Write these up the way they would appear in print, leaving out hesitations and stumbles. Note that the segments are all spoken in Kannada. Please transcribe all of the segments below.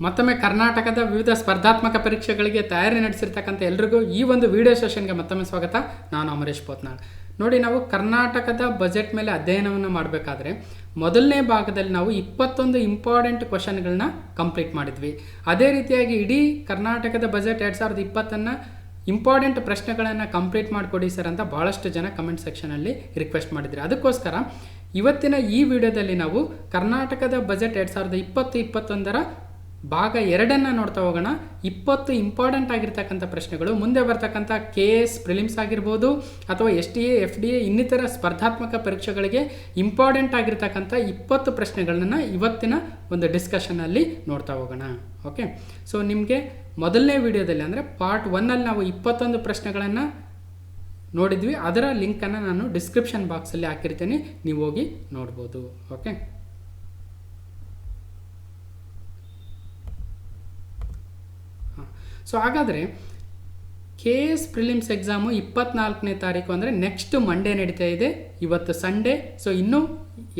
ಮತ್ತೊಮ್ಮೆ ಕರ್ನಾಟಕದ ವಿವಿಧ ಸ್ಪರ್ಧಾತ್ಮಕ ಪರೀಕ್ಷೆಗಳಿಗೆ ತಯಾರಿ ನಡೆಸಿರ್ತಕ್ಕಂಥ ಎಲ್ರಿಗೂ ಈ ಒಂದು ವಿಡಿಯೋ ಸೆಷನ್ಗೆ ಮತ್ತೊಮ್ಮೆ ಸ್ವಾಗತ. ನಾನು ಅಮರೇಶ್ ಪೋತ್ನಾಳ್. ನೋಡಿ, ನಾವು ಕರ್ನಾಟಕದ ಬಜೆಟ್ ಮೇಲೆ ಅಧ್ಯಯನವನ್ನು ಮಾಡಬೇಕಾದ್ರೆ ಮೊದಲನೇ ಭಾಗದಲ್ಲಿ ನಾವು 21 ಇಂಪಾರ್ಟೆಂಟ್ ಕ್ವಶನ್ಗಳನ್ನ ಕಂಪ್ಲೀಟ್ ಮಾಡಿದ್ವಿ. ಅದೇ ರೀತಿಯಾಗಿ ಇಡೀ ಕರ್ನಾಟಕದ ಬಜೆಟ್ 2020 ಇಂಪಾರ್ಟೆಂಟ್ ಪ್ರಶ್ನೆಗಳನ್ನು ಕಂಪ್ಲೀಟ್ ಮಾಡಿಕೊಡಿ ಸರ್ ಅಂತ ಭಾಳಷ್ಟು ಜನ ಕಮೆಂಟ್ ಸೆಕ್ಷನಲ್ಲಿ ರಿಕ್ವೆಸ್ಟ್ ಮಾಡಿದ್ರಿ. ಅದಕ್ಕೋಸ್ಕರ ಇವತ್ತಿನ ಈ ವಿಡಿಯೋದಲ್ಲಿ ನಾವು ಕರ್ನಾಟಕದ ಬಜೆಟ್ 2020-21 ಭಾಗ 2 ನೋಡ್ತಾ ಹೋಗೋಣ. 20 ಇಂಪಾರ್ಟೆಂಟ್ ಆಗಿರ್ತಕ್ಕಂಥ ಪ್ರಶ್ನೆಗಳು, ಮುಂದೆ ಬರ್ತಕ್ಕಂಥ KS ಪ್ರಿಲಿಮ್ಸ್ ಆಗಿರ್ಬೋದು ಅಥವಾ STA FDA ಇನ್ನಿತರ ಸ್ಪರ್ಧಾತ್ಮಕ ಪರೀಕ್ಷೆಗಳಿಗೆ ಇಂಪಾರ್ಟೆಂಟ್ ಆಗಿರ್ತಕ್ಕಂಥ 20 ಪ್ರಶ್ನೆಗಳನ್ನ ಇವತ್ತಿನ ಒಂದು ಡಿಸ್ಕಷನಲ್ಲಿ ನೋಡ್ತಾ ಹೋಗೋಣ. ಓಕೆ, ಸೊ ನಿಮಗೆ ಮೊದಲನೇ ವಿಡಿಯೋದಲ್ಲಿ ಅಂದರೆ ಪಾರ್ಟ್ 1 ನಾವು 21 ಪ್ರಶ್ನೆಗಳನ್ನು ನೋಡಿದ್ವಿ. ಅದರ ಲಿಂಕನ್ನು ನಾನು ಡಿಸ್ಕ್ರಿಪ್ಷನ್ ಬಾಕ್ಸಲ್ಲಿ ಹಾಕಿರ್ತೀನಿ, ನೀವು ಹೋಗಿ ನೋಡ್ಬೋದು. ಓಕೆ, ಸೊ ಹಾಗಾದರೆ KS ಪ್ರಿಲಿಮ್ಸ್ ಎಕ್ಸಾಮು 24ನೇ ತಾರೀಕು ಅಂದರೆ ನೆಕ್ಸ್ಟ್ ಮಂಡೇ ನಡೀತಾ ಇದೆ. ಇವತ್ತು ಸಂಡೇ, ಸೊ ಇನ್ನೂ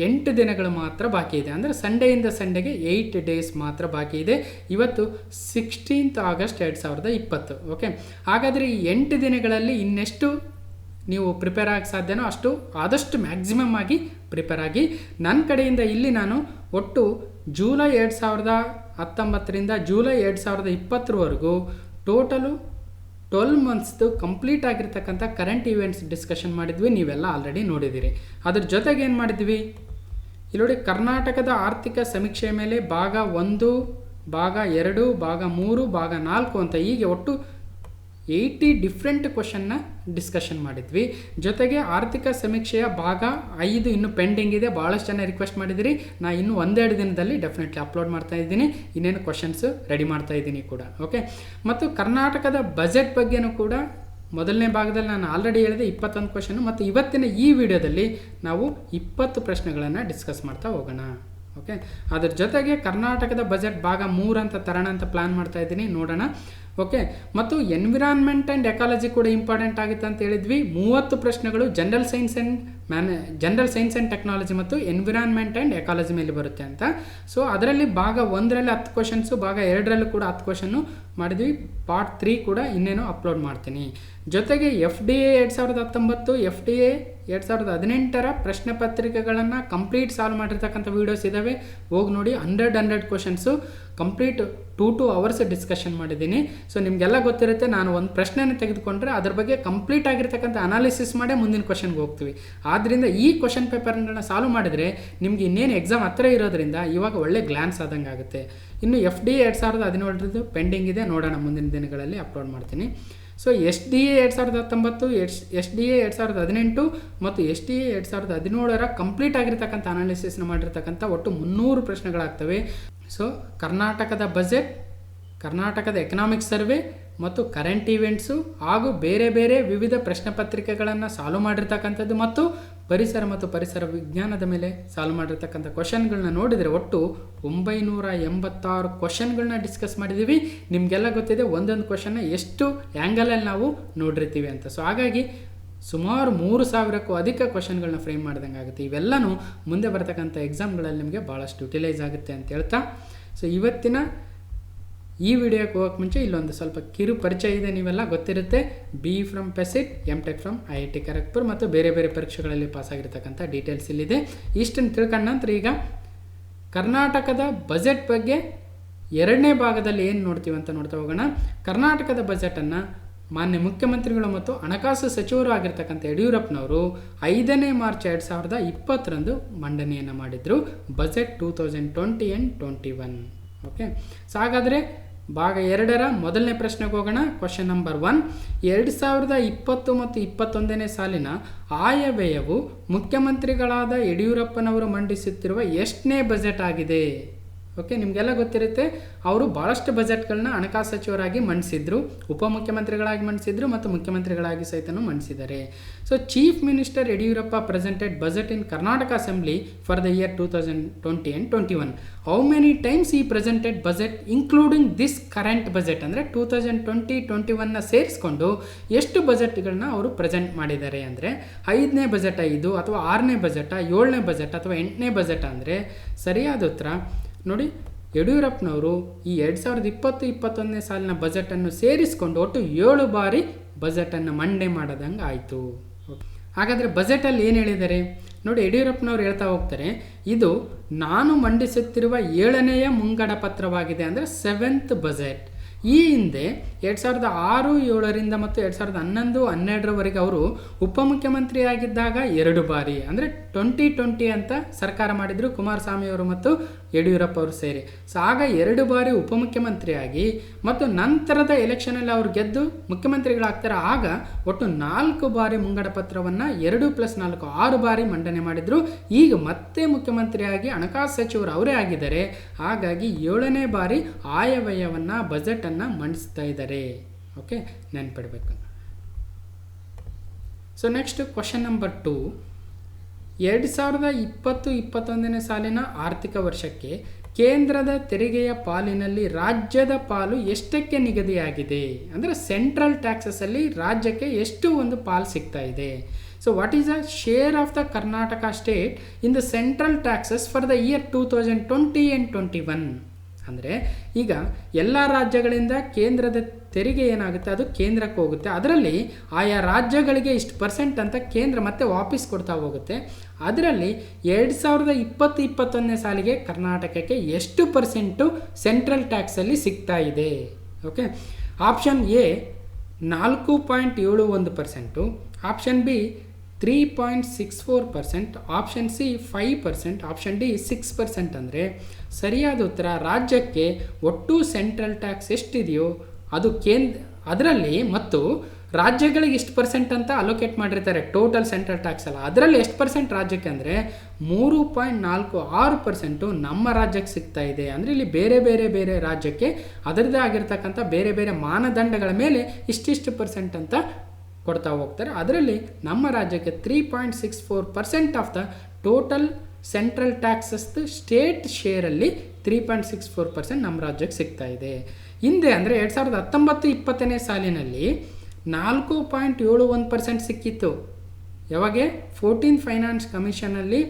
8 ದಿನಗಳು ಮಾತ್ರ ಬಾಕಿ ಇದೆ. ಅಂದರೆ ಸಂಡೇಯಿಂದ ಸಂಡೇಗೆ 8 ಡೇಸ್ ಮಾತ್ರ ಬಾಕಿ ಇದೆ. ಇವತ್ತು 16th ಆಗಸ್ಟ್ 2020. ಓಕೆ, ಹಾಗಾದರೆ ಈ 8 ದಿನಗಳಲ್ಲಿ ಇನ್ನೆಷ್ಟು ನೀವು ಪ್ರಿಪೇರ್ ಆಗಿ ಸಾಧ್ಯನೋ ಅಷ್ಟು ಆದಷ್ಟು ಮ್ಯಾಕ್ಸಿಮಮ್ ಆಗಿ ಪ್ರಿಪೇರ್ ಆಗಿ. ನನ್ನ ಕಡೆಯಿಂದ ಇಲ್ಲಿ ನಾನು ಒಟ್ಟು ಜೂಲೈ 2019ರಿಂದ ಜೂಲೈ 2020ವರೆಗೂ ಟೋಟಲು 12 ಮಂತ್ಸ್ದು ಕಂಪ್ಲೀಟ್ ಆಗಿರ್ತಕ್ಕಂಥ ಕರೆಂಟ್ ಇವೆಂಟ್ಸ್ ಡಿಸ್ಕಷನ್ ಮಾಡಿದ್ವಿ. ನೀವೆಲ್ಲ ಆಲ್ರೆಡಿ ನೋಡಿದ್ದೀರಿ. ಅದ್ರ ಜೊತೆಗೆ ಏನು ಮಾಡಿದ್ವಿ, ಇಲ್ಲಿ ನೋಡಿ, ಕರ್ನಾಟಕದ ಆರ್ಥಿಕ ಸಮೀಕ್ಷೆ ಮೇಲೆ ಭಾಗ 1, ಭಾಗ 2, ಭಾಗ 3, ಭಾಗ 4 ಅಂತ ಹೀಗೆ ಒಟ್ಟು 80 ಡಿಫ್ರೆಂಟ್ ಕ್ವಶನ್ನ ಡಿಸ್ಕಷನ್ ಮಾಡಿದ್ವಿ. ಜೊತೆಗೆ ಆರ್ಥಿಕ ಸಮೀಕ್ಷೆಯ ಭಾಗ 5 ಇನ್ನೂ ಪೆಂಡಿಂಗ್ ಇದೆ. ಭಾಳಷ್ಟು ಜನ ರಿಕ್ವೆಸ್ಟ್ ಮಾಡಿದಿರಿ. ನಾನು ಇನ್ನೂ 1-2 ದಿನದಲ್ಲಿ ಡೆಫಿನೆಟ್ಲಿ ಅಪ್ಲೋಡ್ ಮಾಡ್ತಾ ಇದ್ದೀನಿ. ಇನ್ನೇನು ಕ್ವಶನ್ಸ್ ರೆಡಿ ಮಾಡ್ತಾ ಇದ್ದೀನಿ ಕೂಡ. ಓಕೆ, ಮತ್ತು ಕರ್ನಾಟಕದ ಬಜೆಟ್ ಬಗ್ಗೆನೂ ಕೂಡ ಮೊದಲನೇ ಭಾಗದಲ್ಲಿ ನಾನು ಆಲ್ರೆಡಿ ಹೇಳಿದೆ 21 ಕ್ವಶನ್, ಮತ್ತು ಇವತ್ತಿನ ಈ ವಿಡಿಯೋದಲ್ಲಿ ನಾವು 20 ಪ್ರಶ್ನೆಗಳನ್ನು ಡಿಸ್ಕಸ್ ಮಾಡ್ತಾ ಹೋಗೋಣ. ಓಕೆ, ಅದ್ರ ಜೊತೆಗೆ ಕರ್ನಾಟಕದ ಬಜೆಟ್ ಭಾಗ 3 ಅಂತ ತರೋಣ ಅಂತ ಪ್ಲ್ಯಾನ್ ಮಾಡ್ತಾ ಇದ್ದೀನಿ, ನೋಡೋಣ. ಓಕೆ, ಮತ್ತು ಎನ್ವಿರಾನ್ಮೆಂಟ್ ಆ್ಯಂಡ್ ಎಕಾಲಜಿ ಕೂಡ ಇಂಪಾರ್ಟೆಂಟ್ ಆಗುತ್ತೆ ಅಂತ ಹೇಳಿದ್ವಿ. 30 ಪ್ರಶ್ನೆಗಳು ಜನರಲ್ ಸೈನ್ಸ್ ಆ್ಯಂಡ್ ಟೆಕ್ನಾಲಜಿ ಮತ್ತು ಎನ್ವಿರಾನ್ಮೆಂಟ್ ಆ್ಯಂಡ್ ಎಕಾಲಜಿ ಮೇಲೆ ಬರುತ್ತೆ ಅಂತ. ಸೊ ಅದರಲ್ಲಿ ಭಾಗ 1ರಲ್ಲಿ 10 ಕ್ವಶನ್ಸು, ಭಾಗ 2ರಲ್ಲೂ ಕೂಡ 10 ಕ್ವಶನ್ನು ಮಾಡಿದ್ವಿ. ಪಾರ್ಟ್ 3 ಕೂಡ ಇನ್ನೇನು ಅಪ್ಲೋಡ್ ಮಾಡ್ತೀನಿ. ಜೊತೆಗೆ FDA 2019, FDA 2018 ಪ್ರಶ್ನೆ ಪತ್ರಿಕೆಗಳನ್ನು ಕಂಪ್ಲೀಟ್ ಸಾಲ್ವ್ ಮಾಡಿರ್ತಕ್ಕಂಥ ವೀಡಿಯೋಸ್ ಇದ್ದಾವೆ, ಹೋಗಿ ನೋಡಿ. 100 ಕ್ವಶನ್ಸು ಕಂಪ್ಲೀಟ್ 2 hours ಡಿಸ್ಕಷನ್ ಮಾಡಿದ್ದೀನಿ. ಸೊ ನಿಮಗೆಲ್ಲ ಗೊತ್ತಿರುತ್ತೆ, ನಾನು ಒಂದು ಪ್ರಶ್ನೆಯನ್ನು ತೆಗೆದುಕೊಂಡ್ರೆ ಅದ್ರ ಬಗ್ಗೆ ಕಂಪ್ಲೀಟ್ ಆಗಿರ್ತಕ್ಕಂಥ ಅನಾಲಿಸಿಸ್ ಮಾಡೇ ಮುಂದಿನ ಕ್ವಶನ್ಗೆ ಹೋಗ್ತೀವಿ. ಆದ್ದರಿಂದ ಈ ಕ್ವಶನ್ ಪೇಪರ್ಗಳನ್ನ ಸಾಲ್ವ್ ಮಾಡಿದರೆ ನಿಮ್ಗೆ ಇನ್ನೇನು ಎಕ್ಸಾಮ್ ಹತ್ತಿರ ಇರೋದ್ರಿಂದ ಇವಾಗ ಒಳ್ಳೆ ಗ್ಲಾನ್ಸ್ ಆದಂಗೆ ಆಗುತ್ತೆ. ಇನ್ನು FDA 2017 ಪೆಂಡಿಂಗ್ ಇದೆ, ನೋಡೋಣ, ಮುಂದಿನ ದಿನಗಳಲ್ಲಿ ಅಪ್ಲೋಡ್ ಮಾಡ್ತೀನಿ. ಸೊ SDA 2019, SDA 2018 ಮತ್ತು SDA 2017 ಕಂಪ್ಲೀಟ್ ಆಗಿರ್ತಕ್ಕಂಥ ಅನಾಲಿಸಿಸ್ನ ಮಾಡಿರ್ತಕ್ಕಂಥ ಒಟ್ಟು 300 ಪ್ರಶ್ನೆಗಳಾಗ್ತವೆ. ಸೊ ಕರ್ನಾಟಕದ ಬಜೆಟ್, ಕರ್ನಾಟಕದ ಎಕನಾಮಿಕ್ ಸರ್ವೆ ಮತ್ತು ಕರೆಂಟ್ ಇವೆಂಟ್ಸು ಹಾಗೂ ಬೇರೆ ಬೇರೆ ವಿವಿಧ ಪ್ರಶ್ನೆ ಪತ್ರಿಕೆಗಳನ್ನು ಸಾಲ್ವ್ ಮಾಡಿರ್ತಕ್ಕಂಥದ್ದು ಮತ್ತು ಪರಿಸರ ವಿಜ್ಞಾನದ ಮೇಲೆ ಸಾಲ್ವ್ ಮಾಡಿರ್ತಕ್ಕಂಥ ಕ್ವಶನ್ಗಳನ್ನ ನೋಡಿದರೆ ಒಟ್ಟು 986 ಕ್ವಶನ್ಗಳನ್ನ ಡಿಸ್ಕಸ್ ಮಾಡಿದ್ದೀವಿ. ನಿಮಗೆಲ್ಲ ಗೊತ್ತಿದೆ ಒಂದೊಂದು ಕ್ವಶನ್ನ ಎಷ್ಟು ಆ್ಯಂಗಲಲ್ಲಿ ನಾವು ನೋಡಿರ್ತೀವಿ ಅಂತ. ಸೊ ಹಾಗಾಗಿ ಸುಮಾರು 3000ಕ್ಕೂ ಅಧಿಕ ಕ್ವಶನ್ಗಳನ್ನ ಫ್ರೇಮ್ ಮಾಡ್ದಂಗೆ ಆಗುತ್ತೆ. ಇವೆಲ್ಲನೂ ಮುಂದೆ ಬರ್ತಕ್ಕಂಥ ಎಕ್ಸಾಮ್ಗಳಲ್ಲಿ ನಿಮಗೆ ಭಾಳಷ್ಟು ಯುಟಿಲೈಸ್ ಆಗುತ್ತೆ ಅಂತ ಹೇಳ್ತಾ, ಸೊ ಇವತ್ತಿನ ಈ ವಿಡಿಯೋಕ್ಕೆ ಹೋಗೋಕ್ಕೆ ಮುಂಚೆ ಇಲ್ಲೊಂದು ಸ್ವಲ್ಪ ಕಿರು ಪರಿಚಯ ಇದೆ, ನೀವೆಲ್ಲ ಗೊತ್ತಿರುತ್ತೆ. BE from PECIT, MTech from IIT Kharagpur ಮತ್ತು ಬೇರೆ ಬೇರೆ ಪರೀಕ್ಷೆಗಳಲ್ಲಿ ಪಾಸಾಗಿರ್ತಕ್ಕಂಥ ಡೀಟೇಲ್ಸ್ ಇಲ್ಲಿದೆ. ಇಷ್ಟನ್ನು ತಿಳ್ಕೊಂಡ ನಂತರ ಈಗ ಕರ್ನಾಟಕದ ಬಜೆಟ್ ಬಗ್ಗೆ 2ನೇ ಭಾಗದಲ್ಲಿ ಏನು ನೋಡ್ತೀವಿ ಅಂತ ನೋಡ್ತಾ ಹೋಗೋಣ. ಕರ್ನಾಟಕದ ಬಜೆಟನ್ನು ಮಾನ್ಯ ಮುಖ್ಯಮಂತ್ರಿಗಳು ಮತ್ತು ಹಣಕಾಸು ಸಚಿವರು ಆಗಿರ್ತಕ್ಕಂಥ ಯಡಿಯೂರಪ್ಪನವರು 5ನೇ ಮಾರ್ಚ್ 2020 ಮಂಡನೆಯನ್ನು ಮಾಡಿದರು. Budget 2020 and 21. ಓಕೆ, ಸೊ ಹಾಗಾದರೆ ಭಾಗ 2ರ ಮೊದಲನೇ ಪ್ರಶ್ನೆಗೆ ಹೋಗೋಣ. ಕ್ವಶನ್ ನಂಬರ್ 1, 2020 ಮತ್ತು 21ನೇ ಸಾಲಿನ ಆಯವ್ಯಯವು ಮುಖ್ಯಮಂತ್ರಿಗಳಾದ ಯಡಿಯೂರಪ್ಪನವರು ಮಂಡಿಸುತ್ತಿರುವ ಎಷ್ಟನೇ ಬಜೆಟ್ ಆಗಿದೆ? ಓಕೆ, ನಿಮಗೆಲ್ಲ ಗೊತ್ತಿರುತ್ತೆ, ಅವರು ಭಾಳಷ್ಟು ಬಜೆಟ್ಗಳನ್ನ ಹಣಕಾಸು ಸಚಿವರಾಗಿ ಮಂಡಿಸಿದ್ರು, ಉಪಮುಖ್ಯಮಂತ್ರಿಗಳಾಗಿ ಮಂಡಿಸಿದ್ರು ಮತ್ತು ಮುಖ್ಯಮಂತ್ರಿಗಳಾಗಿ ಸಹಿತನೂ ಮಂಡಿಸಿದ್ದಾರೆ. So chief minister Yediyurappa presented budget in Karnataka assembly for the year 2020 and 21. How many times he presented budget including this current budget ಅಂದರೆ 2020-21 ಸೇರಿಸ್ಕೊಂಡು ಎಷ್ಟು ಬಜೆಟ್ಗಳನ್ನ ಅವರು ಪ್ರೆಸೆಂಟ್ ಮಾಡಿದ್ದಾರೆ ಅಂದರೆ 5ನೇ ಬಜೆಟ್ 5 ಅಥವಾ 6ನೇ ಬಜೆಟ, 7ನೇ ಬಜೆಟ್ ಅಥವಾ 8ನೇ ಬಜೆಟ್ ಅಂದರೆ ಸರಿಯಾದ ಉತ್ತರ ನೋಡಿ ಯಡಿಯೂರಪ್ಪನವರು ಈ 2020-21ನೇ ಸಾಲಿನ ಬಜೆಟನ್ನು ಸೇರಿಸಿಕೊಂಡು ಒಟ್ಟು 7 ಬಾರಿ ಬಜೆಟನ್ನು ಮಂಡನೆ ಮಾಡೋದಂಗೆ ಆಯಿತು. ಹಾಗಾದರೆ ಬಜೆಟಲ್ಲಿ ಏನು ಹೇಳಿದ್ದಾರೆ ನೋಡಿ, ಯಡಿಯೂರಪ್ಪನವರು ಹೇಳ್ತಾ ಹೋಗ್ತಾರೆ, ಇದು ನಾನು ಮಂಡಿಸುತ್ತಿರುವ 7ನೇ ಮುಂಗಡ ಪತ್ರವಾಗಿದೆ, ಅಂದರೆ 7th ಬಜೆಟ್. ಈ ಹಿಂದೆ 2006-07ರಿಂದ ಮತ್ತು 2011-12ರವರೆಗೆ ಅವರು ಉಪಮುಖ್ಯಮಂತ್ರಿಯಾಗಿದ್ದಾಗ 2 ಬಾರಿ, ಅಂದರೆ 2020 ಅಂತ ಸರ್ಕಾರ ಮಾಡಿದರು ಕುಮಾರಸ್ವಾಮಿ ಅವರು ಮತ್ತು ಯಡಿಯೂರಪ್ಪ ಅವರು ಸೇರಿ. ಸೊ ಆಗ 2 ಬಾರಿ ಉಪಮುಖ್ಯಮಂತ್ರಿಯಾಗಿ ಮತ್ತು ನಂತರದ ಎಲೆಕ್ಷನಲ್ಲಿ ಅವರು ಗೆದ್ದು ಮುಖ್ಯಮಂತ್ರಿಗಳಾಗ್ತಾರೆ. ಆಗ ಒಟ್ಟು 4 ಬಾರಿ ಮುಂಗಡ ಪತ್ರವನ್ನು 2 + 4 6 ಬಾರಿ ಮಂಡನೆ ಮಾಡಿದರು. ಈಗ ಮತ್ತೆ ಮುಖ್ಯಮಂತ್ರಿಯಾಗಿ ಹಣಕಾಸು ಸಚಿವರು ಅವರೇ ಆಗಿದ್ದಾರೆ. ಹಾಗಾಗಿ 7ನೇ ಬಾರಿ ಆಯವ್ಯಯವನ್ನು ಬಜೆಟನ್ನು ಮಂಡಿಸ್ತಾ ಇದ್ದಾರೆ. ಓಕೆ, ನೆನ್ಪಿಡಬೇಕು. ಸೊ ನೆಕ್ಸ್ಟ್ ಕ್ವಶನ್ ನಂಬರ್ 2, 2020-21ನೇ ಸಾಲಿನ ಆರ್ಥಿಕ ವರ್ಷಕ್ಕೆ ಕೇಂದ್ರದ ತೆರಿಗೆಯ ಪಾಲಿನಲ್ಲಿ ರಾಜ್ಯದ ಪಾಲು ಎಷ್ಟಕ್ಕೆ ನಿಗದಿಯಾಗಿದೆ, ಅಂದರೆ ಸೆಂಟ್ರಲ್ ಟ್ಯಾಕ್ಸಸಲ್ಲಿ ರಾಜ್ಯಕ್ಕೆ ಎಷ್ಟು ಒಂದು ಪಾಲು ಸಿಗ್ತಾ ಇದೆ. So what is the share of the Karnataka state in the central taxes for the year 2020 and 21? ಅಂದರೆ ಈಗ ಎಲ್ಲ ರಾಜ್ಯಗಳಿಂದ ಕೇಂದ್ರದ ತೆರಿಗೆ ಏನಾಗುತ್ತೆ ಅದು ಕೇಂದ್ರಕ್ಕೆ ಹೋಗುತ್ತೆ. ಅದರಲ್ಲಿ ಆಯಾ ರಾಜ್ಯಗಳಿಗೆ ಇಷ್ಟು % ಅಂತ ಕೇಂದ್ರ ಮತ್ತೆ ವಾಪಸ್ ಕೊಡ್ತಾ ಹೋಗುತ್ತೆ. ಅದರಲ್ಲಿ 2020-21ನೇ ಸಾಲಿಗೆ ಕರ್ನಾಟಕಕ್ಕೆ ಎಷ್ಟು % ಸೆಂಟ್ರಲ್ ಟ್ಯಾಕ್ಸಲ್ಲಿ ಸಿಗ್ತಾ ಇದೆ? Okay, option A 4.71%, option B 3.64%, option C 5%, option D 6%. ಅಂದರೆ ಸರಿಯಾದ ಉತ್ತರ ರಾಜ್ಯಕ್ಕೆ ಒಟ್ಟು ಸೆಂಟ್ರಲ್ ಟ್ಯಾಕ್ಸ್ ಎಷ್ಟಿದೆಯೋ ಅದು ಅದರಲ್ಲಿ ಮತ್ತು ರಾಜ್ಯಗಳಿಗೆ ಇಷ್ಟು % ಅಂತ ಅಲೋಕೇಟ್ ಮಾಡಿರ್ತಾರೆ ಟೋಟಲ್ ಸೆಂಟ್ರಲ್ ಟ್ಯಾಕ್ಸ್ ಅಲ್ಲ, ಅದರಲ್ಲಿ ಎಷ್ಟು % ರಾಜ್ಯಕ್ಕೆ ಅಂದರೆ 3.46% ನಮ್ಮ ರಾಜ್ಯಕ್ಕೆ ಸಿಗ್ತಾ ಇದೆ. ಅಂದರೆ ಇಲ್ಲಿ ಬೇರೆ ಬೇರೆ ಬೇರೆ ರಾಜ್ಯಕ್ಕೆ ಅದರದ್ದೇ ಆಗಿರ್ತಕ್ಕಂಥ ಬೇರೆ ಬೇರೆ ಮಾನದಂಡಗಳ ಮೇಲೆ ಇಷ್ಟಿಷ್ಟು % ಅಂತ ಕೊಡ್ತಾ ಹೋಗ್ತಾರೆ. ಅದರಲ್ಲಿ ನಮ್ಮ ರಾಜ್ಯಕ್ಕೆ 3.64% of the total central taxes state ಶೇರಲ್ಲಿ 3.64% ನಮ್ಮ ರಾಜ್ಯಕ್ಕೆ ಸಿಗ್ತಾ ಇದೆ. ಹಿಂದೆ ಅಂದರೆ 2019-20ನೇ ಸಾಲಿನಲ್ಲಿ 4.71% ಸಿಕ್ಕಿತ್ತು. ಯಾವಾಗ 14th ಫೈನಾನ್ಸ್ ಕಮಿಷನಲ್ಲಿ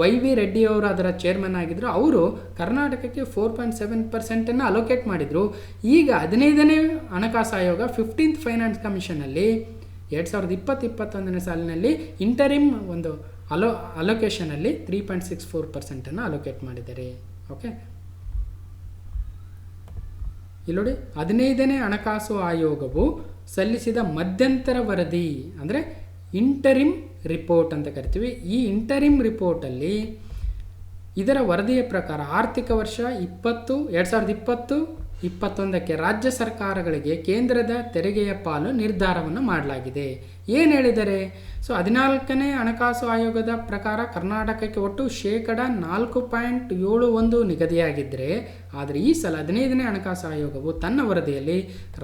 YV ರೆಡ್ಡಿ ಅವರು ಅದರ ಚೇರ್ಮನ್ ಆಗಿದ್ದರು. ಅವರು ಕರ್ನಾಟಕಕ್ಕೆ 4.7% ಅಲೋಕೇಟ್ ಮಾಡಿದರು. ಈಗ 15ನೇ ಹಣಕಾಸು ಆಯೋಗ 15th ಫೈನಾನ್ಸ್ ಕಮಿಷನಲ್ಲಿ 2020-21ನೇ ಸಾಲಿನಲ್ಲಿ ಇಂಟರಿಮ್ ಒಂದು ಅಲೋಕೇಶನಲ್ಲಿ 3.64% ಅಲೋಕೇಟ್ ಮಾಡಿದ್ದಾರೆ. ಓಕೆ, ಇಲ್ಲಿ ನೋಡಿ, 15ನೇ ಹಣಕಾಸು ಆಯೋಗವು ಸಲ್ಲಿಸಿದ ಮಧ್ಯಂತರ ವರದಿ ಅಂದರೆ ಇಂಟರಿಮ್ ರಿಪೋರ್ಟ್ ಅಂತ ಕರಿತೀವಿ. ಈ ಇಂಟರಿಮ್ ರಿಪೋರ್ಟಲ್ಲಿ ಇದರ ವರದಿಯ ಪ್ರಕಾರ ಆರ್ಥಿಕ ವರ್ಷ 2020-21ಕ್ಕೆ ರಾಜ್ಯ ಸರ್ಕಾರಗಳಿಗೆ ಕೇಂದ್ರದ ತೆರಿಗೆಯ ಪಾಲು ನಿರ್ಧಾರವನ್ನು ಮಾಡಲಾಗಿದೆ. ಏನು ಹೇಳಿದ್ದಾರೆ? ಸೊ 14ನೇ ಹಣಕಾಸು ಆಯೋಗದ ಪ್ರಕಾರ ಕರ್ನಾಟಕಕ್ಕೆ ಒಟ್ಟು 4.71% ನಿಗದಿಯಾಗಿದ್ದರೆ, ಆದರೆ ಈ ಸಲ 15ನೇ ಹಣಕಾಸು ಆಯೋಗವು ತನ್ನ ವರದಿಯಲ್ಲಿ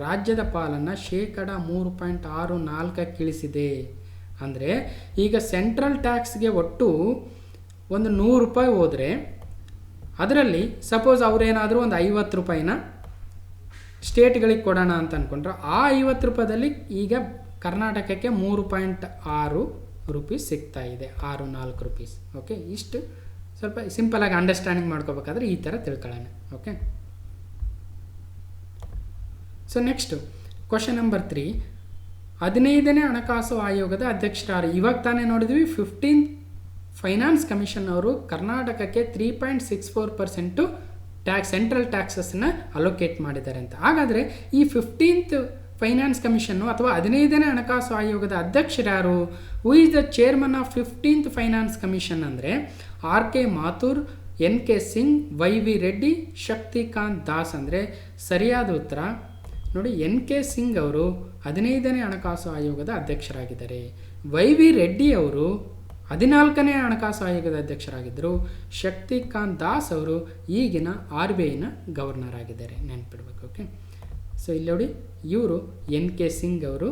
ರಾಜ್ಯದ ಪಾಲನ್ನು 3.64% ಇಳಿಸಿದೆ. ಅಂದರೆ ಈಗ ಸೆಂಟ್ರಲ್ ಟ್ಯಾಕ್ಸ್ಗೆ ಒಟ್ಟು ಒಂದು 100 ರೂಪಾಯಿ ಹೋದರೆ ಅದರಲ್ಲಿ ಸಪೋಸ್ ಅವರೇನಾದರೂ ಒಂದು 50 ರೂಪಾಯಿನ ಸ್ಟೇಟ್ಗಳಿಗೆ ಕೊಡೋಣ ಅಂತ ಅಂದ್ಕೊಂಡ್ರೆ ಆ 50 ರೂಪಾಯಿದಲ್ಲಿ ಈಗ ಕರ್ನಾಟಕಕ್ಕೆ 3.6 ರೂಪೀಸ್ ಸಿಗ್ತಾ ಇದೆ, 6.4 ರೂಪೀಸ್. ಓಕೆ, ಇಷ್ಟು ಸ್ವಲ್ಪ ಸಿಂಪಲಾಗಿ ಅಂಡರ್ಸ್ಟ್ಯಾಂಡಿಂಗ್ ಮಾಡ್ಕೋಬೇಕಾದ್ರೆ ಈ ಥರ ತಿಳ್ಕೊಳ್ಳೋಣ. Okay, so next question number 3, 15ನೇ ಹಣಕಾಸು ಆಯೋಗದ ಅಧ್ಯಕ್ಷರಾರು. ಇವಾಗ ತಾನೇ ನೋಡಿದ್ವಿ 15th ಫೈನಾನ್ಸ್ ಕಮಿಷನ್ ಅವರು ಕರ್ನಾಟಕಕ್ಕೆ 3.64% ಸೆಂಟ್ರಲ್ ಟ್ಯಾಕ್ಸಸ್ನ ಅಲೋಕೇಟ್ ಮಾಡಿದ್ದಾರೆ ಅಂತ. ಹಾಗಾದರೆ ಈ 15th ಫೈನಾನ್ಸ್ ಕಮಿಷನ್ನು ಅಥವಾ 15ನೇ ಹಣಕಾಸು ಆಯೋಗದ ಅಧ್ಯಕ್ಷರಾರು? Who is the chairman of 15th finance commission ಅಂದರೆ RK Mathur, NK Singh, YV Reddy, Shaktikanta Das. ಅಂದರೆ ಸರಿಯಾದ ಉತ್ತರ ನೋಡಿ, NK ಸಿಂಗ್ ಅವರು 15ನೇ ಹಣಕಾಸು ಆಯೋಗದ ಅಧ್ಯಕ್ಷರಾಗಿದ್ದಾರೆ. YV ರೆಡ್ಡಿ ಅವರು 14ನೇ ಹಣಕಾಸು ಆಯೋಗದ ಅಧ್ಯಕ್ಷರಾಗಿದ್ದರು. ಶಕ್ತಿಕಾಂತ್ ದಾಸ್ ಅವರು ಈಗಿನ RBIನ ಗವರ್ನರ್ ಆಗಿದ್ದಾರೆ, ನೆನ್ಪಿಡ್ಬೇಕು. ಓಕೆ, ಸೊ ಇಲ್ಲಿ ನೋಡಿ, ಇವರು NK ಸಿಂಗ್ ಅವರು,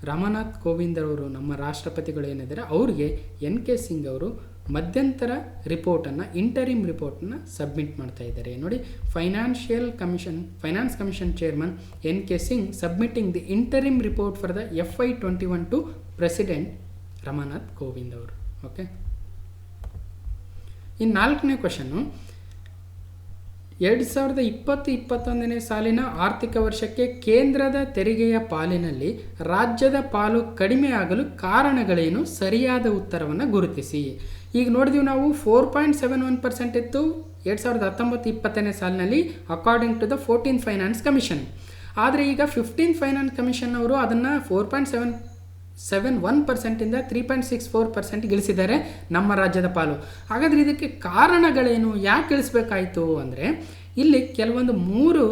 ರಾಮನಾಥ್ ಕೋವಿಂದ್ ಅವರು ನಮ್ಮ ರಾಷ್ಟ್ರಪತಿಗಳು ಏನಿದ್ದಾರೆ ಅವ್ರಿಗೆ NK ಸಿಂಗ್ ಅವರು ಮಧ್ಯಂತರ ರಿಪೋರ್ಟನ್ನು, ಇಂಟರಿಮ್ ರಿಪೋರ್ಟನ್ನು ಸಬ್ಮಿಟ್ ಮಾಡ್ತಾ ಇದ್ದಾರೆ. ನೋಡಿ, finance commission chairman NK Singh submitting the interim report for the FY21 to president Ramnath Kovind ಅವರು. ಓಕೆ, ಇನ್ನು 4ನೇ ಕ್ವಶನ್ನು, 2020-21ನೇ ಸಾಲಿನ ಆರ್ಥಿಕ ವರ್ಷಕ್ಕೆ ಕೇಂದ್ರದ ತೆರಿಗೆಯ ಪಾಲಿನಲ್ಲಿ ರಾಜ್ಯದ ಪಾಲು ಕಡಿಮೆಯಾಗಲು ಕಾರಣಗಳೇನು? ಸರಿಯಾದ ಉತ್ತರವನ್ನು ಗುರುತಿಸಿ. ಈಗ ನೋಡಿದೀವಿ ನಾವು 4.71% ಇತ್ತು 2019-20ನೇ ಸಾಲಿನಲ್ಲಿ according to the 14th finance commission. ಆದರೆ ಈಗ 15th ಫೈನಾನ್ಸ್ ಕಮಿಷನ್ ಅವರು ಅದನ್ನು 4.71%ಇಂದ 3.64% ಇಳಿಸಿದ್ದಾರೆ ನಮ್ಮ ರಾಜ್ಯದ ಪಾಲು. ಹಾಗಾದರೆ ಇದಕ್ಕೆ ಕಾರಣಗಳೇನು, ಯಾಕೆ ಇಳಿಸ್ಬೇಕಾಯಿತು ಅಂದರೆ ಇಲ್ಲಿ ಕೆಲವೊಂದು 3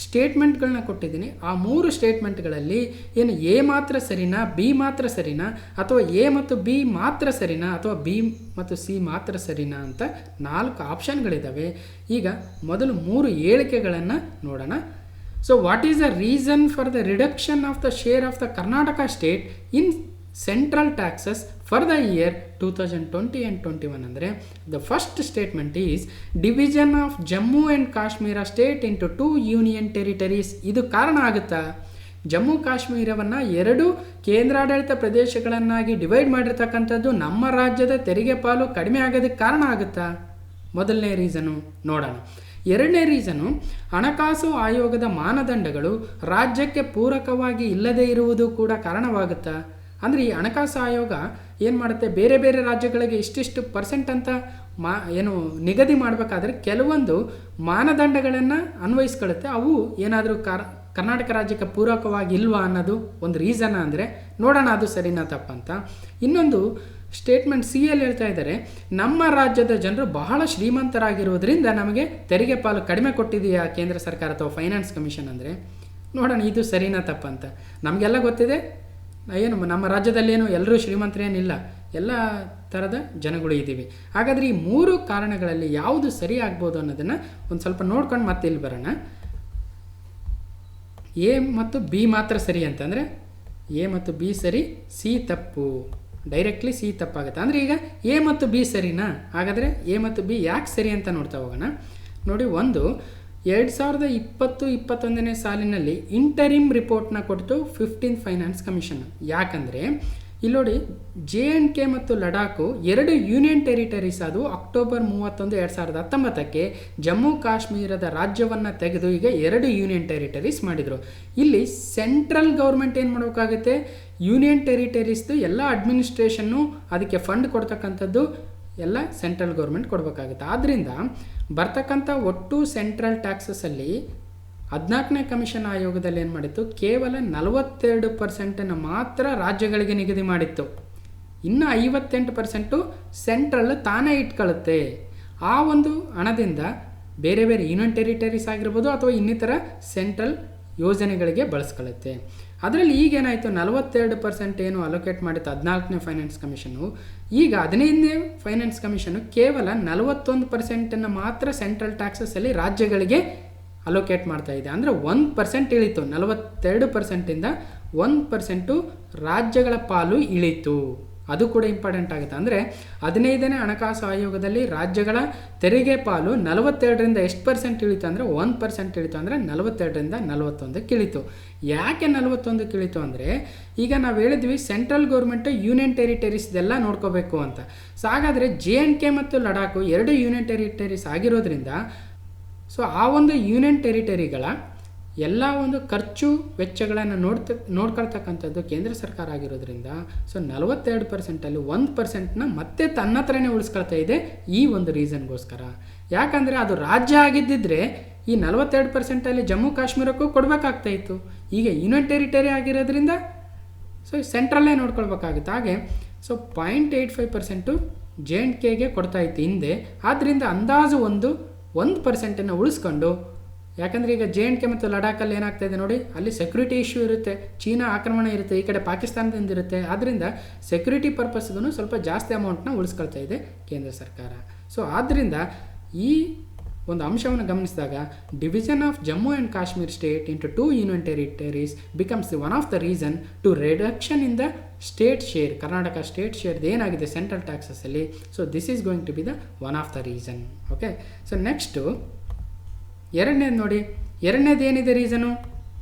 ಸ್ಟೇಟ್ಮೆಂಟ್ಗಳನ್ನ ಕೊಟ್ಟಿದ್ದೀನಿ. ಆ 3 ಸ್ಟೇಟ್ಮೆಂಟ್ಗಳಲ್ಲಿ ಏನು ಎ ಮಾತ್ರ ಸರಿನಾ, ಬಿ ಮಾತ್ರ ಸರಿನಾ, ಅಥವಾ ಎ ಮತ್ತು ಬಿ ಮಾತ್ರ ಸರಿನಾ, ಅಥವಾ ಬಿ ಮತ್ತು ಸಿ ಮಾತ್ರ ಸರಿನಾ ಅಂತ 4 ಆಪ್ಷನ್ಗಳಿದ್ದಾವೆ. ಈಗ ಮೊದಲು 3 ಹೇಳಿಕೆಗಳನ್ನು ನೋಡೋಣ. So what is the reason for the reduction of the share of the Karnataka state in central taxes for the year 2020 and 21 ಅಂದರೆ the first statement is division of Jammu and Kashmir state into 2 union territories. ಇದು ಕಾರಣ ಆಗುತ್ತಾ? ಜಮ್ಮು ಕಾಶ್ಮೀರವನ್ನು 2 ಕೇಂದ್ರಾಡಳಿತ ಪ್ರದೇಶಗಳನ್ನಾಗಿ ಡಿವೈಡ್ ಮಾಡಿರ್ತಕ್ಕಂಥದ್ದು ನಮ್ಮ ರಾಜ್ಯದ ತೆರಿಗೆ ಪಾಲು ಕಡಿಮೆ ಆಗೋದಕ್ಕೆ ಕಾರಣ ಆಗುತ್ತಾ? ಮೊದಲನೇ ರೀಸನು ನೋಡೋಣ. ಎರಡನೇ ರೀಸನು ಹಣಕಾಸು ಆಯೋಗದ ಮಾನದಂಡಗಳು ರಾಜ್ಯಕ್ಕೆ ಪೂರಕವಾಗಿ ಇಲ್ಲದೇ ಇರುವುದು ಕೂಡ ಕಾರಣವಾಗುತ್ತಾ? ಅಂದರೆ ಈ ಹಣಕಾಸು ಆಯೋಗ ಏನು ಮಾಡುತ್ತೆ, ಬೇರೆ ಬೇರೆ ರಾಜ್ಯಗಳಿಗೆ ಇಷ್ಟಿಷ್ಟು ಪರ್ಸೆಂಟ್ ಅಂತ ನಿಗದಿ ಮಾಡಬೇಕಾದ್ರೆ ಕೆಲವೊಂದು ಮಾನದಂಡಗಳನ್ನು ಅನ್ವಯಿಸ್ಕೊಳ್ಳುತ್ತೆ. ಅವು ಏನಾದರೂ ಕರ್ನಾಟಕ ರಾಜ್ಯಕ್ಕೆ ಪೂರಕವಾಗಿ ಇಲ್ವಾ ಅನ್ನೋದು ಒಂದು ರೀಸನ್. ಅಂದರೆ ನೋಡೋಣ ಅದು ಸರಿನಾ ತಪ್ಪಂತ. ಇನ್ನೊಂದು ಸ್ಟೇಟ್ಮೆಂಟ್ ಸಿ ಅಲ್ಲಿ ಹೇಳ್ತಾ ಇದ್ದಾರೆ, ನಮ್ಮ ರಾಜ್ಯದ ಜನರು ಬಹಳ ಶ್ರೀಮಂತರಾಗಿರುವುದರಿಂದ ನಮಗೆ ತೆರಿಗೆ ಪಾಲು ಕಡಿಮೆ ಕೊಟ್ಟಿದೆಯಾ ಕೇಂದ್ರ ಸರ್ಕಾರ ಅಥವಾ ಫೈನಾನ್ಸ್ ಕಮಿಷನ್ ಅಂದರೆ. ನೋಡೋಣ ಇದು ಸರಿನಾ ತಪ್ಪಂತ. ನಮಗೆಲ್ಲ ಗೊತ್ತಿದೆ ಏನು ನಮ್ಮ ರಾಜ್ಯದಲ್ಲೇನು ಎಲ್ಲರೂ ಶ್ರೀಮಂತರೇನಿಲ್ಲ, ಎಲ್ಲ ಥರದ ಜನಗಳು ಇದ್ದೀವಿ. ಹಾಗಾದರೆ ಈ 3 ಕಾರಣಗಳಲ್ಲಿ ಯಾವುದು ಸರಿ ಆಗ್ಬೋದು ಅನ್ನೋದನ್ನು ಒಂದು ಸ್ವಲ್ಪ ನೋಡ್ಕೊಂಡು ಮತ್ತೆ ಇಲ್ಲಿ ಬರೋಣ. ಎ ಮತ್ತು ಬಿ ಮಾತ್ರ ಸರಿ ಅಂತಂದರೆ ಎ ಮತ್ತು ಬಿ ಸರಿ, ಸಿ ತಪ್ಪು. ಡೈರೆಕ್ಟ್ಲಿ ಸಿ ತಪ್ಪಾಗುತ್ತೆ. ಅಂದರೆ ಈಗ ಎ ಮತ್ತು ಬಿ ಸರಿನಾ? ಹಾಗಾದರೆ ಎ ಮತ್ತು ಬಿ ಯಾಕೆ ಸರಿ ಅಂತ ನೋಡ್ತಾ ಹೋಗೋಣ. ನೋಡಿ, ಒಂದು 2020-21ನೇ ಸಾಲಿನಲ್ಲಿ ಇಂಟರಿಮ್ ರಿಪೋರ್ಟ್ನ ಕೊಟ್ಟು 15th ಫೈನಾನ್ಸ್ ಕಮಿಷನ್. ಯಾಕಂದರೆ ಇಲ್ಲಿ ನೋಡಿ, JNK ಮತ್ತು ಲಡಾಖು 2 ಯೂನಿಯನ್ ಟೆರಿಟರೀಸ್ ಅದು ಅಕ್ಟೋಬರ್ 31, 2019ಕ್ಕೆ ಜಮ್ಮು ಕಾಶ್ಮೀರದ ರಾಜ್ಯವನ್ನು ತೆಗೆದು ಈಗ 2 ಯೂನಿಯನ್ ಟೆರಿಟರೀಸ್ ಮಾಡಿದರು. ಇಲ್ಲಿ ಸೆಂಟ್ರಲ್ ಗೌರ್ಮೆಂಟ್ ಏನು ಮಾಡಬೇಕಾಗುತ್ತೆ, ಯೂನಿಯನ್ ಟೆರಿಟರೀಸ್ದು ಎಲ್ಲ ಅಡ್ಮಿನಿಸ್ಟ್ರೇಷನ್ನು ಅದಕ್ಕೆ ಫಂಡ್ ಕೊಡ್ತಕ್ಕಂಥದ್ದು ಎಲ್ಲ ಸೆಂಟ್ರಲ್ ಗೌರ್ಮೆಂಟ್ ಕೊಡಬೇಕಾಗುತ್ತೆ. ಆದ್ದರಿಂದ ಬರ್ತಕ್ಕಂಥ ಒಟ್ಟು ಸೆಂಟ್ರಲ್ ಟ್ಯಾಕ್ಸಸಲ್ಲಿ 14ನೇ ಕಮಿಷನ್ ಆಯೋಗದಲ್ಲಿ ಏನು ಮಾಡಿತ್ತು, ಕೇವಲ 42% ಮಾತ್ರ ರಾಜ್ಯಗಳಿಗೆ ನಿಗದಿ ಮಾಡಿತ್ತು. ಇನ್ನು 58% ಸೆಂಟ್ರಲ್ ತಾನೇ ಇಟ್ಕೊಳ್ಳುತ್ತೆ. ಆ ಒಂದು ಹಣದಿಂದ ಬೇರೆ ಬೇರೆ ಯೂನಿಯನ್ ಟೆರಿಟರೀಸ್ ಆಗಿರ್ಬೋದು ಅಥವಾ ಇನ್ನಿತರ ಸೆಂಟ್ರಲ್ ಯೋಜನೆಗಳಿಗೆ ಬಳಸ್ಕೊಳ್ಳುತ್ತೆ. ಅದರಲ್ಲಿ ಈಗೇನಾಯಿತು, 42% ಏನು ಅಲೋಕೇಟ್ ಮಾಡಿತ್ತು 14ನೇ ಫೈನಾನ್ಸ್ ಕಮಿಷನು, ಈಗ 15ನೇ ಫೈನಾನ್ಸ್ ಕಮಿಷನು ಕೇವಲ 41% ಮಾತ್ರ ಸೆಂಟ್ರಲ್ ಟ್ಯಾಕ್ಸಸಲ್ಲಿ ರಾಜ್ಯಗಳಿಗೆ ಅಲೋಕೇಟ್ ಮಾಡ್ತಾ ಇದೆ. ಅಂದರೆ 1% ಇಳಿತು. 42%ಇಂದ 1% ರಾಜ್ಯಗಳ ಪಾಲು ಇಳಿತು. ಅದು ಕೂಡ ಇಂಪಾರ್ಟೆಂಟ್ ಆಗುತ್ತೆ. ಅಂದರೆ 15ನೇ ಹಣಕಾಸು ಆಯೋಗದಲ್ಲಿ ರಾಜ್ಯಗಳ ತೆರಿಗೆ ಪಾಲು 42ರಿಂದ ಎಷ್ಟು ಪರ್ಸೆಂಟ್ ಇಳಿತು ಅಂದರೆ 1% ಇಳಿತು. ಅಂದರೆ 42ರಿಂದ 41ಕ್ಕೆ ಇಳಿತು. ಯಾಕೆ 41ಕ್ಕೆ ಇಳಿತು ಅಂದರೆ ಈಗ ನಾವು ಹೇಳಿದ್ವಿ ಸೆಂಟ್ರಲ್ ಗೌರ್ಮೆಂಟು ಯೂನಿಯನ್ ಟೆರಿಟರೀಸ್ದೆಲ್ಲ ನೋಡ್ಕೋಬೇಕು ಅಂತ. ಸೊ ಹಾಗಾದರೆ JNK ಮತ್ತು ಲಡಾಖು 2 ಯೂನಿಯನ್ ಟೆರಿಟರೀಸ್ ಆಗಿರೋದ್ರಿಂದ ಸೊ ಆ ಒಂದು ಯೂನಿಯನ್ ಟೆರಿಟರಿಗಳ ಎಲ್ಲ ಒಂದು ಖರ್ಚು ವೆಚ್ಚಗಳನ್ನು ನೋಡ್ಕೊಳ್ತಕ್ಕಂಥದ್ದು ಕೇಂದ್ರ ಸರ್ಕಾರ ಆಗಿರೋದ್ರಿಂದ ಸೊ 42%ಅಲ್ಲಿ 1%ನ ಮತ್ತೆ ತನ್ನ ಹತ್ರನೇ ಉಳಿಸ್ಕೊಳ್ತಾ ಇದೆ ಈ ಒಂದು ರೀಸನ್ಗೋಸ್ಕರ. ಯಾಕಂದರೆ ಅದು ರಾಜ್ಯ ಆಗಿದ್ದಿದ್ರೆ ಈ 42%ಅಲ್ಲಿ ಜಮ್ಮು ಕಾಶ್ಮೀರಕ್ಕೂ ಕೊಡಬೇಕಾಗ್ತಾ ಇತ್ತು. ಈಗ ಯೂನಿಯನ್ ಟೆರಿಟರಿ ಆಗಿರೋದ್ರಿಂದ ಸೊ ಸೆಂಟ್ರಲ್ಲೇ ನೋಡ್ಕೊಳ್ಬೇಕಾಗುತ್ತೆ. ಹಾಗೆ ಸೊ 0.85% JNKಗೆ ಕೊಡ್ತಾ ಇತ್ತು ಹಿಂದೆ. ಆದ್ದರಿಂದ ಅಂದಾಜು 1% ಉಳಿಸ್ಕೊಂಡು, ಯಾಕಂದರೆ ಈಗ JNK ಮತ್ತು ಲಡಾಖಲ್ಲಿ ಏನಾಗ್ತಾಯಿದೆ ನೋಡಿ, ಅಲ್ಲಿ ಸೆಕ್ಯೂರಿಟಿ ಇಶ್ಯೂ ಇರುತ್ತೆ, ಚೀನಾ ಆಕ್ರಮಣ ಇರುತ್ತೆ, ಈ ಕಡೆ ಪಾಕಿಸ್ತಾನದಿಂದ ಇರುತ್ತೆ. ಆದ್ದರಿಂದ ಸೆಕ್ಯೂರಿಟಿ ಪರ್ಪಸ್ಗೂ ಸ್ವಲ್ಪ ಜಾಸ್ತಿ ಅಮೌಂಟ್ನ ಉಳಿಸ್ಕೊಳ್ತಾ ಇದೆ ಕೇಂದ್ರ ಸರ್ಕಾರ. ಸೊ ಆದ್ದರಿಂದ ಈ ಒಂದು ಅಂಶವನ್ನು ಗಮನಿಸಿದಾಗ division of Jammu and Kashmir state into 2 union territories becomes one of the reason to reduction in the state share. Karnataka state ಶೇರ್ದು ಏನಾಗಿದೆ ಸೆಂಟ್ರಲ್ ಟ್ಯಾಕ್ಸಸಲ್ಲಿ, so this is going to be the one of the reason. Okay, so next ಎರಡನೇದು ನೋಡಿ. ಎರಡನೇದು ಏನಿದೆ ರೀಸನು,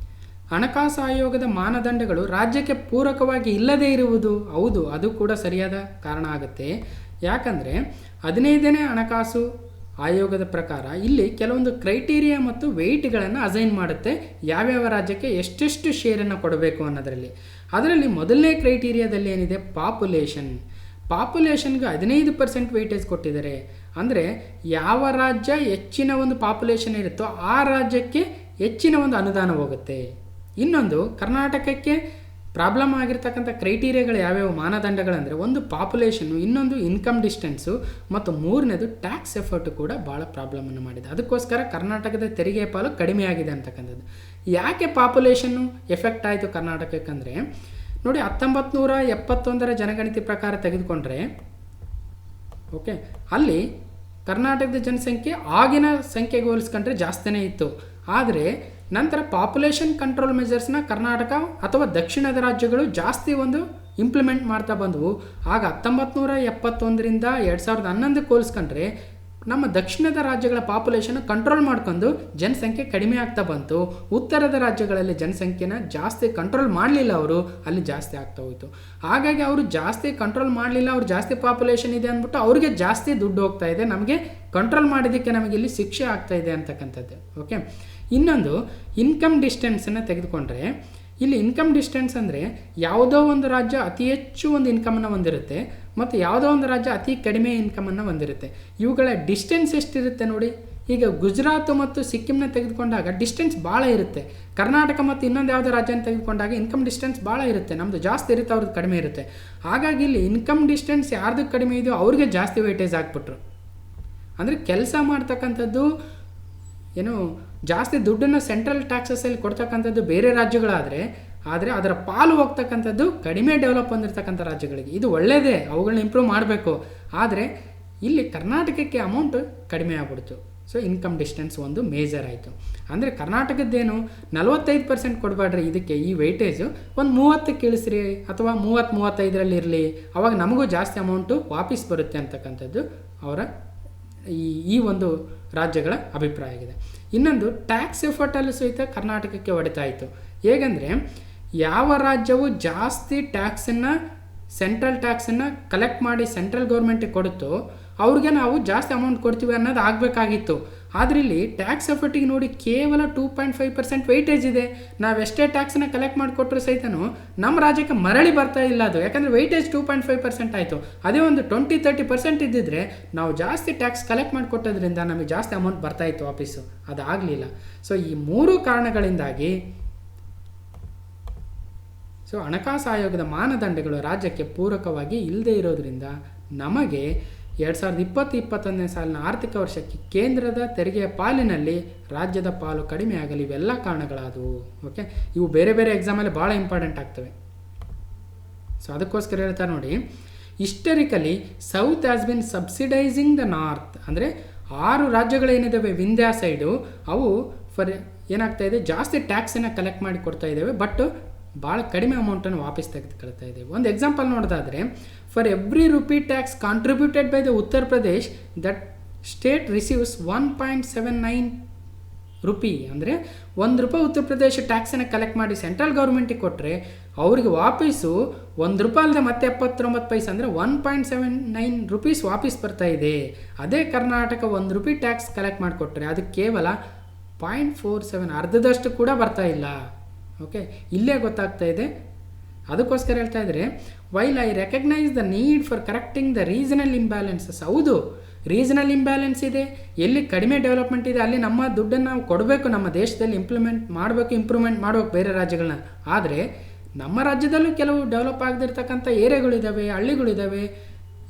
ಹಣಕಾಸು ಆಯೋಗದ ಮಾನದಂಡಗಳು ರಾಜ್ಯಕ್ಕೆ ಪೂರಕವಾಗಿ ಇಲ್ಲದೇ ಇರುವುದು. ಹೌದು, ಅದು ಕೂಡ ಸರಿಯಾದ ಕಾರಣ ಆಗುತ್ತೆ. ಯಾಕಂದರೆ 15ನೇ ಹಣಕಾಸು ಆಯೋಗದ ಪ್ರಕಾರ ಇಲ್ಲಿ ಕೆಲವೊಂದು ಕ್ರೈಟೀರಿಯಾ ಮತ್ತು ವೆಯ್ಟ್ಗಳನ್ನು ಅಸೈನ್ ಮಾಡುತ್ತೆ, ಯಾವ್ಯಾವ ರಾಜ್ಯಕ್ಕೆ ಎಷ್ಟೆಷ್ಟು ಶೇರನ್ನು ಕೊಡಬೇಕು ಅನ್ನೋದರಲ್ಲಿ. ಅದರಲ್ಲಿ ಮೊದಲನೇ ಕ್ರೈಟೀರಿಯಾದಲ್ಲಿ ಏನಿದೆ, ಪಾಪ್ಯುಲೇಷನ್ಗೆ 15% ವೆಯ್ಟೇಜ್ ಕೊಟ್ಟಿದ್ದಾರೆ. ಅಂದರೆ ಯಾವ ರಾಜ್ಯ ಹೆಚ್ಚಿನ ಒಂದು ಪಾಪ್ಯುಲೇಷನ್ ಇರುತ್ತೋ ಆ ರಾಜ್ಯಕ್ಕೆ ಹೆಚ್ಚಿನ ಒಂದು ಅನುದಾನ ಹೋಗುತ್ತೆ. ಇನ್ನೊಂದು, ಕರ್ನಾಟಕಕ್ಕೆ ಪ್ರಾಬ್ಲಮ್ ಆಗಿರ್ತಕ್ಕಂಥ ಕ್ರೈಟೀರಿಯಾಗಳು ಯಾವ್ಯಾವ ಮಾನದಂಡಗಳಂದರೆ, ಒಂದು ಪಾಪ್ಯುಲೇಷನ್ನು, ಇನ್ನೊಂದು ಇನ್ಕಮ್ ಡಿಸ್ಟೆನ್ಸು, ಮತ್ತು ಮೂರನೇದು ಟ್ಯಾಕ್ಸ್ ಎಫರ್ಟು ಕೂಡ ಭಾಳ ಪ್ರಾಬ್ಲಮನ್ನು ಮಾಡಿದೆ. ಅದಕ್ಕೋಸ್ಕರ ಕರ್ನಾಟಕದ ತೆರಿಗೆ ಪಾಲು ಕಡಿಮೆ ಆಗಿದೆ ಅಂತಕ್ಕಂಥದ್ದು. ಯಾಕೆ ಪಾಪ್ಯುಲೇಷನ್ನು ಎಫೆಕ್ಟ್ ಆಯಿತು ಕರ್ನಾಟಕಕ್ಕೆ ಅಂದರೆ, ನೋಡಿ 1971 ಜನಗಣತಿ ಪ್ರಕಾರ ತೆಗೆದುಕೊಂಡ್ರೆ ಓಕೆ, ಅಲ್ಲಿ ಕರ್ನಾಟಕದ ಜನಸಂಖ್ಯೆ ಆಗಿನ ಸಂಖ್ಯೆಗೆ ಹೋಲಿಸ್ಕೊಂಡ್ರೆ ಜಾಸ್ತಿನೇ ಇತ್ತು. ಆದರೆ ನಂತರ ಪಾಪ್ಯುಲೇಷನ್ ಕಂಟ್ರೋಲ್ ಮೆಜರ್ಸ್ನ ಕರ್ನಾಟಕ ಅಥವಾ ದಕ್ಷಿಣದ ರಾಜ್ಯಗಳು ಜಾಸ್ತಿ ಒಂದು ಇಂಪ್ಲಿಮೆಂಟ್ ಮಾಡ್ತಾ ಬಂದವು. ಆಗ 1971ರಿಂದ 2011ಕ್ಕೆ ಹೋಲಿಸ್ಕೊಂಡ್ರೆ ನಮ್ಮ ದಕ್ಷಿಣದ ರಾಜ್ಯಗಳ ಪಾಪ್ಯುಲೇಷನ್ ಕಂಟ್ರೋಲ್ ಮಾಡ್ಕೊಂಡು ಜನಸಂಖ್ಯೆ ಕಡಿಮೆ ಆಗ್ತಾ ಬಂತು. ಉತ್ತರದ ರಾಜ್ಯಗಳಲ್ಲಿ ಜನಸಂಖ್ಯೆನ ಜಾಸ್ತಿ ಕಂಟ್ರೋಲ್ ಮಾಡಲಿಲ್ಲ, ಅವರು ಅಲ್ಲಿ ಜಾಸ್ತಿ ಆಗ್ತಾ ಹೋಯಿತು. ಹಾಗಾಗಿ ಅವರು ಜಾಸ್ತಿ ಕಂಟ್ರೋಲ್ ಮಾಡಲಿಲ್ಲ, ಅವ್ರು ಜಾಸ್ತಿ ಪಾಪ್ಯುಲೇಷನ್ ಇದೆ ಅಂದ್ಬಿಟ್ಟು ಅವ್ರಿಗೆ ಜಾಸ್ತಿ ದುಡ್ಡು ಹೋಗ್ತಾ ಇದೆ, ನಮಗೆ ಕಂಟ್ರೋಲ್ ಮಾಡಿದ್ದಕ್ಕೆ ನಮಗೆ ಇಲ್ಲಿ ಶಿಕ್ಷೆ ಆಗ್ತಾ ಇದೆ ಅಂತಕ್ಕಂಥದ್ದು. ಓಕೆ, ಇನ್ನೊಂದು ಇನ್ಕಮ್ ಡಿಸ್ಟೆನ್ಸನ್ನು ತೆಗೆದುಕೊಂಡ್ರೆ, ಇಲ್ಲಿ ಇನ್ಕಮ್ ಡಿಸ್ಟೆನ್ಸ್ ಅಂದರೆ ಯಾವುದೋ ಒಂದು ರಾಜ್ಯ ಅತಿ ಹೆಚ್ಚು ಒಂದು ಇನ್ಕಮನ್ನು ಹೊಂದಿರುತ್ತೆ ಮತ್ತು ಯಾವುದೋ ಒಂದು ರಾಜ್ಯ ಅತಿ ಕಡಿಮೆ ಇನ್ಕಮನ್ನು ಹೊಂದಿರುತ್ತೆ. ಇವುಗಳ ಡಿಸ್ಟೆನ್ಸ್ ಎಷ್ಟಿರುತ್ತೆ ನೋಡಿ. ಈಗ ಗುಜರಾತ್ ಮತ್ತು ಸಿಕ್ಕಿಂನ ತೆಗೆದುಕೊಂಡಾಗ ಡಿಸ್ಟೆನ್ಸ್ ಭಾಳ ಇರುತ್ತೆ. ಕರ್ನಾಟಕ ಮತ್ತು ಇನ್ನೊಂದು ಯಾವುದೋ ರಾಜ್ಯನ ತೆಗೆದುಕೊಂಡಾಗ ಇನ್ಕಮ್ ಡಿಸ್ಟೆನ್ಸ್ ಭಾಳ ಇರುತ್ತೆ, ನಮ್ಮದು ಜಾಸ್ತಿ ಇರುತ್ತೆ, ಅವ್ರದ್ದು ಕಡಿಮೆ ಇರುತ್ತೆ. ಹಾಗಾಗಿ ಇಲ್ಲಿ ಇನ್ಕಮ್ ಡಿಸ್ಟೆನ್ಸ್ ಯಾರ್ದು ಕಡಿಮೆ ಇದೆಯೋ ಅವ್ರಿಗೆ ಜಾಸ್ತಿ ವೇಟೇಜ್ ಹಾಕ್ಬಿಟ್ರು. ಅಂದರೆ ಕೆಲಸ ಮಾಡ್ತಕ್ಕಂಥದ್ದು ಏನು ಜಾಸ್ತಿ ದುಡ್ಡನ್ನು ಸೆಂಟ್ರಲ್ ಟ್ಯಾಕ್ಸಸಲ್ಲಿ ಕೊಡ್ತಕ್ಕಂಥದ್ದು ಬೇರೆ ರಾಜ್ಯಗಳಾದರೆ, ಆದರೆ ಅದರ ಪಾಲು ಹೋಗ್ತಕ್ಕಂಥದ್ದು ಕಡಿಮೆ ಡೆವಲಪ್ ಹೊಂದಿರತಕ್ಕಂಥ ರಾಜ್ಯಗಳಿಗೆ. ಇದು ಒಳ್ಳೆಯದೇ, ಅವುಗಳನ್ನ ಇಂಪ್ರೂವ್ ಮಾಡಬೇಕು. ಆದರೆ ಇಲ್ಲಿ ಕರ್ನಾಟಕಕ್ಕೆ ಅಮೌಂಟು ಕಡಿಮೆ ಆಗ್ಬಿಡ್ತು. ಸೊ ಇನ್ಕಮ್ ಡಿಸ್ಟೆನ್ಸ್ ಒಂದು ಮೇಜರ್ ಆಯಿತು. ಅಂದರೆ ಕರ್ನಾಟಕದ್ದೇನು 45% ಕೊಡಬೇಡ್ರಿ, ಇದಕ್ಕೆ ಈ ವೆಯ್ಟೇಜು ಒಂದು 30ಕ್ಕೆ ಇಳಿಸ್ರಿ ಅಥವಾ 30-35ರಲ್ಲಿ ಇರಲಿ, ಅವಾಗ ನಮಗೂ ಜಾಸ್ತಿ ಅಮೌಂಟು ವಾಪಸ್ ಬರುತ್ತೆ ಅಂತಕ್ಕಂಥದ್ದು ಅವರ ಈ ಒಂದು ರಾಜ್ಯಗಳ ಅಭಿಪ್ರಾಯ ಆಗಿದೆ. ಇನ್ನೊಂದು, ಟ್ಯಾಕ್ಸ್ ಎಫರ್ಟಲ್ಲೂ ಸಹಿತ ಕರ್ನಾಟಕಕ್ಕೆ ಹೊಡೆತಾಯಿತು. ಹೇಗೆಂದರೆ, ಯಾವ ರಾಜ್ಯವು ಜಾಸ್ತಿ ಟ್ಯಾಕ್ಸನ್ನು, ಸೆಂಟ್ರಲ್ ಟ್ಯಾಕ್ಸನ್ನು ಕಲೆಕ್ಟ್ ಮಾಡಿ ಸೆಂಟ್ರಲ್ ಗೌರ್ಮೆಂಟಿಗೆ ಕೊಡುತ್ತೋ ಅವ್ರಿಗೆ ನಾವು ಜಾಸ್ತಿ ಅಮೌಂಟ್ ಕೊಡ್ತೀವಿ ಅನ್ನೋದು ಆಗಬೇಕಾಗಿತ್ತು. ಆದರೆ ಇಲ್ಲಿ ಟ್ಯಾಕ್ಸ್ ಎಫರ್ಟಿಗೆ ನೋಡಿ ಕೇವಲ 2.5% ವೆಯ್ಟೇಜ್ ಇದೆ. ನಾವೆಷ್ಟೇ ಟ್ಯಾಕ್ಸನ್ನು ಕಲೆಕ್ಟ್ ಮಾಡಿಕೊಟ್ರೂ ಸಹಿತನೂ ನಮ್ಮ ರಾಜ್ಯಕ್ಕೆ ಮರಳಿ ಬರ್ತಾ ಇಲ್ಲ ಅದು, ಯಾಕಂದರೆ ವೆಯ್ಟೇಜ್ 2.5% ಆಯಿತು. ಅದೇ ಒಂದು 20-30% ಇದ್ದಿದ್ರೆ ನಾವು ಜಾಸ್ತಿ ಟ್ಯಾಕ್ಸ್ ಕಲೆಕ್ಟ್ ಮಾಡಿಕೊಟ್ಟೋದ್ರಿಂದ ನಮಗೆ ಜಾಸ್ತಿ ಅಮೌಂಟ್ ಬರ್ತಾಯಿತ್ತು ವಾಪಸ್ಸು, ಅದಾಗಲಿಲ್ಲ. ಸೊ ಈ 3 ಕಾರಣಗಳಿಂದಾಗಿ ಹಣಕಾಸು ಆಯೋಗದ ಮಾನದಂಡಗಳು ರಾಜ್ಯಕ್ಕೆ ಪೂರಕವಾಗಿ ಇಲ್ಲದೆ ಇರೋದ್ರಿಂದ ನಮಗೆ 2020-21ನೇ ಸಾಲಿನ ಆರ್ಥಿಕ ವರ್ಷಕ್ಕೆ ಕೇಂದ್ರದ ತೆರಿಗೆಯ ಪಾಲಿನಲ್ಲಿ ರಾಜ್ಯದ ಪಾಲು ಕಡಿಮೆ ಆಗಲಿ, ಇವೆಲ್ಲ ಕಾರಣಗಳಾದವು. ಓಕೆ, ಇವು ಬೇರೆ ಬೇರೆ ಎಕ್ಸಾಮಲ್ಲಿ ಭಾಳ ಇಂಪಾರ್ಟೆಂಟ್ ಆಗ್ತವೆ. ಸೊ ಅದಕ್ಕೋಸ್ಕರ ಹೇಳ್ತಾರೆ ನೋಡಿ, historically south has been subsidizing the north. ಅಂದರೆ 6 ರಾಜ್ಯಗಳೇನಿದ್ದಾವೆ ವಿಂಧ್ಯ ಸೈಡು, ಅವು ಏನಾಗ್ತಾ ಇದೆ, ಜಾಸ್ತಿ ಟ್ಯಾಕ್ಸನ್ನು ಕಲೆಕ್ಟ್ ಮಾಡಿ ಕೊಡ್ತಾ ಇದ್ದಾವೆ, ಬಟ್ ಭಾಳ ಕಡಿಮೆ ಅಮೌಂಟನ್ನು ವಾಪಸ್ ತೆಗೆದುಕೊಳ್ತಾ ಇದ್ದೇವೆ. ಒಂದು ಎಕ್ಸಾಂಪಲ್ ನೋಡೋದಾದರೆ, for every rupee tax contributed by the Uttar Pradesh, that state receives 1.79 rupee. ಅಂದರೆ ₹1 ಉತ್ತರ ಪ್ರದೇಶ ಟ್ಯಾಕ್ಸನ್ನು ಕಲೆಕ್ಟ್ ಮಾಡಿ ಸೆಂಟ್ರಲ್ ಗೌರ್ಮೆಂಟಿಗೆ ಕೊಟ್ಟರೆ ಅವ್ರಿಗೆ ವಾಪಸ್ಸು ₹1 ಅಲ್ಲದೆ ಮತ್ತೆ 79 ಪೈಸೆ ಅಂದರೆ 1.79 ರುಪೀಸ್ ವಾಪಸ್ ಬರ್ತಾ ಇದೆ. ಅದೇ ಕರ್ನಾಟಕ ₹1 ಟ್ಯಾಕ್ಸ್ ಕಲೆಕ್ಟ್ ಮಾಡಿಕೊಟ್ರೆ ಅದು ಕೇವಲ 0.47, ಅರ್ಧದಷ್ಟು ಕೂಡ ಬರ್ತಾ ಇಲ್ಲ. ಓಕೆ, ಇಲ್ಲೇ ಗೊತ್ತಾಗ್ತಾ ಇದೆ. ಅದಕ್ಕೋಸ್ಕರ ಹೇಳ್ತಾ ಇದ್ದಾರೆ, while I recognise the need for correcting the regional imbalances. ಹೌದು, ರೀಜನಲ್ ಇಂಬ್ಯಾಲೆನ್ಸ್ ಇದೆ, ಎಲ್ಲಿ ಕಡಿಮೆ ಡೆವಲಪ್ಮೆಂಟ್ ಇದೆ ಅಲ್ಲಿ ನಮ್ಮ ದುಡ್ಡನ್ನು ನಾವು ಕೊಡಬೇಕು, ನಮ್ಮ ದೇಶದಲ್ಲಿ ಇಂಪ್ರೂವ್ಮೆಂಟ್ ಮಾಡಬೇಕು ಬೇರೆ ರಾಜ್ಯಗಳನ್ನ. ಆದರೆ ನಮ್ಮ ರಾಜ್ಯದಲ್ಲೂ ಕೆಲವು ಡೆವಲಪ್ ಆಗದಿರ್ತಕ್ಕಂಥ ಏರಿಯಾಗಳಿದ್ದಾವೆ, ಹಳ್ಳಿಗಳಿದ್ದಾವೆ,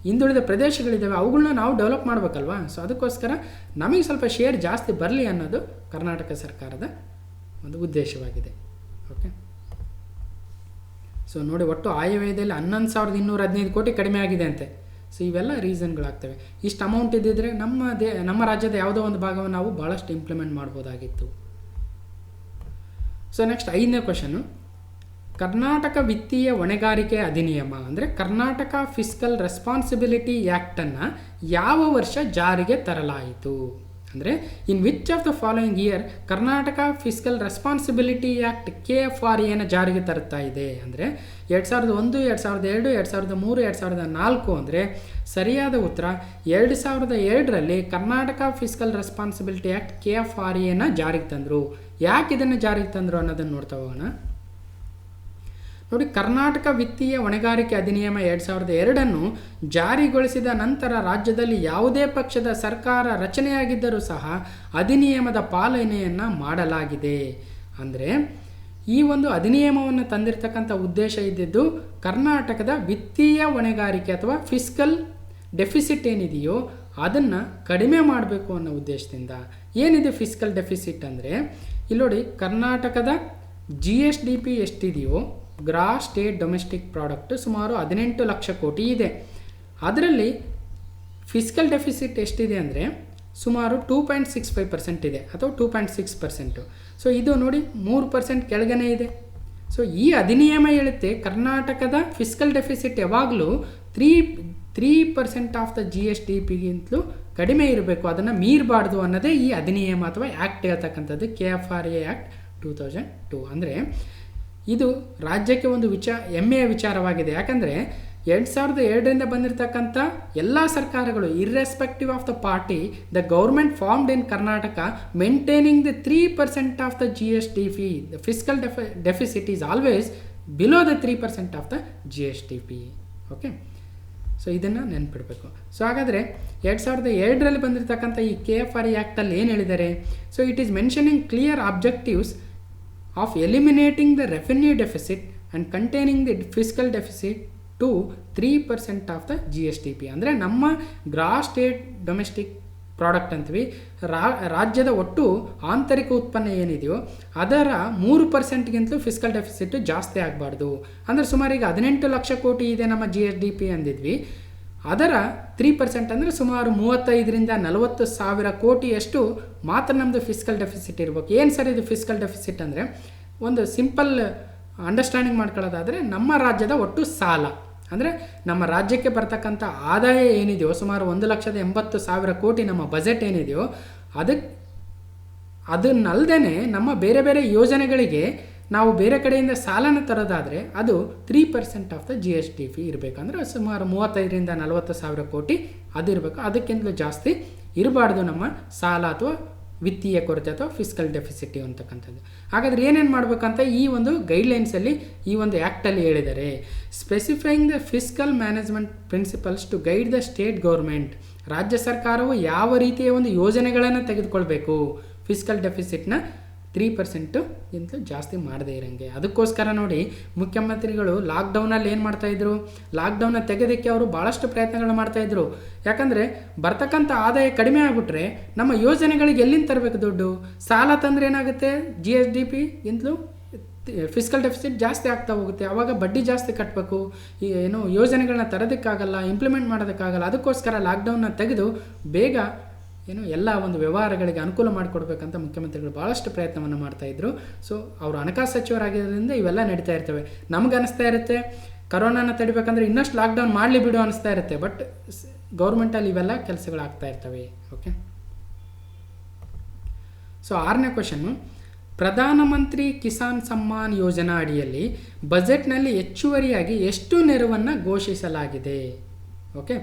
ಹಿಂದುಳಿದ ಪ್ರದೇಶಗಳಿದ್ದಾವೆ, ಅವುಗಳನ್ನ ನಾವು ಡೆವಲಪ್ ಮಾಡಬೇಕಲ್ವಾ. ಸೊ ಅದಕ್ಕೋಸ್ಕರ ನಮಗೆ ಸ್ವಲ್ಪ ಶೇರ್ ಜಾಸ್ತಿ ಬರಲಿ ಅನ್ನೋದು ಕರ್ನಾಟಕ ಸರ್ಕಾರದ ಒಂದು ಉದ್ದೇಶವಾಗಿದೆ. ಓಕೆ, ಸೊ ನೋಡಿ, ಒಟ್ಟು ಆಯವ್ಯಯದಲ್ಲಿ 11,215 ಕೋಟಿ ಕಡಿಮೆ ಆಗಿದೆ ಅಂತೆ. ಸೊ ಇವೆಲ್ಲ ರೀಸನ್ಗಳಾಗ್ತವೆ. ಇಷ್ಟು ಅಮೌಂಟ್ ಇದ್ದಿದ್ರೆ ನಮ್ಮ ರಾಜ್ಯದ ಯಾವುದೋ ಒಂದು ಭಾಗವನ್ನು ನಾವು ಭಾಳಷ್ಟು ಇಂಪ್ಲಿಮೆಂಟ್ ಮಾಡ್ಬೋದಾಗಿತ್ತು. ಸೊ ನೆಕ್ಸ್ಟ್ 5ನೇ ಕ್ವಶನು, ಕರ್ನಾಟಕ ವಿತ್ತೀಯ ಹೊಣೆಗಾರಿಕೆ ಅಧಿನಿಯಮ ಅಂದರೆ ಕರ್ನಾಟಕ ಫಿಸ್ಕಲ್ ರೆಸ್ಪಾನ್ಸಿಬಿಲಿಟಿ ಆ್ಯಕ್ಟನ್ನು ಯಾವ ವರ್ಷ ಜಾರಿಗೆ ತರಲಾಯಿತು? ಅಂದರೆ in which of the following year Karnataka fiscal responsibility act KFRA ಜಾರಿಗೆ ತರ್ತಾ ಇದೆ ಅಂದರೆ 2001, 2002, 2003, 2004 ಅಂದರೆ ಸರಿಯಾದ ಉತ್ತರ 2002ರಲ್ಲಿ Karnataka fiscal responsibility act KFRA ಜಾರಿಗೆ ತಂದರು. ಯಾಕೆ ಇದನ್ನು ಜಾರಿಗೆ ತಂದರು ಅನ್ನೋದನ್ನು ನೋಡ್ತಾ ಹೋಗೋಣ. ನೋಡಿ, ಕರ್ನಾಟಕ ವಿತ್ತೀಯ ಹೊಣೆಗಾರಿಕೆ ಅಧಿನಿಯಮ 2002 ಜಾರಿಗೊಳಿಸಿದ ನಂತರ ರಾಜ್ಯದಲ್ಲಿ ಯಾವುದೇ ಪಕ್ಷದ ಸರ್ಕಾರ ರಚನೆಯಾಗಿದ್ದರೂ ಸಹ ಅಧಿನಿಯಮದ ಪಾಲನೆಯನ್ನು ಮಾಡಲಾಗಿದೆ. ಅಂದರೆ ಈ ಒಂದು ಅಧಿನಿಯಮವನ್ನು ತಂದಿರತಕ್ಕಂಥ ಉದ್ದೇಶ ಇದ್ದಿದ್ದು ಕರ್ನಾಟಕದ ವಿತ್ತೀಯ ಹೊಣೆಗಾರಿಕೆ ಅಥವಾ ಫಿಸ್ಕಲ್ ಡೆಫಿಸಿಟ್ ಏನಿದೆಯೋ ಅದನ್ನು ಕಡಿಮೆ ಮಾಡಬೇಕು ಅನ್ನೋ ಉದ್ದೇಶದಿಂದ. ಏನಿದೆ ಫಿಸ್ಕಲ್ ಡೆಫಿಸಿಟ್ ಅಂದರೆ, ಇಲ್ಲಿ ನೋಡಿ, ಕರ್ನಾಟಕದ GSDP ಎಷ್ಟಿದೆಯೋ ಗ್ರಾಸ್ ಸ್ಟೇಟ್ ಡೊಮೆಸ್ಟಿಕ್ ಪ್ರಾಡಕ್ಟ್ ಸುಮಾರು 18 ಲಕ್ಷ ಕೋಟಿ ಇದೆ. ಅದರಲ್ಲಿ ಫಿಸ್ಕಲ್ ಡೆಫಿಸಿಟ್ ಎಷ್ಟಿದೆ ಅಂದರೆ ಸುಮಾರು 2.65% ಇದೆ ಅಥವಾ 2.6%. ಸೊ ಇದು ನೋಡಿ 3% ಕೆಳಗನೆ ಇದೆ. ಸೊ ಈ ಅಧಿನಿಯಮ ಹೇಳುತ್ತೆ ಕರ್ನಾಟಕದ ಫಿಸ್ಕಲ್ ಡೆಫಿಸಿಟ್ ಯಾವಾಗಲೂ 3% ಆಫ್ ದ GSDPಗಿಂತಲೂ ಕಡಿಮೆ ಇರಬೇಕು, ಅದನ್ನು ಮೀರಬಾರ್ದು ಅನ್ನೋದೇ ಈ ಅಧಿನಿಯಮ ಅಥವಾ ಆ್ಯಕ್ಟ್ ಹೇಳ್ತಕ್ಕಂಥದ್ದು KFRA ಆ್ಯಕ್ಟ್ 2002. ಅಂದರೆ ಇದು ರಾಜ್ಯಕ್ಕೆ ಒಂದು ಹೆಮ್ಮೆಯ ವಿಚಾರವಾಗಿದೆ. ಯಾಕಂದರೆ 2002ರಿಂದ ಬಂದಿರತಕ್ಕಂಥ ಎಲ್ಲ ಸರ್ಕಾರಗಳು irrespective of the party, the government formed in Karnataka maintaining the 3% of the GSDP. The fiscal deficit is always below the 3% of the GSDP. Okay, so ಇದನ್ನು ನೆನ್ಪಿಡಬೇಕು. ಸೊ ಹಾಗಾದರೆ 2002ರಲ್ಲಿ ಬಂದಿರತಕ್ಕಂಥ ಈ KFRA ಆ್ಯಕ್ಟಲ್ಲಿ ಏನು ಹೇಳಿದ್ದಾರೆ? So it is mentioning clear objectives of eliminating the revenue deficit and containing the fiscal deficit to 3% of the GSDP. ಅಂದರೆ ನಮ್ಮ ಗ್ರಾಸ್ ಸ್ಟೇಟ್ ಡೊಮೆಸ್ಟಿಕ್ ಪ್ರಾಡಕ್ಟ್ ಅಂತೀವಿ, ರಾಜ್ಯದ ಒಟ್ಟು ಆಂತರಿಕ ಉತ್ಪನ್ನ ಏನಿದೆಯೋ ಅದರ 3%ಗಿಂತಲೂ ಫಿಸ್ಕಲ್ ಡೆಫಿಸಿಟ್ ಜಾಸ್ತಿ ಆಗಬಾರ್ದು. ಅಂದರೆ ಸುಮಾರು ಈಗ 18 ಲಕ್ಷ ಕೋಟಿ ಇದೆ ನಮ್ಮ GSDP ಅಂದಿದ್ವಿ, ಅದರ 3% ಅಂದರೆ ಸುಮಾರು 35ರಿಂದ 40 ಸಾವಿರ ಕೋಟಿಯಷ್ಟು ಮಾತ್ರ ನಮ್ಮದು ಫಿಸ್ಕಲ್ ಡೆಫಿಸಿಟ್ ಇರಬೇಕು. ಏನು ಸರ್ ಇದು ಫಿಸ್ಕಲ್ ಡೆಫಿಸಿಟ್ ಅಂದರೆ? ಒಂದು ಸಿಂಪಲ್ ಅಂಡರ್ಸ್ಟ್ಯಾಂಡಿಂಗ್ ಮಾಡ್ಕೊಳ್ಳೋದಾದರೆ ನಮ್ಮ ರಾಜ್ಯದ ಒಟ್ಟು ಸಾಲ, ಅಂದರೆ ನಮ್ಮ ರಾಜ್ಯಕ್ಕೆ ಬರ್ತಕ್ಕಂಥ ಆದಾಯ ಏನಿದೆಯೋ ಸುಮಾರು 1,80,000 ಕೋಟಿ ನಮ್ಮ ಬಜೆಟ್ ಏನಿದೆಯೋ ಅದನ್ನಲ್ಲದೆ ನಮ್ಮ ಬೇರೆ ಬೇರೆ ಯೋಜನೆಗಳಿಗೆ ನಾವು ಬೇರೆ ಕಡೆಯಿಂದ ಸಾಲನ ತರೋದಾದರೆ ಅದು 3% ಆಫ್ ದ GSDP ಇರಬೇಕಂದ್ರೆ ಸುಮಾರು 35ರಿಂದ 40 ಸಾವಿರ ಕೋಟಿ ಅದಿರಬೇಕು. ಅದಕ್ಕಿಂತಲೂ ಜಾಸ್ತಿ ಇರಬಾರ್ದು ನಮ್ಮ ಸಾಲ ಅಥವಾ ವಿತ್ತೀಯ ಕೊರತೆ ಅಥವಾ ಫಿಸ್ಕಲ್ ಡೆಫಿಸಿಟಿ ಅಂತಕ್ಕಂಥದ್ದು. ಹಾಗಾದರೆ ಏನೇನು ಮಾಡಬೇಕಂತ ಈ ಒಂದು ಗೈಡ್ಲೈನ್ಸಲ್ಲಿ ಈ ಒಂದು ಆ್ಯಕ್ಟಲ್ಲಿ ಹೇಳಿದ್ದಾರೆ. Specifying the fiscal management principles to guide the state government. ರಾಜ್ಯ ಸರ್ಕಾರವು ಯಾವ ರೀತಿಯ ಒಂದು ಯೋಜನೆಗಳನ್ನು ತೆಗೆದುಕೊಳ್ಬೇಕು ಫಿಸ್ಕಲ್ ಡೆಫಿಸಿಟ್ನ 3% ಗಿಂತ ಜಾಸ್ತಿ ಮಾಡದೇ ಇರೋಂಗೆ. ಅದಕ್ಕೋಸ್ಕರ ನೋಡಿ, ಮುಖ್ಯಮಂತ್ರಿಗಳು ಲಾಕ್ಡೌನಲ್ಲಿ ಏನು ಮಾಡ್ತಾಯಿದ್ರು, ಲಾಕ್ಡೌನ್ನ ತೆಗೆದಕ್ಕೆ ಅವರು ಭಾಳಷ್ಟು ಪ್ರಯತ್ನಗಳು ಮಾಡ್ತಾಯಿದ್ರು. ಯಾಕಂದರೆ ಬರ್ತಕ್ಕಂಥ ಆದಾಯ ಕಡಿಮೆ ಆಗಿಬಿಟ್ರೆ ನಮ್ಮ ಯೋಜನೆಗಳಿಗೆ ಎಲ್ಲಿಂದ ತರಬೇಕು ದುಡ್ಡು? ಸಾಲ ತಂದರೆ ಏನಾಗುತ್ತೆ, GSDPಗಿಂತಲೂ ಫಿಸ್ಕಲ್ ಡೆಫಿಸಿಟ್ ಜಾಸ್ತಿ ಆಗ್ತಾ ಹೋಗುತ್ತೆ. ಆವಾಗ ಬಡ್ಡಿ ಜಾಸ್ತಿ ಕಟ್ಟಬೇಕು, ಏನು ಯೋಜನೆಗಳನ್ನ ತರೋದಕ್ಕಾಗಲ್ಲ, ಇಂಪ್ಲಿಮೆಂಟ್ ಮಾಡೋದಕ್ಕಾಗಲ್ಲ. ಅದಕ್ಕೋಸ್ಕರ ಲಾಕ್ಡೌನ್ನ ತೆಗೆದು ಬೇಗ ಎಲ್ಲ ಒಂದು ವ್ಯವಹಾರಗಳಿಗೆ ಅನುಕೂಲ ಮಾಡಿಕೊಡ್ಬೇಕಂತ ಮುಖ್ಯಮಂತ್ರಿಗಳು ಭಾಳಷ್ಟು ಪ್ರಯತ್ನವನ್ನು ಮಾಡ್ತಾಯಿದ್ರು. ಸೊ ಅವರು ಹಣಕಾಸು ಸಚಿವರಾಗಿರೋದ್ರಿಂದ ಇವೆಲ್ಲ ನಡೀತಾ ಇರ್ತವೆ. ನಮ್ಗೆ ಅನಿಸ್ತಾ ಇರುತ್ತೆ ಕರೋನಾನ ತಡಿಬೇಕಂದ್ರೆ ಇನ್ನಷ್ಟು ಲಾಕ್ಡೌನ್ ಮಾಡಲಿ ಬಿಡು ಅನಿಸ್ತಾ ಇರುತ್ತೆ, ಬಟ್ ಗೌರ್ಮೆಂಟಲ್ಲಿ ಇವೆಲ್ಲ ಕೆಲಸಗಳಾಗ್ತಾ ಇರ್ತವೆ. ಓಕೆ, ಸೊ 6ನೇ ಕ್ವಶನ್ನು, ಪ್ರಧಾನಮಂತ್ರಿ ಕಿಸಾನ್ ಸಮ್ಮಾನ್ ಯೋಜನಾ ಅಡಿಯಲ್ಲಿ ಬಜೆಟ್ನಲ್ಲಿ ಹೆಚ್ಚುವರಿಯಾಗಿ ಎಷ್ಟು ನೆರವನ್ನು ಘೋಷಿಸಲಾಗಿದೆ? Okay,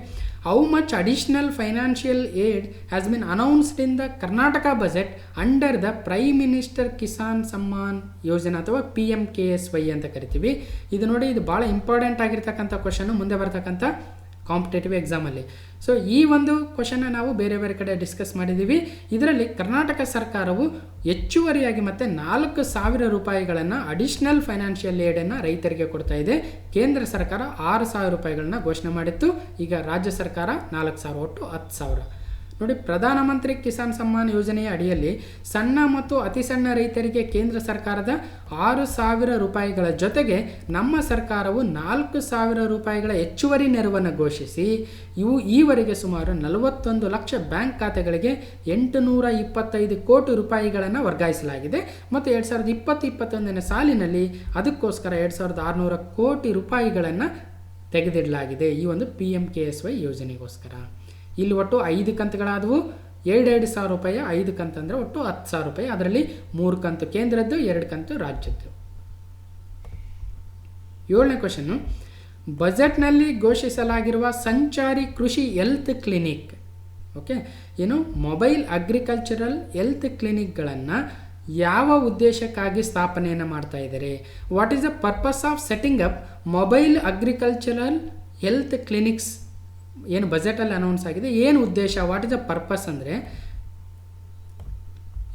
how much additional financial aid has been announced in the Karnataka budget under the prime minister Kisan Samman ಯೋಜನಾ ಅಥವಾ PMKSY ಅಂತ ಕರಿತೀವಿ. ಇದು ನೋಡಿ, ಇದು ಭಾಳ ಇಂಪಾರ್ಟೆಂಟ್ ಆಗಿರ್ತಕ್ಕಂಥ ಕ್ವಶನ್ನು ಮುಂದೆ ಬರ್ತಕ್ಕಂಥ ಕಾಂಪಿಟೇಟಿವ್ ಎಕ್ಸಾಮಲ್ಲಿ. ಸೊ ಈ ಒಂದು ಕ್ವಶನ್ನ ನಾವು ಬೇರೆ ಬೇರೆ ಕಡೆ ಡಿಸ್ಕಸ್ ಮಾಡಿದ್ದೀವಿ. ಇದರಲ್ಲಿ ಕರ್ನಾಟಕ ಸರ್ಕಾರವು ಹೆಚ್ಚುವರಿಯಾಗಿ ಮತ್ತೆ 4,000 ರೂಪಾಯಿಗಳನ್ನು ಅಡಿಷನಲ್ ಫೈನಾನ್ಷಿಯಲ್ ಏಡನ್ನು ರೈತರಿಗೆ ಕೊಡ್ತಾ ಇದೆ. ಕೇಂದ್ರ ಸರ್ಕಾರ 6,000 ರೂಪಾಯಿಗಳನ್ನ ಘೋಷಣೆ ಮಾಡಿತ್ತು. ಈಗ ರಾಜ್ಯ ಸರ್ಕಾರ 4,000, ಒಟ್ಟು 10,000. ನೋಡಿ, ಪ್ರಧಾನಮಂತ್ರಿ ಕಿಸಾನ್ ಸಮ್ಮಾನ್ ಯೋಜನೆಯ ಅಡಿಯಲ್ಲಿ ಸಣ್ಣ ಮತ್ತು ಅತಿ ಸಣ್ಣ ರೈತರಿಗೆ ಕೇಂದ್ರ ಸರ್ಕಾರದ 6,000 ರೂಪಾಯಿಗಳ ಜೊತೆಗೆ ನಮ್ಮ ಸರ್ಕಾರವು 4,000 ರೂಪಾಯಿಗಳ ಹೆಚ್ಚುವರಿ ನೆರವನ್ನು ಘೋಷಿಸಿ ಈವರೆಗೆ ಸುಮಾರು 41 ಲಕ್ಷ ಬ್ಯಾಂಕ್ ಖಾತೆಗಳಿಗೆ 825 ಕೋಟಿ ರೂಪಾಯಿಗಳನ್ನು ವರ್ಗಾಯಿಸಲಾಗಿದೆ. ಮತ್ತು 2020-21ನೇ ಸಾಲಿನಲ್ಲಿ ಅದಕ್ಕೋಸ್ಕರ 2,600 ಕೋಟಿ ರೂಪಾಯಿಗಳನ್ನು ತೆಗೆದಿಡಲಾಗಿದೆ ಈ ಒಂದು PMKSY ಯೋಜನೆಗೋಸ್ಕರ. ಇಲ್ಲಿ ಒಟ್ಟು 5 ಕಂತುಗಳಾದವು. 2,000 ರೂಪಾಯಿ 5 ಕಂತು ಅಂದರೆ ಒಟ್ಟು 10,000 ರೂಪಾಯಿ. ಅದರಲ್ಲಿ 3 ಕಂತು ಕೇಂದ್ರದ್ದು, 2 ಕಂತು ರಾಜ್ಯದ್ದು. 7ನೇ ಕ್ವಶನ್ನು, ಬಜೆಟ್ನಲ್ಲಿ ಘೋಷಿಸಲಾಗಿರುವ ಸಂಚಾರಿ ಕೃಷಿ ಹೆಲ್ತ್ ಕ್ಲಿನಿಕ್, ಓಕೆ, ಏನು ಮೊಬೈಲ್ ಅಗ್ರಿಕಲ್ಚರಲ್ ಹೆಲ್ತ್ ಕ್ಲಿನಿಕ್ಗಳನ್ನು ಯಾವ ಉದ್ದೇಶಕ್ಕಾಗಿ ಸ್ಥಾಪನೆಯನ್ನು ಮಾಡ್ತಾ ಇದ್ದಾರೆ? What is the purpose of setting up mobile agricultural health clinics? ಏನು ಬಜೆಟಲ್ಲಿ ಅನೌನ್ಸ್ ಆಗಿದೆ, ಏನು ಉದ್ದೇಶ, ವಾಟ್ ಈಸ್ ದ ಪರ್ಪಸ್ ಅಂದರೆ,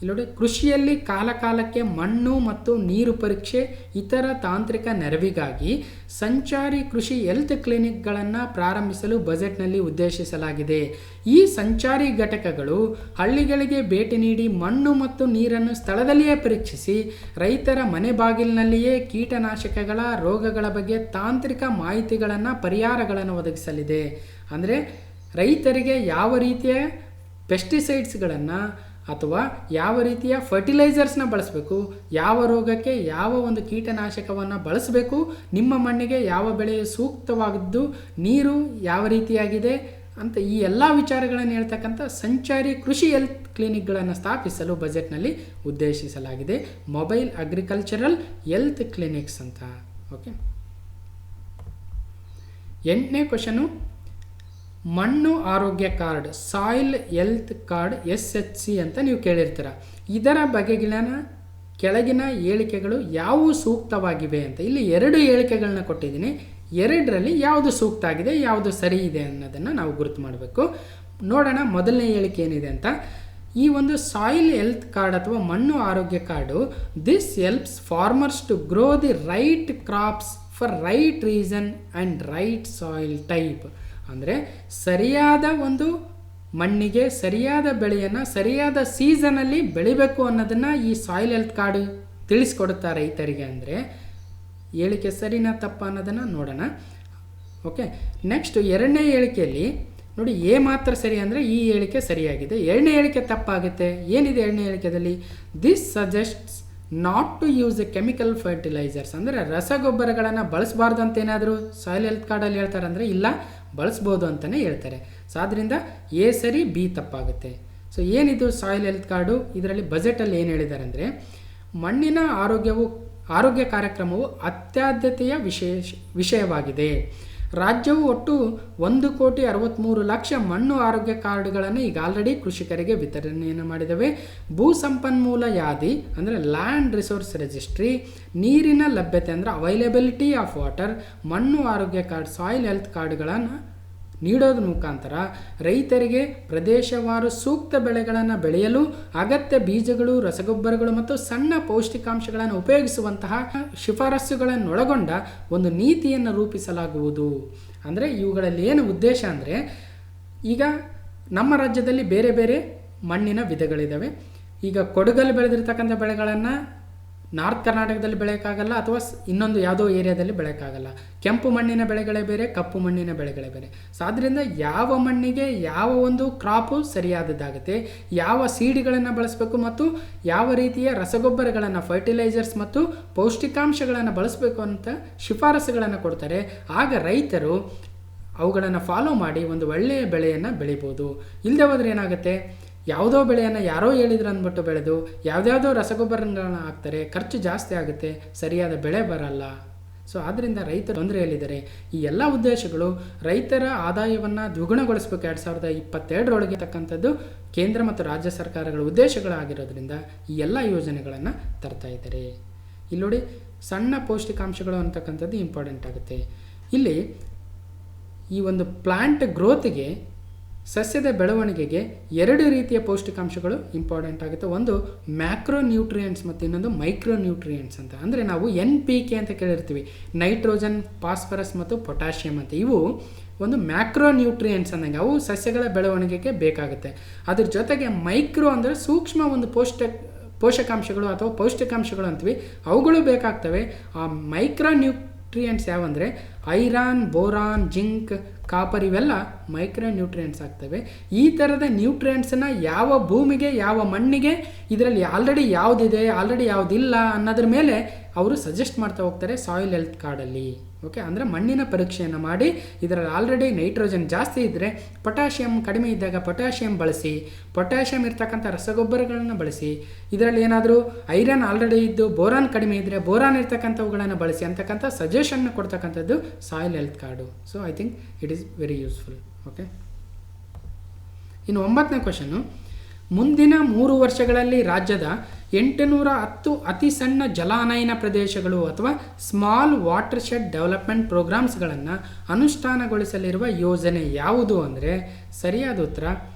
ಇಲ್ಲಿ ನೋಡಿ, ಕೃಷಿಯಲ್ಲಿ ಕಾಲಕಾಲಕ್ಕೆ ಮಣ್ಣು ಮತ್ತು ನೀರು ಪರೀಕ್ಷೆ ಇತರ ತಾಂತ್ರಿಕ ನೆರವಿಗಾಗಿ ಸಂಚಾರಿ ಕೃಷಿ ಹೆಲ್ತ್ ಕ್ಲಿನಿಕ್ಗಳನ್ನು ಪ್ರಾರಂಭಿಸಲು ಬಜೆಟ್ನಲ್ಲಿ ಉದ್ದೇಶಿಸಲಾಗಿದೆ. ಈ ಸಂಚಾರಿ ಘಟಕಗಳು ಹಳ್ಳಿಗಳಿಗೆ ಭೇಟಿ ನೀಡಿ ಮಣ್ಣು ಮತ್ತು ನೀರನ್ನು ಸ್ಥಳದಲ್ಲಿಯೇ ಪರೀಕ್ಷಿಸಿ ರೈತರ ಮನೆ ಬಾಗಿಲಿನಲ್ಲಿಯೇ ಕೀಟನಾಶಕಗಳ ರೋಗಗಳ ಬಗ್ಗೆ ತಾಂತ್ರಿಕ ಮಾಹಿತಿಗಳನ್ನು, ಪರಿಹಾರಗಳನ್ನು ಒದಗಿಸಲಿದೆ. ಅಂದರೆ ರೈತರಿಗೆ ಯಾವ ರೀತಿಯ ಪೆಸ್ಟಿಸೈಡ್ಸ್ಗಳನ್ನು ಅಥವಾ ಯಾವ ರೀತಿಯ ಫರ್ಟಿಲೈಸರ್ಸ್ನ ಬಳಸಬೇಕು, ಯಾವ ರೋಗಕ್ಕೆ ಯಾವ ಒಂದು ಕೀಟನಾಶಕವನ್ನು ಬಳಸಬೇಕು, ನಿಮ್ಮ ಮಣ್ಣಿಗೆ ಯಾವ ಬೆಳೆಯು ಸೂಕ್ತವಾಗಿದ್ದು, ನೀರು ಯಾವ ರೀತಿಯಾಗಿದೆ ಅಂತ ಈ ಎಲ್ಲ ವಿಚಾರಗಳನ್ನು ಹೇಳ್ತಕ್ಕಂಥ ಸಂಚಾರಿ ಕೃಷಿ ಹೆಲ್ತ್ ಕ್ಲಿನಿಕ್ಗಳನ್ನು ಸ್ಥಾಪಿಸಲು ಬಜೆಟ್ನಲ್ಲಿ ಉದ್ದೇಶಿಸಲಾಗಿದೆ. ಮೊಬೈಲ್ ಅಗ್ರಿಕಲ್ಚರಲ್ ಹೆಲ್ತ್ ಕ್ಲಿನಿಕ್ಸ್ ಅಂತ. ಓಕೆ, 8ನೇ ಕ್ವಶನು, ಮಣ್ಣು ಆರೋಗ್ಯ card, soil health card, SHC ಅಂತ ನೀವು ಕೇಳಿರ್ತೀರ. ಇದರ ಬಗೆಗಿನ ಕೆಳಗಿನ ಹೇಳಿಕೆಗಳು ಯಾವುವು ಸೂಕ್ತವಾಗಿವೆ ಅಂತ. ಇಲ್ಲಿ 2 ಹೇಳಿಕೆಗಳನ್ನ ಕೊಟ್ಟಿದ್ದೀನಿ. 2ರಲ್ಲಿ ಯಾವುದು ಸೂಕ್ತ ಆಗಿದೆ, ಯಾವುದು ಸರಿ ಇದೆ ಅನ್ನೋದನ್ನು ನಾವು ಗುರುತು ಮಾಡಬೇಕು. ನೋಡೋಣ ಮೊದಲನೇ ಹೇಳಿಕೆ ಏನಿದೆ ಅಂತ. ಈ ಒಂದು ಸಾಯಿಲ್ ಹೆಲ್ತ್ ಕಾರ್ಡ್ ಅಥವಾ ಮಣ್ಣು ಆರೋಗ್ಯ card, this helps farmers to grow the right crops for right reason and right soil type. ಅಂದರೆ ಸರಿಯಾದ ಒಂದು ಮಣ್ಣಿಗೆ ಸರಿಯಾದ ಬೆಳೆಯನ್ನು ಸರಿಯಾದ ಸೀಸನಲ್ಲಿ ಬೆಳಿಬೇಕು ಅನ್ನೋದನ್ನು ಈ ಸಾಯಿಲ್ ಹೆಲ್ತ್ ಕಾರ್ಡು ತಿಳಿಸ್ಕೊಡುತ್ತಾ ರೈತರಿಗೆ. ಅಂದರೆ ಹೇಳಿಕೆ ಸರಿನಾ ತಪ್ಪ ಅನ್ನೋದನ್ನು ನೋಡೋಣ. ಓಕೆ, ನೆಕ್ಸ್ಟ್ 2ನೇ ಹೇಳಿಕೆಯಲ್ಲಿ ನೋಡಿ, ಮಾತ್ರ ಸರಿ ಅಂದರೆ ಈ ಹೇಳಿಕೆ ಸರಿಯಾಗಿದೆ, 2ನೇ ಹೇಳಿಕೆ ತಪ್ಪಾಗುತ್ತೆ. ಏನಿದೆ 2ನೇ ಹೇಳಿಕೆಯಲ್ಲಿ? This suggests not to use a chemical fertilisers. ಅಂದರೆ ರಸಗೊಬ್ಬರಗಳನ್ನು ಬಳಸಬಾರ್ದು ಅಂತ ಏನಾದರೂ ಸಾಯಿಲ್ ಹೆಲ್ತ್ ಕಾರ್ಡಲ್ಲಿ ಹೇಳ್ತಾರೆ ಅಂದರೆ ಇಲ್ಲ, ಬಳಸ್ಬೋದು ಅಂತಲೇ ಹೇಳ್ತಾರೆ. ಸೊ ಆದ್ದರಿಂದ ಸರಿ, ಬಿ ತಪ್ಪಾಗುತ್ತೆ. ಸೊ ಏನಿದು ಸಾಯಿಲ್ ಹೆಲ್ತ್ ಕಾರ್ಡು? ಇದರಲ್ಲಿ ಬಜೆಟಲ್ಲಿ ಏನು ಹೇಳಿದ್ದಾರೆ ಅಂದರೆ, ಮಣ್ಣಿನ ಆರೋಗ್ಯ ಕಾರ್ಯಕ್ರಮವು ಅತ್ಯಾದ್ಯತೆಯ ವಿಷಯವಾಗಿದೆ. ರಾಜ್ಯವು ಒಟ್ಟು 1,63,00,000 ಮಣ್ಣು ಆರೋಗ್ಯ ಕಾರ್ಡುಗಳನ್ನು ಈಗ ಆಲ್ರೆಡಿ ಕೃಷಿಕರಿಗೆ ವಿತರಣೆಯನ್ನು ಮಾಡಿದ್ದೇವೆ. ಭೂ ಸಂಪನ್ಮೂಲ ಯಾದಿ ಅಂದರೆ ಲ್ಯಾಂಡ್ ರಿಸೋರ್ಸ್ ರಿಜಿಸ್ಟ್ರಿ, ನೀರಿನ ಲಭ್ಯತೆ ಅಂದರೆ ಅವೈಲೇಬಿಲಿಟಿ ಆಫ್ ವಾಟರ್, ಮಣ್ಣು ಆರೋಗ್ಯ ಕಾರ್ಡ್, ಸಾಯಿಲ್ ಹೆಲ್ತ್ ಕಾರ್ಡ್ಗಳನ್ನು ನೀಡೋದ್ರ ಮುಖಾಂತರ ರೈತರಿಗೆ ಪ್ರದೇಶವಾರು ಸೂಕ್ತ ಬೆಳೆಗಳನ್ನು ಬೆಳೆಯಲು ಅಗತ್ಯ ಬೀಜಗಳು, ರಸಗೊಬ್ಬರಗಳು ಮತ್ತು ಸಣ್ಣ ಪೌಷ್ಟಿಕಾಂಶಗಳನ್ನು ಉಪಯೋಗಿಸುವಂತಹ ಶಿಫಾರಸುಗಳನ್ನೊಳಗೊಂಡ ಒಂದು ನೀತಿಯನ್ನು ರೂಪಿಸಲಾಗುವುದು. ಅಂದರೆ ಇವುಗಳಲ್ಲಿ ಏನು ಉದ್ದೇಶ ಅಂದರೆ, ಈಗ ನಮ್ಮ ರಾಜ್ಯದಲ್ಲಿ ಬೇರೆ ಬೇರೆ ಮಣ್ಣಿನ ವಿಧಗಳಿದ್ದಾವೆ. ಈಗ ಕೊಡಗಲ್ಲಿ ಬೆಳೆದಿರ್ತಕ್ಕಂಥ ಬೆಳೆಗಳನ್ನು ನಾರ್ತ್ ಕರ್ನಾಟಕದಲ್ಲಿ ಬೆಳೆಯೋಕ್ಕಾಗಲ್ಲ, ಅಥವಾ ಇನ್ನೊಂದು ಯಾವುದೋ ಏರಿಯಾದಲ್ಲಿ ಬೆಳೆಯೋಕ್ಕಾಗಲ್ಲ. ಕೆಂಪು ಮಣ್ಣಿನ ಬೆಳೆಗಳೇ ಬೇರೆ, ಕಪ್ಪು ಮಣ್ಣಿನ ಬೆಳೆಗಳೇ ಬೇರೆ. ಸೊ ಆದ್ದರಿಂದ ಯಾವ ಮಣ್ಣಿಗೆ ಯಾವ ಒಂದು ಕ್ರಾಪು ಸರಿಯಾದದ್ದಾಗುತ್ತೆ, ಯಾವ ಸೀಡ್ಗಳನ್ನು ಬಳಸಬೇಕು ಮತ್ತು ಯಾವ ರೀತಿಯ ರಸಗೊಬ್ಬರಗಳನ್ನು, ಫರ್ಟಿಲೈಸರ್ಸ್ ಮತ್ತು ಪೌಷ್ಟಿಕಾಂಶಗಳನ್ನು ಬಳಸಬೇಕು ಅಂತ ಶಿಫಾರಸುಗಳನ್ನು ಕೊಡ್ತಾರೆ. ಆಗ ರೈತರು ಅವುಗಳನ್ನು ಫಾಲೋ ಮಾಡಿ ಒಂದು ಒಳ್ಳೆಯ ಬೆಳೆಯನ್ನು ಬೆಳಿಬೋದು. ಇಲ್ಲದೆ ಹೋದರೆ ಏನಾಗುತ್ತೆ, ಯಾವುದೋ ಬೆಳೆಯನ್ನು ಯಾರೋ ಹೇಳಿದ್ರು ಅಂದ್ಬಿಟ್ಟು ಬೆಳೆದು ಯಾವುದ್ಯಾವುದೋ ರಸಗೊಬ್ಬರಗಳನ್ನು ಹಾಕ್ತಾರೆ, ಖರ್ಚು ಜಾಸ್ತಿ ಆಗುತ್ತೆ, ಸರಿಯಾದ ಬೆಳೆ ಬರಲ್ಲ. ಸೊ ಆದ್ದರಿಂದ ರೈತರು ತೊಂದರೆಯಲ್ಲಿದ್ದಾರೆ. ಈ ಎಲ್ಲ ಉದ್ದೇಶಗಳು ರೈತರ ಆದಾಯವನ್ನು ದ್ವಿಗುಣಗೊಳಿಸಬೇಕು 2022ರೊಳಗೆ ತಕ್ಕಂಥದ್ದು ಕೇಂದ್ರ ಮತ್ತು ರಾಜ್ಯ ಸರ್ಕಾರಗಳ ಉದ್ದೇಶಗಳಾಗಿರೋದ್ರಿಂದ ಈ ಎಲ್ಲ ಯೋಜನೆಗಳನ್ನು ತರ್ತಾ ಇದ್ದಾರೆ. ಇಲ್ಲಿ ನೋಡಿ, ಸಣ್ಣ ಪೌಷ್ಟಿಕಾಂಶಗಳು ಅಂತಕ್ಕಂಥದ್ದು ಇಂಪಾರ್ಟೆಂಟ್ ಆಗುತ್ತೆ. ಇಲ್ಲಿ ಈ ಒಂದು ಪ್ಲಾಂಟ್ ಗ್ರೋತ್ಗೆ, ಸಸ್ಯದ ಬೆಳವಣಿಗೆಗೆ 2 ರೀತಿಯ ಪೌಷ್ಟಿಕಾಂಶಗಳು ಇಂಪಾರ್ಟೆಂಟ್ ಆಗುತ್ತೆ. ಒಂದು ಮ್ಯಾಕ್ರೋ ನ್ಯೂಟ್ರಿಯೆಂಟ್ಸ್ ಮತ್ತು ಇನ್ನೊಂದು ಮೈಕ್ರೋ ನ್ಯೂಟ್ರಿಯೆಂಟ್ಸ್ ಅಂತ. ಅಂದರೆ ನಾವು NPK ಅಂತ ಕೇಳಿರ್ತೀವಿ, ನೈಟ್ರೋಜನ್, ಫಾಸ್ಫರಸ್ ಮತ್ತು ಪೊಟ್ಯಾಷಿಯಮ್ ಅಂತ. ಇವು ಒಂದು ಮ್ಯಾಕ್ರೋ ನ್ಯೂಟ್ರಿಯೆಂಟ್ಸ್ ಅಂದಂಗೆ, ಅವು ಸಸ್ಯಗಳ ಬೆಳವಣಿಗೆಗೆ ಬೇಕಾಗುತ್ತೆ. ಅದ್ರ ಜೊತೆಗೆ ಮೈಕ್ರೋ ಅಂದರೆ ಸೂಕ್ಷ್ಮ ಒಂದು ಪೋಷಕಾಂಶಗಳು ಅಥವಾ ಪೌಷ್ಟಿಕಾಂಶಗಳು ಅಂತೀವಿ, ಅವುಗಳು ಬೇಕಾಗ್ತವೆ. ಆ ಮೈಕ್ರೋ ನ್ಯೂಟ್ರಿಯೆಂಟ್ಸ್ ಯಾವಂದರೆ ಐರನ್, ಬೋರಾನ್, ಜಿಂಕ್, ಕಾಪರ್ ಇವೆಲ್ಲ ಮೈಕ್ರೋ ನ್ಯೂಟ್ರಿಯೆಂಟ್ಸ್ ಆಗ್ತವೆ. ಈ ಥರದ ನ್ಯೂಟ್ರಿಯೆಂಟ್ಸನ್ನು ಯಾವ ಭೂಮಿಗೆ, ಯಾವ ಮಣ್ಣಿಗೆ, ಇದರಲ್ಲಿ ಆಲ್ರೆಡಿ ಯಾವುದಿದೆ, ಆಲ್ರೆಡಿ ಯಾವುದಿಲ್ಲ ಅನ್ನೋದ್ರ ಮೇಲೆ ಅವರು ಸಜೆಸ್ಟ್ ಮಾಡ್ತಾ ಹೋಗ್ತಾರೆ ಸಾಯಿಲ್ ಹೆಲ್ತ್ ಕಾರ್ಡಲ್ಲಿ. ಓಕೆ, ಅಂದರೆ ಮಣ್ಣಿನ ಪರೀಕ್ಷೆಯನ್ನು ಮಾಡಿ ಇದರಲ್ಲಿ ಆಲ್ರೆಡಿ ನೈಟ್ರೋಜನ್ ಜಾಸ್ತಿ ಇದ್ದರೆ ಪೊಟ್ಯಾಷಿಯಮ್ ಕಡಿಮೆ ಇದ್ದಾಗ ಪೊಟ್ಯಾಷಿಯಮ್ ಬಳಸಿ, ಪೊಟ್ಯಾಷಿಯಮ್ ಇರ್ತಕ್ಕಂಥ ರಸಗೊಬ್ಬರಗಳನ್ನು ಬಳಸಿ, ಇದರಲ್ಲಿ ಏನಾದರೂ ಐರನ್ ಆಲ್ರೆಡಿ ಇದ್ದು ಬೋರಾನ್ ಕಡಿಮೆ ಇದ್ದರೆ ಬೋರಾನ್ ಇರ್ತಕ್ಕಂಥವುಗಳನ್ನು ಬಳಸಿ ಅಂತಕ್ಕಂಥ ಸಜೆಷನ್ನ ಕೊಡ್ತಕ್ಕಂಥದ್ದು soil health card. So I think it is very useful. Okay, ಇನ್ನು 9ನೇ ಕ್ವಶನ್ನು, ಮುಂದಿನ 3 ವರ್ಷಗಳಲ್ಲಿ ರಾಜ್ಯದ 810 ಅತಿ ಸಣ್ಣ ಜಲಾನಯನ ಪ್ರದೇಶಗಳು ಅಥವಾ ಸ್ಮಾಲ್ ವಾಟರ್ ಶೆಡ್ ಡೆವಲಪ್ಮೆಂಟ್ ಪ್ರೋಗ್ರಾಮ್ಸ್ಗಳನ್ನು ಅನುಷ್ಠಾನಗೊಳಿಸಲಿರುವ ಯೋಜನೆ ಯಾವುದು ಅಂದರೆ ಸರಿಯಾದ ಉತ್ತರ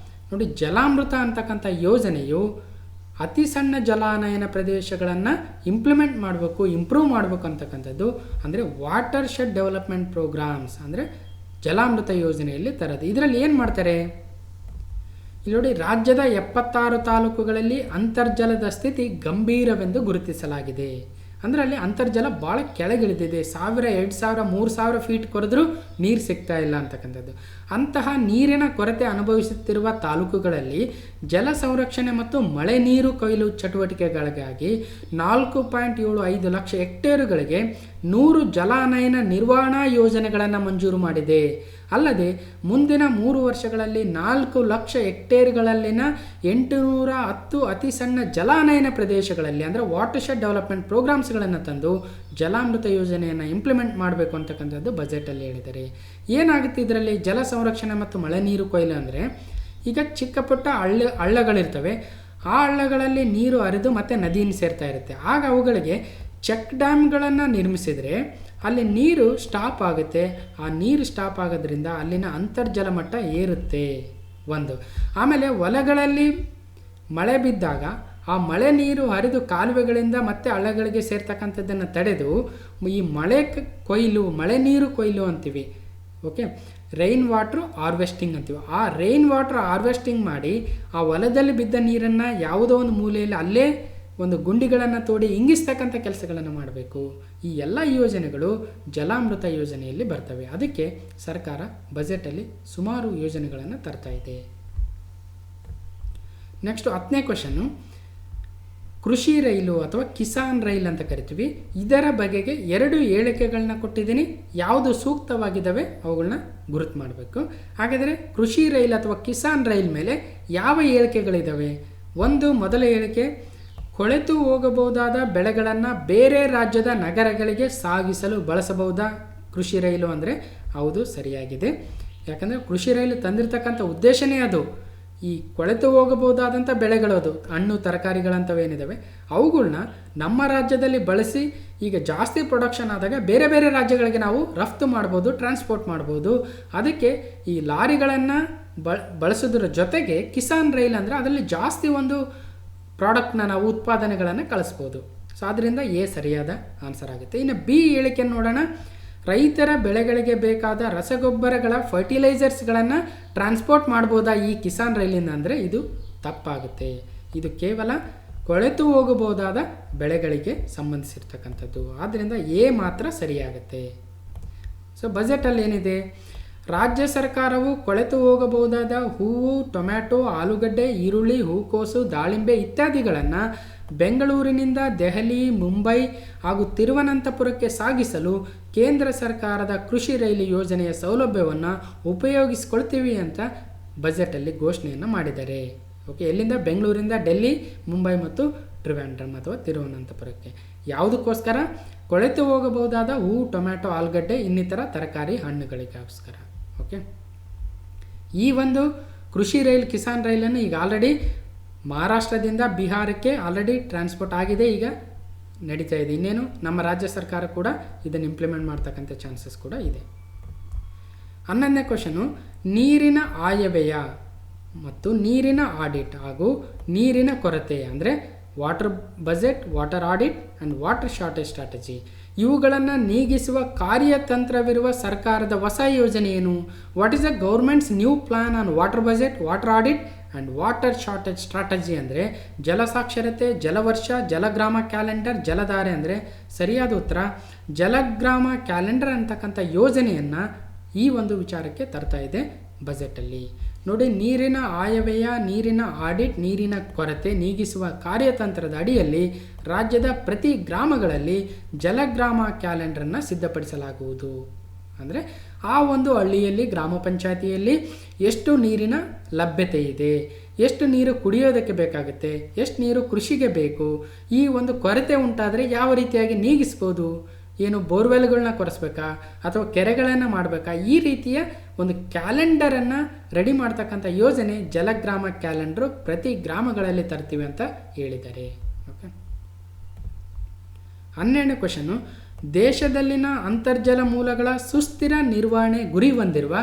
ನೋಡಿ, ಜಲಾಮೃತ ಅಂತಕ್ಕಂಥ ಯೋಜನೆಯು ಅತಿ ಸಣ್ಣ ಜಲಾನಯನ ಪ್ರದೇಶಗಳನ್ನು ಇಂಪ್ಲಿಮೆಂಟ್ ಮಾಡಬೇಕು, ಇಂಪ್ರೂವ್ ಮಾಡಬೇಕು ಅಂತಕ್ಕಂಥದ್ದು. ಅಂದರೆ ವಾಟರ್ ಶೆಡ್ ಡೆವಲಪ್ಮೆಂಟ್ ಪ್ರೋಗ್ರಾಮ್ಸ್ ಅಂದರೆ ಜಲಾಮೃತ ಯೋಜನೆಯಲ್ಲಿ ತರೋದು. ಇದರಲ್ಲಿ ಏನು ಮಾಡ್ತಾರೆ ಇಲ್ಲಿ ನೋಡಿ, ರಾಜ್ಯದ 76 ತಾಲೂಕುಗಳಲ್ಲಿ ಅಂತರ್ಜಲದ ಸ್ಥಿತಿ ಗಂಭೀರವೆಂದು ಗುರುತಿಸಲಾಗಿದೆ. ಅಂದರೆ ಅಲ್ಲಿ ಅಂತರ್ಜಲ ಭಾಳ ಕೆಳಗಿಳಿದಿದೆ. 1000, 2000, 3000 ಫೀಟ್ ಕೊರೆದ್ರೂ ನೀರು ಸಿಗ್ತಾ ಇಲ್ಲ ಅಂತಕ್ಕಂಥದ್ದು. ಅಂತಹ ನೀರಿನ ಕೊರತೆ ಅನುಭವಿಸುತ್ತಿರುವ ತಾಲೂಕುಗಳಲ್ಲಿ ಜಲ ಸಂರಕ್ಷಣೆ ಮತ್ತು ಮಳೆ ನೀರು ಕೊಯ್ಲು ಚಟುವಟಿಕೆಗಳಿಗಾಗಿ 4.75 ಲಕ್ಷ ಹೆಕ್ಟೇರುಗಳಿಗೆ 100 ಜಲಾನಯನ ನಿರ್ವಹಣಾ ಯೋಜನೆಗಳನ್ನು ಮಂಜೂರು ಮಾಡಿದೆ. ಅಲ್ಲದೆ ಮುಂದಿನ 3 ವರ್ಷಗಳಲ್ಲಿ 4 ಲಕ್ಷ ಹೆಕ್ಟೇರ್ಗಳಲ್ಲಿನ 810 ಅತಿ ಸಣ್ಣ ಜಲಾನಯನ ಪ್ರದೇಶಗಳಲ್ಲಿ ಅಂದರೆ ವಾಟರ್ ಶೆಡ್ ಡೆವಲಪ್ಮೆಂಟ್ ಪ್ರೋಗ್ರಾಮ್ಸ್ಗಳನ್ನು ತಂದು ಜಲಾಮೃತ ಯೋಜನೆಯನ್ನು ಇಂಪ್ಲಿಮೆಂಟ್ ಮಾಡಬೇಕು ಅಂತಕ್ಕಂಥದ್ದು ಬಜೆಟಲ್ಲಿ ಹೇಳಿದ್ದಾರೆ. ಏನಾಗುತ್ತೆ ಇದರಲ್ಲಿ ಜಲ ಸಂರಕ್ಷಣೆ ಮತ್ತು ಮಳೆ ನೀರು ಕೊಯ್ಲು ಅಂದರೆ, ಈಗ ಚಿಕ್ಕ ಪುಟ್ಟ ಹಳ್ಳಗಳಿರ್ತವೆ, ಆ ಹಳ್ಳಗಳಲ್ಲಿ ನೀರು ಹರಿದು ಮತ್ತೆ ನದಿಯನ್ನು ಸೇರ್ತಾ ಇರುತ್ತೆ. ಆಗ ಅವುಗಳಿಗೆ ಚೆಕ್ ಡ್ಯಾಮ್ಗಳನ್ನು ನಿರ್ಮಿಸಿದರೆ ಅಲ್ಲಿ ನೀರು ಸ್ಟಾಪ್ ಆಗುತ್ತೆ. ಆ ನೀರು ಸ್ಟಾಪ್ ಆಗೋದ್ರಿಂದ ಅಲ್ಲಿನ ಅಂತರ್ಜಲ ಮಟ್ಟ ಏರುತ್ತೆ ಒಂದು. ಆಮೇಲೆ ಹೊಲಗಳಲ್ಲಿ ಮಳೆ ಬಿದ್ದಾಗ ಆ ಮಳೆ ನೀರು ಹರಿದು ಕಾಲುವೆಗಳಿಂದ ಮತ್ತೆ ಹಳ್ಳಗಳಿಗೆ ಸೇರ್ತಕ್ಕಂಥದ್ದನ್ನು ತಡೆದು ಈ ಮಳೆ ನೀರು ಕೊಯ್ಲು ಅಂತೀವಿ. ಓಕೆ, ರೈನ್ ವಾಟ್ರ್ ಹಾರ್ವೆಸ್ಟಿಂಗ್ ಅಂತೀವಿ. ಆ ರೈನ್ ವಾಟ್ರ್ ಹಾರ್ವೆಸ್ಟಿಂಗ್ ಮಾಡಿ ಆ ಹೊಲದಲ್ಲಿ ಬಿದ್ದ ನೀರನ್ನು ಯಾವುದೋ ಒಂದು ಮೂಲೆಯಲ್ಲಿ ಅಲ್ಲೇ ಒಂದು ಗುಂಡಿಗಳನ್ನು ತೋಡಿ ಇಂಗಿಸ್ತಕ್ಕಂಥ ಕೆಲಸಗಳನ್ನು ಮಾಡಬೇಕು. ಈ ಎಲ್ಲ ಯೋಜನೆಗಳು ಜಲಾಮೃತ ಯೋಜನೆಯಲ್ಲಿ ಬರ್ತವೆ. ಅದಕ್ಕೆ ಸರ್ಕಾರ ಬಜೆಟಲ್ಲಿ ಸುಮಾರು ಯೋಜನೆಗಳನ್ನು ತರ್ತಾ ಇದೆ. ನೆಕ್ಸ್ಟ್ 10ನೇ ಕ್ವಶನ್ನು, ಕೃಷಿ ರೈಲು ಅಥವಾ ಕಿಸಾನ್ ರೈಲ್ ಅಂತ ಕರಿತೀವಿ. ಇದರ ಬಗೆಗೆ 2 ಹೇಳಿಕೆಗಳನ್ನ ಕೊಟ್ಟಿದ್ದೀನಿ. ಯಾವುದು ಸೂಕ್ತವಾಗಿದ್ದಾವೆ ಅವುಗಳನ್ನ ಗುರುತು ಮಾಡಬೇಕು. ಹಾಗಾದರೆ ಕೃಷಿ ರೈಲ್ ಅಥವಾ ಕಿಸಾನ್ ರೈಲ್ ಮೇಲೆ ಯಾವ ಹೇಳಿಕೆಗಳಿದ್ದಾವೆ? ಮೊದಲ ಹೇಳಿಕೆ, ಕೊಳೆತು ಹೋಗಬಹುದಾದ ಬೆಳೆಗಳನ್ನು ಬೇರೆ ರಾಜ್ಯದ ನಗರಗಳಿಗೆ ಸಾಗಿಸಲು ಬಳಸಬಹುದಾ ಕೃಷಿ ರೈಲು ಅಂದರೆ? ಹೌದು, ಸರಿಯಾಗಿದೆ. ಯಾಕಂದರೆ ಕೃಷಿ ರೈಲು ತಂದಿರತಕ್ಕಂಥ ಉದ್ದೇಶನೇ ಅದು. ಈ ಕೊಳೆತು ಹೋಗಬಹುದಾದಂಥ ಬೆಳೆಗಳು, ಅದು ಹಣ್ಣು ತರಕಾರಿಗಳಂಥವೇನಿದ್ದಾವೆ ಅವುಗಳನ್ನ ನಮ್ಮ ರಾಜ್ಯದಲ್ಲಿ ಬಳಸಿ ಈಗ ಜಾಸ್ತಿ ಪ್ರೊಡಕ್ಷನ್ ಆದಾಗ ಬೇರೆ ಬೇರೆ ರಾಜ್ಯಗಳಿಗೆ ನಾವು ರಫ್ತು ಮಾಡ್ಬೋದು, ಟ್ರಾನ್ಸ್ಪೋರ್ಟ್ ಮಾಡ್ಬೋದು. ಅದಕ್ಕೆ ಈ ಲಾರಿಗಳನ್ನು ಬಳಸೋದ್ರ ಜೊತೆಗೆ ಕಿಸಾನ್ ರೈಲ್ ಅಂದರೆ ಅದರಲ್ಲಿ ಜಾಸ್ತಿ ಒಂದು ಪ್ರಾಡಕ್ಟ್ನ ನಾವು ಉತ್ಪಾದನೆಗಳನ್ನು ಕಳಿಸ್ಬೋದು. ಸೊ ಅದರಿಂದ ಸರಿಯಾದ ಆನ್ಸರ್ ಆಗುತ್ತೆ. ಇನ್ನು ಬಿ ಹೇಳಿಕೆಯನ್ನು ನೋಡೋಣ. ರೈತರ ಬೆಳೆಗಳಿಗೆ ಬೇಕಾದ ರಸಗೊಬ್ಬರಗಳ ಫರ್ಟಿಲೈಸರ್ಸ್ಗಳನ್ನು ಟ್ರಾನ್ಸ್ಪೋರ್ಟ್ ಮಾಡ್ಬೋದಾ ಈ ಕಿಸಾನ್ ರೈಲಿಂದ ಅಂದರೆ ಇದು ತಪ್ಪಾಗುತ್ತೆ. ಇದು ಕೇವಲ ಕೊಳೆತು ಹೋಗಬಹುದಾದ ಬೆಳೆಗಳಿಗೆ ಸಂಬಂಧಿಸಿರ್ತಕ್ಕಂಥದ್ದು. ಆದ್ದರಿಂದ ಮಾತ್ರ ಸರಿಯಾಗುತ್ತೆ. ಸೊ ಬಜೆಟಲ್ಲಿ ಏನಿದೆ, ರಾಜ್ಯ ಸರ್ಕಾರವು ಕೊಳೆತು ಹೋಗಬಹುದಾದ ಹೂವು, ಟೊಮ್ಯಾಟೊ, ಆಲೂಗಡ್ಡೆ, ಈರುಳ್ಳಿ, ಹೂಕೋಸು, ದಾಳಿಂಬೆ ಇತ್ಯಾದಿಗಳನ್ನು ಬೆಂಗಳೂರಿನಿಂದ ದೆಹಲಿ, ಮುಂಬೈ ಹಾಗೂ ತಿರುವನಂತಪುರಕ್ಕೆ ಸಾಗಿಸಲು ಕೇಂದ್ರ ಸರ್ಕಾರದ ಕೃಷಿ ರೈಲು ಯೋಜನೆಯ ಸೌಲಭ್ಯವನ್ನು ಉಪಯೋಗಿಸ್ಕೊಳ್ತೀವಿ ಅಂತ ಬಜೆಟಲ್ಲಿ ಘೋಷಣೆಯನ್ನು ಮಾಡಿದ್ದಾರೆ. ಓಕೆ, ಎಲ್ಲಿಂದ? ಬೆಂಗಳೂರಿಂದ ಡೆಲ್ಲಿ, ಮುಂಬೈ ಮತ್ತು ಟ್ರಿವಾಂಡ್ರಮ್ ಅಥವಾ ತಿರುವನಂತಪುರಕ್ಕೆ. ಯಾವುದಕ್ಕೋಸ್ಕರ? ಕೊಳೆತು ಹೋಗಬಹುದಾದ ಹೂ, ಟೊಮ್ಯಾಟೊ, ಆಲೂಗಡ್ಡೆ ಇನ್ನಿತರ ತರಕಾರಿ ಹಣ್ಣುಗಳಿಗೋಸ್ಕರ. ಓಕೆ, ಈ ಒಂದು ಕೃಷಿ ರೈಲ್ ಕಿಸಾನ್ ರೈಲನ್ನು ಈಗ ಆಲ್ರೆಡಿ ಮಹಾರಾಷ್ಟ್ರದಿಂದ ಬಿಹಾರಕ್ಕೆ ಆಲ್ರೆಡಿ ಟ್ರಾನ್ಸ್ಪೋರ್ಟ್ ಆಗಿದೆ, ಈಗ ನಡೀತಾ ಇದೆ. ಇನ್ನೇನು ನಮ್ಮ ರಾಜ್ಯ ಸರ್ಕಾರ ಕೂಡ ಇದನ್ನು ಇಂಪ್ಲಿಮೆಂಟ್ ಮಾಡ್ತಕ್ಕಂಥ ಚಾನ್ಸಸ್ ಕೂಡ ಇದೆ. 11ನೇ ಕ್ವಶನು, ನೀರಿನ ಆಯವ್ಯಯ ಮತ್ತು ನೀರಿನ ಆಡಿಟ್ ಹಾಗೂ ನೀರಿನ ಕೊರತೆ ಅಂದರೆ water budget, water audit and water shortage strategy ಇವುಗಳನ್ನು ನೀಗಿಸುವ ಕಾರ್ಯತಂತ್ರವಿರುವ ಸರ್ಕಾರದ ಹೊಸ ಯೋಜನೆ ಏನು? What is the governments new plan on water budget, water audit and water shortage strategy ಅಂದರೆ ಜಲಸಾಕ್ಷರತೆ, ಜಲವರ್ಷ, ಜಲಗ್ರಾಮ ಕ್ಯಾಲೆಂಡರ್, ಜಲಧಾರೆ ಅಂದರೆ ಸರಿಯಾದ ಉತ್ತರ ಜಲಗ್ರಾಮ ಕ್ಯಾಲೆಂಡರ್ ಅಂತಕ್ಕಂಥ ಯೋಜನೆಯನ್ನು ಈ ಒಂದು ವಿಚಾರಕ್ಕೆ ತರ್ತಾ ಇದೆ ಬಜೆಟಲ್ಲಿ. ನೋಡಿ, ನೀರಿನ ಆಯವ್ಯಯ, ನೀರಿನ ಆಡಿಟ್, ನೀರಿನ ಕೊರತೆ ನೀಗಿಸುವ ಕಾರ್ಯತಂತ್ರದ ಅಡಿಯಲ್ಲಿ ರಾಜ್ಯದ ಪ್ರತಿ ಗ್ರಾಮಗಳಲ್ಲಿ ಜಲಗ್ರಾಮ ಕ್ಯಾಲೆಂಡರನ್ನು ಸಿದ್ಧಪಡಿಸಲಾಗುವುದು. ಅಂದರೆ ಆ ಒಂದು ಹಳ್ಳಿಯಲ್ಲಿ, ಗ್ರಾಮ ಪಂಚಾಯಿತಿಯಲ್ಲಿ ಎಷ್ಟು ನೀರಿನ ಲಭ್ಯತೆ ಇದೆ, ಎಷ್ಟು ನೀರು ಕುಡಿಯೋದಕ್ಕೆ ಬೇಕಾಗುತ್ತೆ, ಎಷ್ಟು ನೀರು ಕೃಷಿಗೆ ಬೇಕು, ಈ ಒಂದು ಕೊರತೆ ಉಂಟಾದರೆ ಯಾವ ರೀತಿಯಾಗಿ ನೀಗಿಸ್ಬೋದು, ಏನು ಬೋರ್ವೆಲ್ಗಳನ್ನ ಕೊರೆಸ್ಬೇಕಾ ಅಥವಾ ಕೆರೆಗಳನ್ನು ಮಾಡಬೇಕಾ, ಈ ರೀತಿಯ ಒಂದು ಕ್ಯಾಲೆಂಡರನ್ನು ರೆಡಿ ಮಾಡ್ತಕ್ಕಂಥ ಯೋಜನೆ ಜಲಗ್ರಾಮ ಕ್ಯಾಲೆಂಡರು ಪ್ರತಿ ಗ್ರಾಮಗಳಲ್ಲಿ ತರ್ತೀವಿ ಅಂತ ಹೇಳಿದ್ದಾರೆ. ಓಕೆ, 12ನೇ ಕ್ವಶನು, ದೇಶದಲ್ಲಿನ ಅಂತರ್ಜಲ ಮೂಲಗಳ ಸುಸ್ಥಿರ ನಿರ್ವಹಣೆ ಗುರಿ ಹೊಂದಿರುವ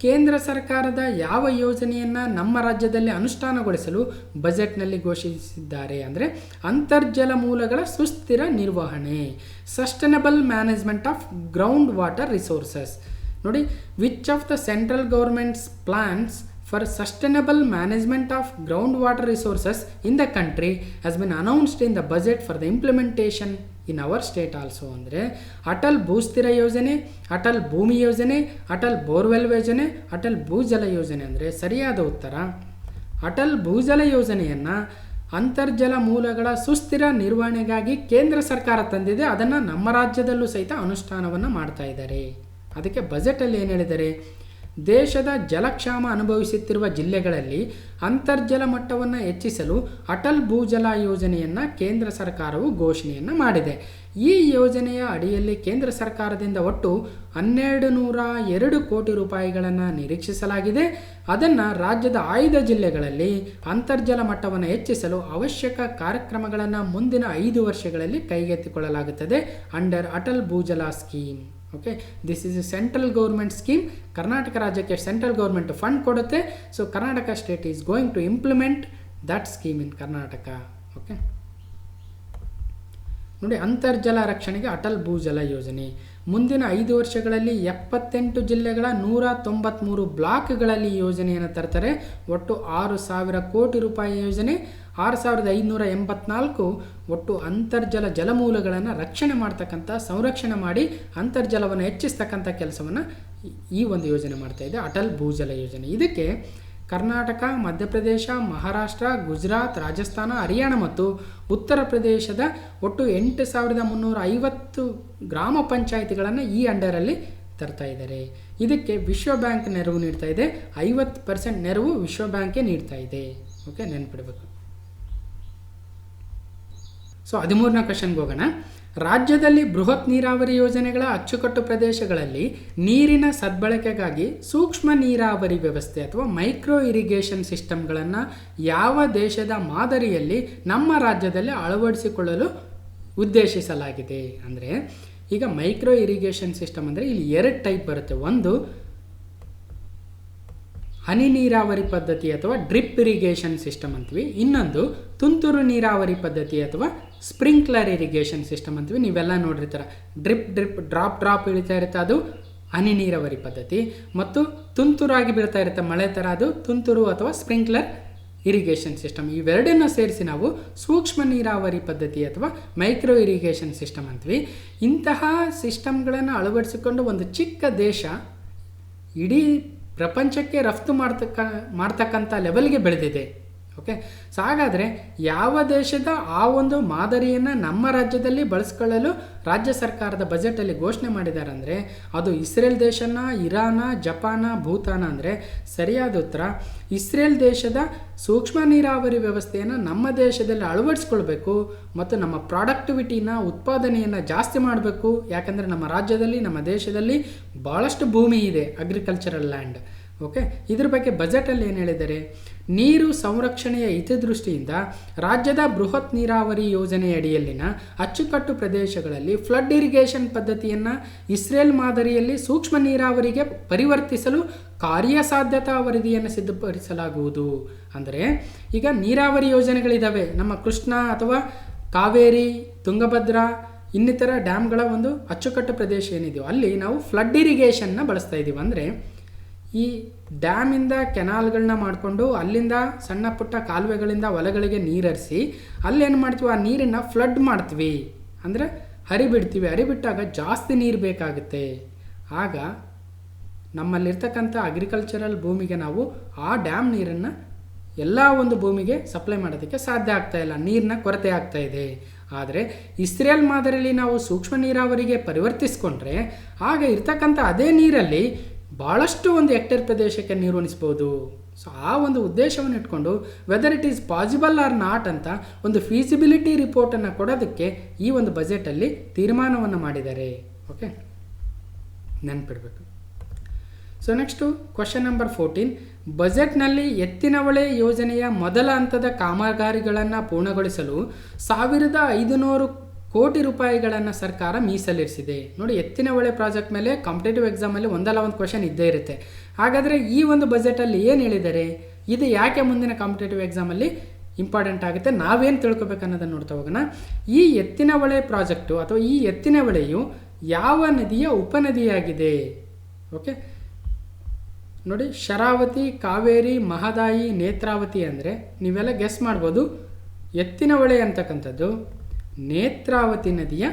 ಕೇಂದ್ರ ಸರ್ಕಾರದ ಯಾವ ಯೋಜನೆಯನ್ನು ನಮ್ಮ ರಾಜ್ಯದಲ್ಲಿ ಅನುಷ್ಠಾನಗೊಳಿಸಲು ಬಜೆಟ್ನಲ್ಲಿ ಘೋಷಿಸಿದ್ದಾರೆ? ಅಂದರೆ ಅಂತರ್ಜಲ ಮೂಲಗಳ ಸುಸ್ಥಿರ ನಿರ್ವಹಣೆ, sustainable management of ground water resources. ನೋಡಿ, which of the central governments plans for sustainable management of groundwater resources in the country has been announced in the budget for the implementation in our state also. ಅಂದರೆ ಅಟಲ್ ಭೂಸ್ಥಿರ ಯೋಜನೆ, ಅಟಲ್ ಭೂಮಿ ಯೋಜನೆ, ಅಟಲ್ ಬೋರ್ವೆಲ್ ಯೋಜನೆ, ಅಟಲ್ ಭೂಜಲ ಯೋಜನೆ. ಅಂದರೆ ಸರಿಯಾದ ಉತ್ತರ ಅಟಲ್ ಭೂಜಲ ಯೋಜನೆಯನ್ನು ಅಂತರ್ಜಲ ಮೂಲಗಳ ಸುಸ್ಥಿರ ನಿರ್ವಹಣೆಗಾಗಿ ಕೇಂದ್ರ ಸರ್ಕಾರ ತಂದಿದೆ. ಅದನ್ನು ನಮ್ಮ ರಾಜ್ಯದಲ್ಲೂ ಸಹಿತ ಅನುಷ್ಠಾನವನ್ನು ಮಾಡ್ತಾ ಇದ್ದಾರೆ. ಅದಕ್ಕೆ ಬಜೆಟಲ್ಲಿ ಏನು ಹೇಳಿದ್ದಾರೆ? ದೇಶದ ಜಲಕ್ಷಾಮ ಅನುಭವಿಸುತ್ತಿರುವ ಜಿಲ್ಲೆಗಳಲ್ಲಿ ಅಂತರ್ಜಲ ಮಟ್ಟವನ್ನು ಹೆಚ್ಚಿಸಲು ಅಟಲ್ ಭೂಜಲ ಯೋಜನೆಯನ್ನು ಕೇಂದ್ರ ಸರ್ಕಾರವು ಘೋಷಣೆಯನ್ನು ಮಾಡಿದೆ. ಈ ಯೋಜನೆಯ ಅಡಿಯಲ್ಲಿ ಕೇಂದ್ರ ಸರ್ಕಾರದಿಂದ ಒಟ್ಟು 1202 ಕೋಟಿ ರೂಪಾಯಿಗಳನ್ನು ನಿರೀಕ್ಷಿಸಲಾಗಿದೆ. ಅದನ್ನು ರಾಜ್ಯದ ಆಯ್ದ ಜಿಲ್ಲೆಗಳಲ್ಲಿ ಅಂತರ್ಜಲ ಮಟ್ಟವನ್ನು ಹೆಚ್ಚಿಸಲು ಅವಶ್ಯಕ ಕಾರ್ಯಕ್ರಮಗಳನ್ನು ಮುಂದಿನ 5 ವರ್ಷಗಳಲ್ಲಿ ಕೈಗೆತ್ತಿಕೊಳ್ಳಲಾಗುತ್ತದೆ under Atal Bhujal scheme. Okay, this is a central government scheme. Karnataka ರಾಜ್ಯಕ್ಕೆ ಸೆಂಟ್ರಲ್ ಗೌರ್ಮೆಂಟ್ ಫಂಡ್ ಕೊಡುತ್ತೆ. So Karnataka state is going to implement that scheme in Karnataka. Okay, ನೋಡಿ, ಅಂತರ್ಜಲ ರಕ್ಷಣೆಗೆ ಅಟಲ್ ಭೂಜಲ ಯೋಜನೆ ಮುಂದಿನ 5 ವರ್ಷಗಳಲ್ಲಿ 78 ಜಿಲ್ಲೆಗಳ 193 ಬ್ಲಾಕ್ಗಳಲ್ಲಿ ಯೋಜನೆಯನ್ನು ತರ್ತಾರೆ. ಒಟ್ಟು 6,000 ಕೋಟಿ ರೂಪಾಯಿ ಯೋಜನೆ, 6,584 ಒಟ್ಟು ಅಂತರ್ಜಲ ಜಲಮೂಲಗಳನ್ನು ರಕ್ಷಣೆ ಮಾಡ್ತಕ್ಕಂಥ, ಸಂರಕ್ಷಣೆ ಮಾಡಿ ಅಂತರ್ಜಲವನ್ನು ಹೆಚ್ಚಿಸ್ತಕ್ಕಂಥ ಕೆಲಸವನ್ನು ಈ ಒಂದು ಯೋಜನೆ ಮಾಡ್ತಾ ಇದೆ, ಅಟಲ್ ಭೂಜಲ ಯೋಜನೆ. ಇದಕ್ಕೆ ಕರ್ನಾಟಕ, ಮಧ್ಯಪ್ರದೇಶ, ಮಹಾರಾಷ್ಟ್ರ, ಗುಜರಾತ್, ರಾಜಸ್ಥಾನ, ಹರಿಯಾಣ ಮತ್ತು ಉತ್ತರ ಪ್ರದೇಶದ ಒಟ್ಟು 8,350 ಗ್ರಾಮ ಪಂಚಾಯಿತಿಗಳನ್ನು ಈ ಅಂಡರಲ್ಲಿ ತರ್ತಾ ಇದ್ದಾರೆ. ಇದಕ್ಕೆ ವಿಶ್ವ ಬ್ಯಾಂಕ್ ನೆರವು ನೀಡ್ತಾ ಇದೆ. 50% ನೆರವು ವಿಶ್ವ ಬ್ಯಾಂಕೇ ನೀಡ್ತಾ ಇದೆ. ಓಕೆ, ನೆನ್ಪಿಡಬೇಕು. ಸೊ 13ನೇ ಕ್ವೆಶ್ಚನ್ಗೆ ಹೋಗೋಣ. ರಾಜ್ಯದಲ್ಲಿ ಬೃಹತ್ ನೀರಾವರಿ ಯೋಜನೆಗಳ ಅಚ್ಚುಕಟ್ಟು ಪ್ರದೇಶಗಳಲ್ಲಿ ನೀರಿನ ಸದ್ಬಳಕೆಗಾಗಿ ಸೂಕ್ಷ್ಮ ನೀರಾವರಿ ವ್ಯವಸ್ಥೆ ಅಥವಾ ಮೈಕ್ರೋ ಇರಿಗೇಷನ್ ಸಿಸ್ಟಮ್ಗಳನ್ನು ಯಾವ ದೇಶದ ಮಾದರಿಯಲ್ಲಿ ನಮ್ಮ ರಾಜ್ಯದಲ್ಲಿ ಅಳವಡಿಸಿಕೊಳ್ಳಲು ಉದ್ದೇಶಿಸಲಾಗಿದೆ? ಅಂದರೆ ಈಗ ಮೈಕ್ರೋ ಇರಿಗೇಷನ್ ಸಿಸ್ಟಮ್ ಅಂದರೆ ಇಲ್ಲಿ 2 ಟೈಪ್ ಬರುತ್ತೆ. ಒಂದು ಹನಿ ನೀರಾವರಿ ಪದ್ಧತಿ ಅಥವಾ ಡ್ರಿಪ್ ಇರಿಗೇಷನ್ ಸಿಸ್ಟಮ್ ಅಂತೀವಿ. ಇನ್ನೊಂದು ತುಂತುರು ನೀರಾವರಿ ಪದ್ಧತಿ ಅಥವಾ ಸ್ಪ್ರಿಂಕ್ಲರ್ ಇರಿಗೇಷನ್ ಸಿಸ್ಟಮ್ ಅಂತೀವಿ. ನೀವೆಲ್ಲ ನೋಡಿರ್ತೀರ, ಡ್ರಿಪ್ ಡ್ರಾಪ್ ಇಳಿತಾ ಇರುತ್ತೆ, ಅದು ಹನಿ ನೀರಾವರಿ ಪದ್ಧತಿ. ಮತ್ತು ತುಂತುರಾಗಿ ಬೀಳ್ತಾ ಇರುತ್ತೆ ಮಳೆ ಥರ, ಅದು ತುಂತುರು ಅಥವಾ ಸ್ಪ್ರಿಂಕ್ಲರ್ ಇರಿಗೇಷನ್ ಸಿಸ್ಟಮ್. ಇವೆರಡನ್ನು ಸೇರಿಸಿ ನಾವು ಸೂಕ್ಷ್ಮ ನೀರಾವರಿ ಪದ್ಧತಿ ಅಥವಾ ಮೈಕ್ರೋ ಇರಿಗೇಷನ್ ಸಿಸ್ಟಮ್ ಅಂತೀವಿ. ಇಂತಹ ಸಿಸ್ಟಮ್ಗಳನ್ನು ಅಳವಡಿಸಿಕೊಂಡು ಒಂದು ಚಿಕ್ಕ ದೇಶ ಇಡೀ ಪ್ರಪಂಚಕ್ಕೆ ರಫ್ತು ಮಾಡ್ತಕ್ಕಂಥ ಲೆವೆಲ್ಗೆ ಬೆಳೆದಿದೆ. ಓಕೆ, ಸೊ ಹಾಗಾದರೆ ಯಾವ ದೇಶದ ಆ ಒಂದು ಮಾದರಿಯನ್ನು ನಮ್ಮ ರಾಜ್ಯದಲ್ಲಿ ಬಳಸ್ಕೊಳ್ಳಲು ರಾಜ್ಯ ಸರ್ಕಾರದ ಬಜೆಟಲ್ಲಿ ಘೋಷಣೆ ಮಾಡಿದ್ದಾರೆ ಅಂದರೆ ಅದು ಇಸ್ರೇಲ್ ದೇಶನ, ಇರಾನ, ಜಪಾನ, ಭೂತಾನ. ಅಂದರೆ ಸರಿಯಾದ ಉತ್ತರ ಇಸ್ರೇಲ್ ದೇಶದ ಸೂಕ್ಷ್ಮ ನೀರಾವರಿ ವ್ಯವಸ್ಥೆಯನ್ನು ನಮ್ಮ ದೇಶದಲ್ಲಿ ಅಳವಡಿಸ್ಕೊಳ್ಬೇಕು ಮತ್ತು ನಮ್ಮ ಪ್ರಾಡಕ್ಟಿವಿಟಿನ, ಉತ್ಪಾದನೆಯನ್ನು ಜಾಸ್ತಿ ಮಾಡಬೇಕು. ಯಾಕಂದರೆ ನಮ್ಮ ರಾಜ್ಯದಲ್ಲಿ, ನಮ್ಮ ದೇಶದಲ್ಲಿ ಭಾಳಷ್ಟು ಭೂಮಿ ಇದೆ, ಅಗ್ರಿಕಲ್ಚರಲ್ ಲ್ಯಾಂಡ್. ಓಕೆ, ಇದ್ರ ಬಗ್ಗೆ ಬಜೆಟಲ್ಲಿ ಏನು ಹೇಳಿದ್ದಾರೆ? ನೀರು ಸಂರಕ್ಷಣೆಯ ಹಿತದೃಷ್ಟಿಯಿಂದ ರಾಜ್ಯದ ಬೃಹತ್ ನೀರಾವರಿ ಯೋಜನೆಯಡಿಯಲ್ಲಿನ ಅಚ್ಚುಕಟ್ಟು ಪ್ರದೇಶಗಳಲ್ಲಿ ಫ್ಲಡ್ ಇರಿಗೇಷನ್ ಪದ್ಧತಿಯನ್ನು ಇಸ್ರೇಲ್ ಮಾದರಿಯಲ್ಲಿ ಸೂಕ್ಷ್ಮ ನೀರಾವರಿಗೆ ಪರಿವರ್ತಿಸಲು ಕಾರ್ಯಸಾಧ್ಯತಾ ವರದಿಯನ್ನು ಸಿದ್ಧಪಡಿಸಲಾಗುವುದು. ಅಂದರೆ ಈಗ ನೀರಾವರಿ ಯೋಜನೆಗಳಿದ್ದಾವೆ, ನಮ್ಮ ಕೃಷ್ಣ ಅಥವಾ ಕಾವೇರಿ, ತುಂಗಭದ್ರಾ ಇನ್ನಿತರ ಡ್ಯಾಮ್ಗಳ ಒಂದು ಅಚ್ಚುಕಟ್ಟು ಪ್ರದೇಶ ಏನಿದೆಯೋ ಅಲ್ಲಿ ನಾವು ಫ್ಲಡ್ ಇರಿಗೇಷನ್ನ ಬಳಸ್ತಾ ಇದ್ದೀವಿ. ಅಂದರೆ ಈ ಡ್ಯಾಮಿಂದ ಕೆನಾಲ್ಗಳನ್ನ ಮಾಡಿಕೊಂಡು ಅಲ್ಲಿಂದ ಸಣ್ಣ ಪುಟ್ಟ ಕಾಲುವೆಗಳಿಂದ ಹೊಲಗಳಿಗೆ ನೀರರಿಸಿ ಅಲ್ಲೇನು ಮಾಡ್ತೀವಿ, ಆ ನೀರನ್ನು ಫ್ಲಡ್ ಮಾಡ್ತೀವಿ, ಅಂದರೆ ಹರಿಬಿಡ್ತೀವಿ. ಹರಿಬಿಟ್ಟಾಗ ಜಾಸ್ತಿ ನೀರು ಬೇಕಾಗುತ್ತೆ. ಆಗ ನಮ್ಮಲ್ಲಿರ್ತಕ್ಕಂಥ ಅಗ್ರಿಕಲ್ಚರಲ್ ಭೂಮಿಗೆ ನಾವು ಆ ಡ್ಯಾಮ್ ನೀರನ್ನು ಎಲ್ಲ ಒಂದು ಭೂಮಿಗೆ ಸಪ್ಲೈ ಮಾಡೋದಕ್ಕೆ ಸಾಧ್ಯ ಆಗ್ತಾಯಿಲ್ಲ, ನೀರಿನ ಕೊರತೆ ಆಗ್ತಾಯಿದೆ. ಆದರೆ ಇಸ್ರೇಲ್ ಮಾದರಿಯಲ್ಲಿ ನಾವು ಸೂಕ್ಷ್ಮ ನೀರಾವರಿಗೆ ಪರಿವರ್ತಿಸ್ಕೊಂಡ್ರೆ ಆಗ ಇರ್ತಕ್ಕಂಥ ಅದೇ ನೀರಲ್ಲಿ ಭಾಳಷ್ಟು ಒಂದು ಹೆಕ್ಟೇರ್ ಪ್ರದೇಶಕ್ಕೆ ನೀರು ಉಣಿಸ್ಬೋದು. ಸೊ ಆ ಒಂದು ಉದ್ದೇಶವನ್ನು ಇಟ್ಕೊಂಡು whether it is possible or not ಅಂತ ಒಂದು ಫೀಸಿಬಿಲಿಟಿ ರಿಪೋರ್ಟನ್ನು ಕೊಡೋದಕ್ಕೆ ಈ ಒಂದು ಬಜೆಟಲ್ಲಿ ತೀರ್ಮಾನವನ್ನು ಮಾಡಿದ್ದಾರೆ. ಓಕೆ, ನೆನಪಿಡಬೇಕು. So next question number 14. ಬಜೆಟ್ನಲ್ಲಿ ಎತ್ತಿನಹೊಳೆ ಯೋಜನೆಯ ಮೊದಲ ಹಂತದ ಕಾಮಗಾರಿಗಳನ್ನು ಪೂರ್ಣಗೊಳಿಸಲು 1500 ಕೋಟಿ ರೂಪಾಯಿಗಳನ್ನು ಸರ್ಕಾರ ಮೀಸಲಿರಿಸಿದೆ. ನೋಡಿ, ಎತ್ತಿನಹೊಳೆ ಪ್ರಾಜೆಕ್ಟ್ ಮೇಲೆ ಕಾಂಪಿಟೇಟಿವ್ ಎಕ್ಸಾಮಲ್ಲಿ ಒಂದಲ್ಲ ಒಂದು ಕ್ವಶನ್ ಇದ್ದೇ ಇರುತ್ತೆ. ಹಾಗಾದರೆ ಈ ಒಂದು ಬಜೆಟಲ್ಲಿ ಏನು ಹೇಳಿದ್ದಾರೆ, ಇದು ಯಾಕೆ ಮುಂದಿನ ಕಾಂಪಿಟೇಟಿವ್ ಎಕ್ಸಾಮಲ್ಲಿ ಇಂಪಾರ್ಟೆಂಟ್ ಆಗುತ್ತೆ, ನಾವೇನು ತಿಳ್ಕೊಬೇಕು ಅನ್ನೋದನ್ನು ನೋಡ್ತಾ ಹೋಗೋಣ. ಈ ಎತ್ತಿನಹೊಳೆ ಪ್ರಾಜೆಕ್ಟು ಅಥವಾ ಈ ಎತ್ತಿನಹೊಳೆಯು ಯಾವ ನದಿಯ ಉಪನದಿಯಾಗಿದೆ? ಓಕೆ ನೋಡಿ, ಶರಾವತಿ, ಕಾವೇರಿ, ಮಹದಾಯಿ, ನೇತ್ರಾವತಿ ಅಂದರೆ ನೀವೆಲ್ಲ ಗೆಸ್ ಮಾಡ್ಬೋದು. ಎತ್ತಿನಹೊಳೆ ಅಂತಕ್ಕಂಥದ್ದು ನೇತ್ರಾವತಿ ನದಿಯ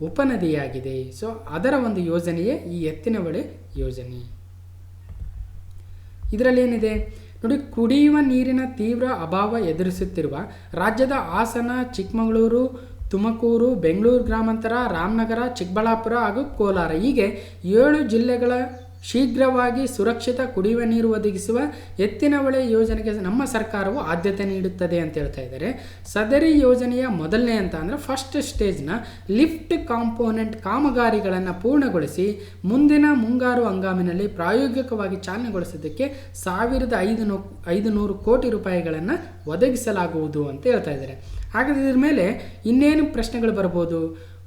ಉಪನದಿಯಾಗಿದೆ. ಸೊ ಅದರ ಒಂದು ಯೋಜನೆಯೇ ಈ ಎತ್ತಿನಹೊಳೆ ಯೋಜನೆ. ಇದರಲ್ಲಿ ಏನಿದೆ ನೋಡಿ, ಕುಡಿಯುವ ನೀರಿನ ತೀವ್ರ ಅಭಾವ ಎದುರಿಸುತ್ತಿರುವ ರಾಜ್ಯದ ಹಾಸನ, ಚಿಕ್ಕಮಗಳೂರು, ತುಮಕೂರು, ಬೆಂಗಳೂರು ಗ್ರಾಮಾಂತರ, ರಾಮನಗರ, ಚಿಕ್ಕಬಳ್ಳಾಪುರ ಹಾಗೂ ಕೋಲಾರ ಹೀಗೆ 7 ಜಿಲ್ಲೆಗಳ ಶೀಘ್ರವಾಗಿ ಸುರಕ್ಷಿತ ಕುಡಿಯುವ ನೀರು ಒದಗಿಸುವ ಎತ್ತಿನಹೊಳೆ ಯೋಜನೆಗೆ ನಮ್ಮ ಸರ್ಕಾರವು ಆದ್ಯತೆ ನೀಡುತ್ತದೆ ಅಂತ ಹೇಳ್ತಾ ಇದ್ದಾರೆ. ಸದರಿ ಯೋಜನೆಯ ಮೊದಲನೇ ಅಂತ ಅಂದರೆ ಫಸ್ಟ್ ಸ್ಟೇಜ್ನ ಲಿಫ್ಟ್ ಕಾಂಪೋನೆಂಟ್ ಕಾಮಗಾರಿಗಳನ್ನು ಪೂರ್ಣಗೊಳಿಸಿ ಮುಂದಿನ ಮುಂಗಾರು ಹಂಗಾಮಿನಲ್ಲಿ ಪ್ರಾಯೋಗಿಕವಾಗಿ ಚಾಲನೆಗೊಳಿಸೋದಕ್ಕೆ 1500 ಕೋಟಿ ರೂಪಾಯಿಗಳನ್ನು ಒದಗಿಸಲಾಗುವುದು ಅಂತ ಹೇಳ್ತಾ ಇದ್ದಾರೆ. ಹಾಗಾದರೆ ಇದ್ರ ಮೇಲೆ ಇನ್ನೇನು ಪ್ರಶ್ನೆಗಳು ಬರ್ಬೋದು?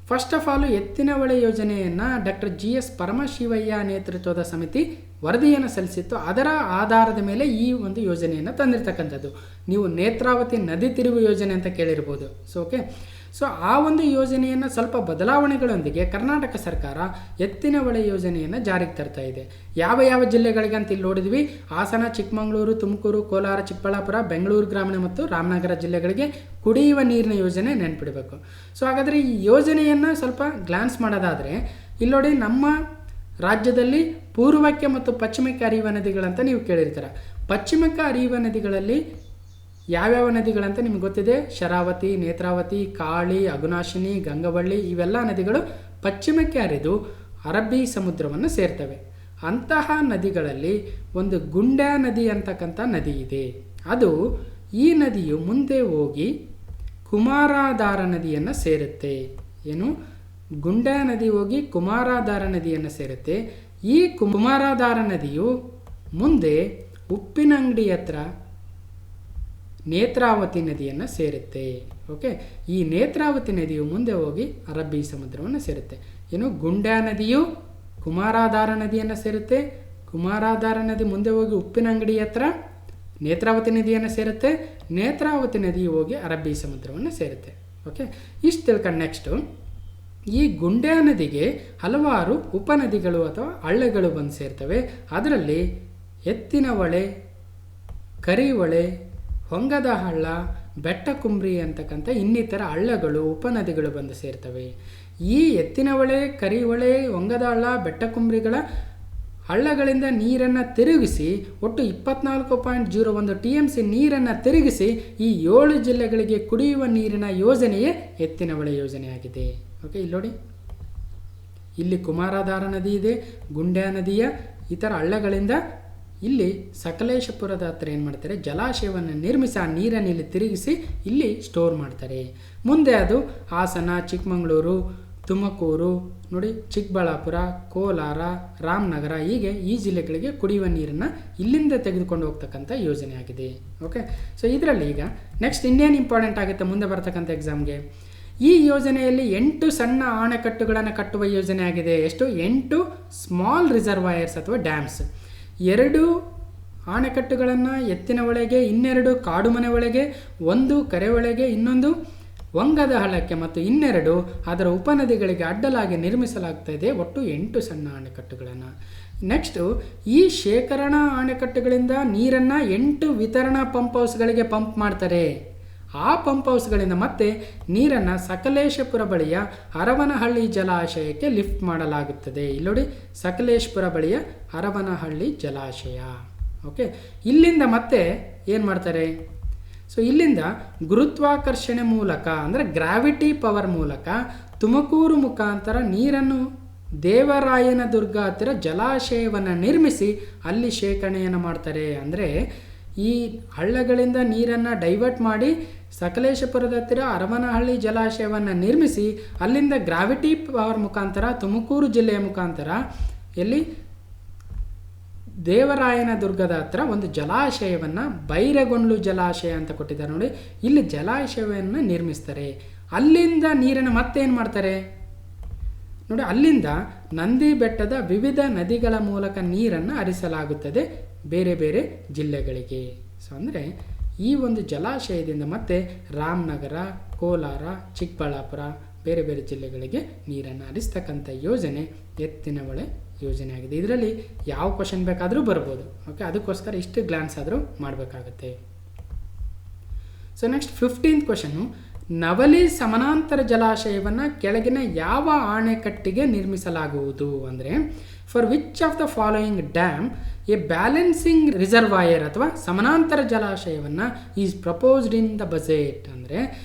ಫಸ್ಟ್ ಆಫ್ ಆಲ್, ಎತ್ತಿನಹೊಳೆ ಯೋಜನೆಯನ್ನು ಡಾಕ್ಟರ್ GS ಪರಮಶಿವಯ್ಯ ನೇತೃತ್ವದ ಸಮಿತಿ ವರದಿಯನ್ನು ಸಲ್ಲಿಸಿತ್ತು. ಅದರ ಆಧಾರದ ಮೇಲೆ ಈ ಒಂದು ಯೋಜನೆಯನ್ನು ತಂದಿರತಕ್ಕಂಥದ್ದು. ನೀವು ನೇತ್ರಾವತಿ ನದಿ ತಿರುವು ಯೋಜನೆ ಅಂತ ಕೇಳಿರ್ಬೋದು. ಸೊ ಓಕೆ, ಸೊ ಆ ಒಂದು ಯೋಜನೆಯನ್ನು ಸ್ವಲ್ಪ ಬದಲಾವಣೆಗಳೊಂದಿಗೆ ಕರ್ನಾಟಕ ಸರ್ಕಾರ ಎತ್ತಿನಹೊಳೆ ಯೋಜನೆಯನ್ನು ಜಾರಿಗೆ ತರ್ತಾ ಇದೆ. ಯಾವ ಯಾವ ಜಿಲ್ಲೆಗಳಿಗೆ ಅಂತ ಇಲ್ಲಿ ನೋಡಿದ್ವಿ, ಹಾಸನ, ಚಿಕ್ಕಮಗಳೂರು, ತುಮಕೂರು, ಕೋಲಾರ, ಚಿಕ್ಕಬಳ್ಳಾಪುರ, ಬೆಂಗಳೂರು ಗ್ರಾಮೀಣ ಮತ್ತು ರಾಮನಗರ ಜಿಲ್ಲೆಗಳಿಗೆ ಕುಡಿಯುವ ನೀರಿನ ಯೋಜನೆ ನೆನಪಿಡಬೇಕು. ಸೊ ಹಾಗಾದರೆ ಈ ಯೋಜನೆಯನ್ನು ಸ್ವಲ್ಪ ಗ್ಲಾನ್ಸ್ ಮಾಡೋದಾದರೆ ಇಲ್ಲಿ ನೋಡಿ, ನಮ್ಮ ರಾಜ್ಯದಲ್ಲಿ ಪೂರ್ವಕ್ಕೆ ಮತ್ತು ಪಶ್ಚಿಮಕ್ಕೆ ಹರಿಯುವ ನದಿಗಳಂತ ನೀವು ಕೇಳಿರ್ತೀರ. ಪಶ್ಚಿಮಕ್ಕೆ ಹರಿಯುವ ನದಿಗಳಲ್ಲಿ ಯಾವ್ಯಾವ ನದಿಗಳಂತ ನಿಮ್ಗೆ ಗೊತ್ತಿದೆ. ಶರಾವತಿ, ನೇತ್ರಾವತಿ, ಕಾಳಿ, ಅಗುನಾಶಿನಿ, ಗಂಗವಳ್ಳಿ ಇವೆಲ್ಲ ನದಿಗಳು ಪಶ್ಚಿಮಕ್ಕೆ ಹರಿದು ಅರಬ್ಬಿ ಸಮುದ್ರವನ್ನು ಸೇರ್ತವೆ. ಅಂತಹ ನದಿಗಳಲ್ಲಿ ಒಂದು ಗುಂಡ್ಯಾ ನದಿ ಅಂತಕ್ಕಂಥ ನದಿ ಇದೆ. ಅದು ಈ ನದಿಯು ಮುಂದೆ ಹೋಗಿ ಕುಮಾರಾಧಾರ ನದಿಯನ್ನು ಸೇರುತ್ತೆ. ಏನು, ಗುಂಡ್ಯಾ ನದಿ ಹೋಗಿ ಕುಮಾರಾಧಾರ ನದಿಯನ್ನು ಸೇರುತ್ತೆ. ಈ ಕುಮಾರಾಧಾರ ನದಿಯು ಮುಂದೆ ಉಪ್ಪಿನಂಗಡಿ ಹತ್ರ ನೇತ್ರಾವತಿ ನದಿಯನ್ನು ಸೇರುತ್ತೆ. ಓಕೆ, ಈ ನೇತ್ರಾವತಿ ನದಿಯು ಮುಂದೆ ಹೋಗಿ ಅರಬ್ಬಿ ಸಮುದ್ರವನ್ನು ಸೇರುತ್ತೆ. ಏನು, ಗುಂಡ್ಯಾ ನದಿಯು ಕುಮಾರಾಧಾರ ನದಿಯನ್ನು ಸೇರುತ್ತೆ. ಕುಮಾರಾಧಾರ ನದಿ ಮುಂದೆ ಹೋಗಿ ಉಪ್ಪಿನಂಗಡಿ ಹತ್ರ ನೇತ್ರಾವತಿ ನದಿಯನ್ನು ಸೇರುತ್ತೆ. ನೇತ್ರಾವತಿ ನದಿಯು ಹೋಗಿ ಅರಬ್ಬಿ ಸಮುದ್ರವನ್ನು ಸೇರುತ್ತೆ. ಓಕೆ, ಇಷ್ಟು ತಿಳ್ಕೊಂಡು ನೆಕ್ಸ್ಟು ಈ ಗುಂಡ್ಯಾ ನದಿಗೆ ಹಲವಾರು ಉಪನದಿಗಳು ಅಥವಾ ಹಳ್ಳಿಗಳು ಬಂದು ಸೇರ್ತವೆ. ಅದರಲ್ಲಿ ಎತ್ತಿನಹೊಳೆ, ಕರಿಹೊಳೆ, ಹೊಂಗದ ಹಳ್ಳ, ಬೆಟ್ಟಕುಂಬ್ರಿ ಅಂತಕ್ಕಂಥ ಇನ್ನಿತರ ಹಳ್ಳಗಳು, ಉಪನದಿಗಳು ಬಂದು ಸೇರ್ತವೆ. ಈ ಎತ್ತಿನಹೊಳೆ, ಕರಿಹೊಳೆ, ಹೊಂಗದ ಹಳ್ಳ, ಬೆಟ್ಟಕುಂಬ್ರಿಗಳ ಹಳ್ಳಗಳಿಂದ ನೀರನ್ನು ತಿರುಗಿಸಿ ಒಟ್ಟು 24.01 TMC ನೀರನ್ನು ತಿರುಗಿಸಿ ಈ 7 ಜಿಲ್ಲೆಗಳಿಗೆ ಕುಡಿಯುವ ನೀರಿನ ಯೋಜನೆಯೇ ಎತ್ತಿನಹೊಳೆ ಯೋಜನೆಯಾಗಿದೆ. ಓಕೆ, ಇಲ್ಲಿ ನೋಡಿ, ಇಲ್ಲಿ ಕುಮಾರಾಧಾರ ನದಿ ಇದೆ, ಗುಂಡ್ಯಾ ನದಿಯ ಇತರ ಹಳ್ಳಗಳಿಂದ ಇಲ್ಲಿ ಸಕಲೇಶಪುರದ ಹತ್ರ ಏನು ಮಾಡ್ತಾರೆ, ಜಲಾಶಯವನ್ನು ನಿರ್ಮಿಸಿ ಆ ನೀರನ್ನು ಇಲ್ಲಿ ತಿರುಗಿಸಿ ಇಲ್ಲಿ ಸ್ಟೋರ್ ಮಾಡ್ತಾರೆ. ಮುಂದೆ ಅದು ಹಾಸನ, ಚಿಕ್ಕಮಗಳೂರು, ತುಮಕೂರು, ನೋಡಿ ಚಿಕ್ಕಬಳ್ಳಾಪುರ, ಕೋಲಾರ, ರಾಮನಗರ ಹೀಗೆ ಈ ಜಿಲ್ಲೆಗಳಿಗೆ ಕುಡಿಯುವ ನೀರನ್ನು ಇಲ್ಲಿಂದ ತೆಗೆದುಕೊಂಡು ಹೋಗ್ತಕ್ಕಂಥ ಯೋಜನೆ ಆಗಿದೆ. ಓಕೆ, ಸೊ ಇದರಲ್ಲಿ ಈಗ ನೆಕ್ಸ್ಟ್ ಇನ್ನೇನು ಇಂಪಾರ್ಟೆಂಟ್ ಆಗುತ್ತೆ ಮುಂದೆ ಬರ್ತಕ್ಕಂಥ ಎಕ್ಸಾಮ್ಗೆ, ಈ ಯೋಜನೆಯಲ್ಲಿ 8 ಸಣ್ಣ ಅಣೆಕಟ್ಟುಗಳನ್ನು ಕಟ್ಟುವ ಯೋಜನೆ ಆಗಿದೆ. ಎಷ್ಟು? 8 ಸ್ಮಾಲ್ ರಿಸರ್ವಾಯರ್ಸ್ ಅಥವಾ ಡ್ಯಾಮ್ಸ್. 2 ಅಣೆಕಟ್ಟುಗಳನ್ನು ಎತ್ತಿನಹೊಳೆಗೆ, 2 ಕಾಡುಮನೆ ಒಳಗೆ, 1 ಕೆರೆಯೊಳಗೆ, ಇನ್ನೊಂದು ಹೊಂಗದ ಹಳ್ಳಕ್ಕೆ ಮತ್ತು 2 ಅದರ ಉಪನದಿಗಳಿಗೆ ಅಡ್ಡಲಾಗಿ ನಿರ್ಮಿಸಲಾಗ್ತಾ ಇದೆ. ಒಟ್ಟು 8 ಸಣ್ಣ ಅಣೆಕಟ್ಟುಗಳನ್ನು. ನೆಕ್ಸ್ಟು ಈ ಶೇಖರಣಾ ಅಣೆಕಟ್ಟುಗಳಿಂದ ನೀರನ್ನು 8 ವಿತರಣಾ ಪಂಪ್ ಹೌಸ್ಗಳಿಗೆ ಪಂಪ್ ಮಾಡ್ತಾರೆ. ಆ ಪಂಪ್ ಹೌಸ್ಗಳಿಂದ ಮತ್ತೆ ನೀರನ್ನು ಸಕಲೇಶಪುರ ಬಳಿಯ ಹರವನಹಳ್ಳಿ ಜಲಾಶಯಕ್ಕೆ ಲಿಫ್ಟ್ ಮಾಡಲಾಗುತ್ತದೆ. ಇಲ್ಲಿ ನೋಡಿ, ಸಕಲೇಶಪುರ ಬಳಿಯ ಹರವನಹಳ್ಳಿ ಜಲಾಶಯ. ಓಕೆ, ಇಲ್ಲಿಂದ ಮತ್ತೆ ಏನು ಮಾಡ್ತಾರೆ? ಸೊ ಇಲ್ಲಿಂದ ಗುರುತ್ವಾಕರ್ಷಣೆ ಮೂಲಕ ಅಂದರೆ ಗ್ರಾವಿಟಿ ಪವರ್ ಮೂಲಕ ತುಮಕೂರು ಮುಖಾಂತರ ನೀರನ್ನು ದೇವರಾಯನದುರ್ಗ ಹತ್ತಿರ ಜಲಾಶಯವನ್ನು ನಿರ್ಮಿಸಿ ಅಲ್ಲಿ ಶೇಖರಣೆಯನ್ನು ಮಾಡ್ತಾರೆ. ಅಂದರೆ ಈ ಹಳ್ಳಗಳಿಂದ ನೀರನ್ನು ಡೈವರ್ಟ್ ಮಾಡಿ ಸಕಲೇಶಪುರದ ಹತ್ತಿರ ಹರವನಹಳ್ಳಿ ಜಲಾಶಯವನ್ನು ನಿರ್ಮಿಸಿ ಅಲ್ಲಿಂದ ಗ್ರಾವಿಟಿ ಪವರ್ ಮುಖಾಂತರ ತುಮಕೂರು ಜಿಲ್ಲೆಯ ಮುಖಾಂತರ ಎಲ್ಲಿ ದೇವರಾಯನದುರ್ಗದ ಹತ್ರ ಒಂದು ಜಲಾಶಯವನ್ನು ಬೈರಗೊಂಡ್ಲು ಜಲಾಶಯ ಅಂತ ಕೊಟ್ಟಿದ್ದಾರೆ ನೋಡಿ, ಇಲ್ಲಿ ಜಲಾಶಯವನ್ನು ನಿರ್ಮಿಸ್ತಾರೆ. ಅಲ್ಲಿಂದ ನೀರನ್ನು ಮತ್ತೇನು ಮಾಡ್ತಾರೆ ನೋಡಿ, ಅಲ್ಲಿಂದ ನಂದಿ ಬೆಟ್ಟದ ವಿವಿಧ ನದಿಗಳ ಮೂಲಕ ನೀರನ್ನು ಹರಿಸಲಾಗುತ್ತದೆ ಬೇರೆ ಬೇರೆ ಜಿಲ್ಲೆಗಳಿಗೆ. ಸೊ ಅಂದರೆ ಈ ಒಂದು ಜಲಾಶಯದಿಂದ ಮತ್ತೆ ರಾಮನಗರ, ಕೋಲಾರ, ಚಿಕ್ಕಬಳ್ಳಾಪುರ ಬೇರೆ ಬೇರೆ ಜಿಲ್ಲೆಗಳಿಗೆ ನೀರನ್ನು ಹರಿಸ್ತಕ್ಕಂಥ ಯೋಜನೆ ಎತ್ತಿನ ಹೊಳೆ ಯೋಜನೆ ಆಗಿದೆ. ಇದರಲ್ಲಿ ಯಾವ ಕ್ವಶನ್ ಬೇಕಾದರೂ ಬರ್ಬೋದು. ಓಕೆ, ಅದಕ್ಕೋಸ್ಕರ ಇಷ್ಟು ಗ್ಲಾನ್ಸ್ ಆದರೂ ಮಾಡಬೇಕಾಗುತ್ತೆ. So next 15th question, Navali ಸಮಾನಾಂತರ ಜಲಾಶಯವನ್ನು ಕೆಳಗಿನ ಯಾವ ಅಣೆಕಟ್ಟಿಗೆ ನಿರ್ಮಿಸಲಾಗುವುದು? ಅಂದರೆ for which of the following dam a balancing reservoir ಅಥವಾ ಸಮಾನಾಂತರ ಜಲಾಶಯವನ್ನು is proposed in the budget? ಅಂದರೆ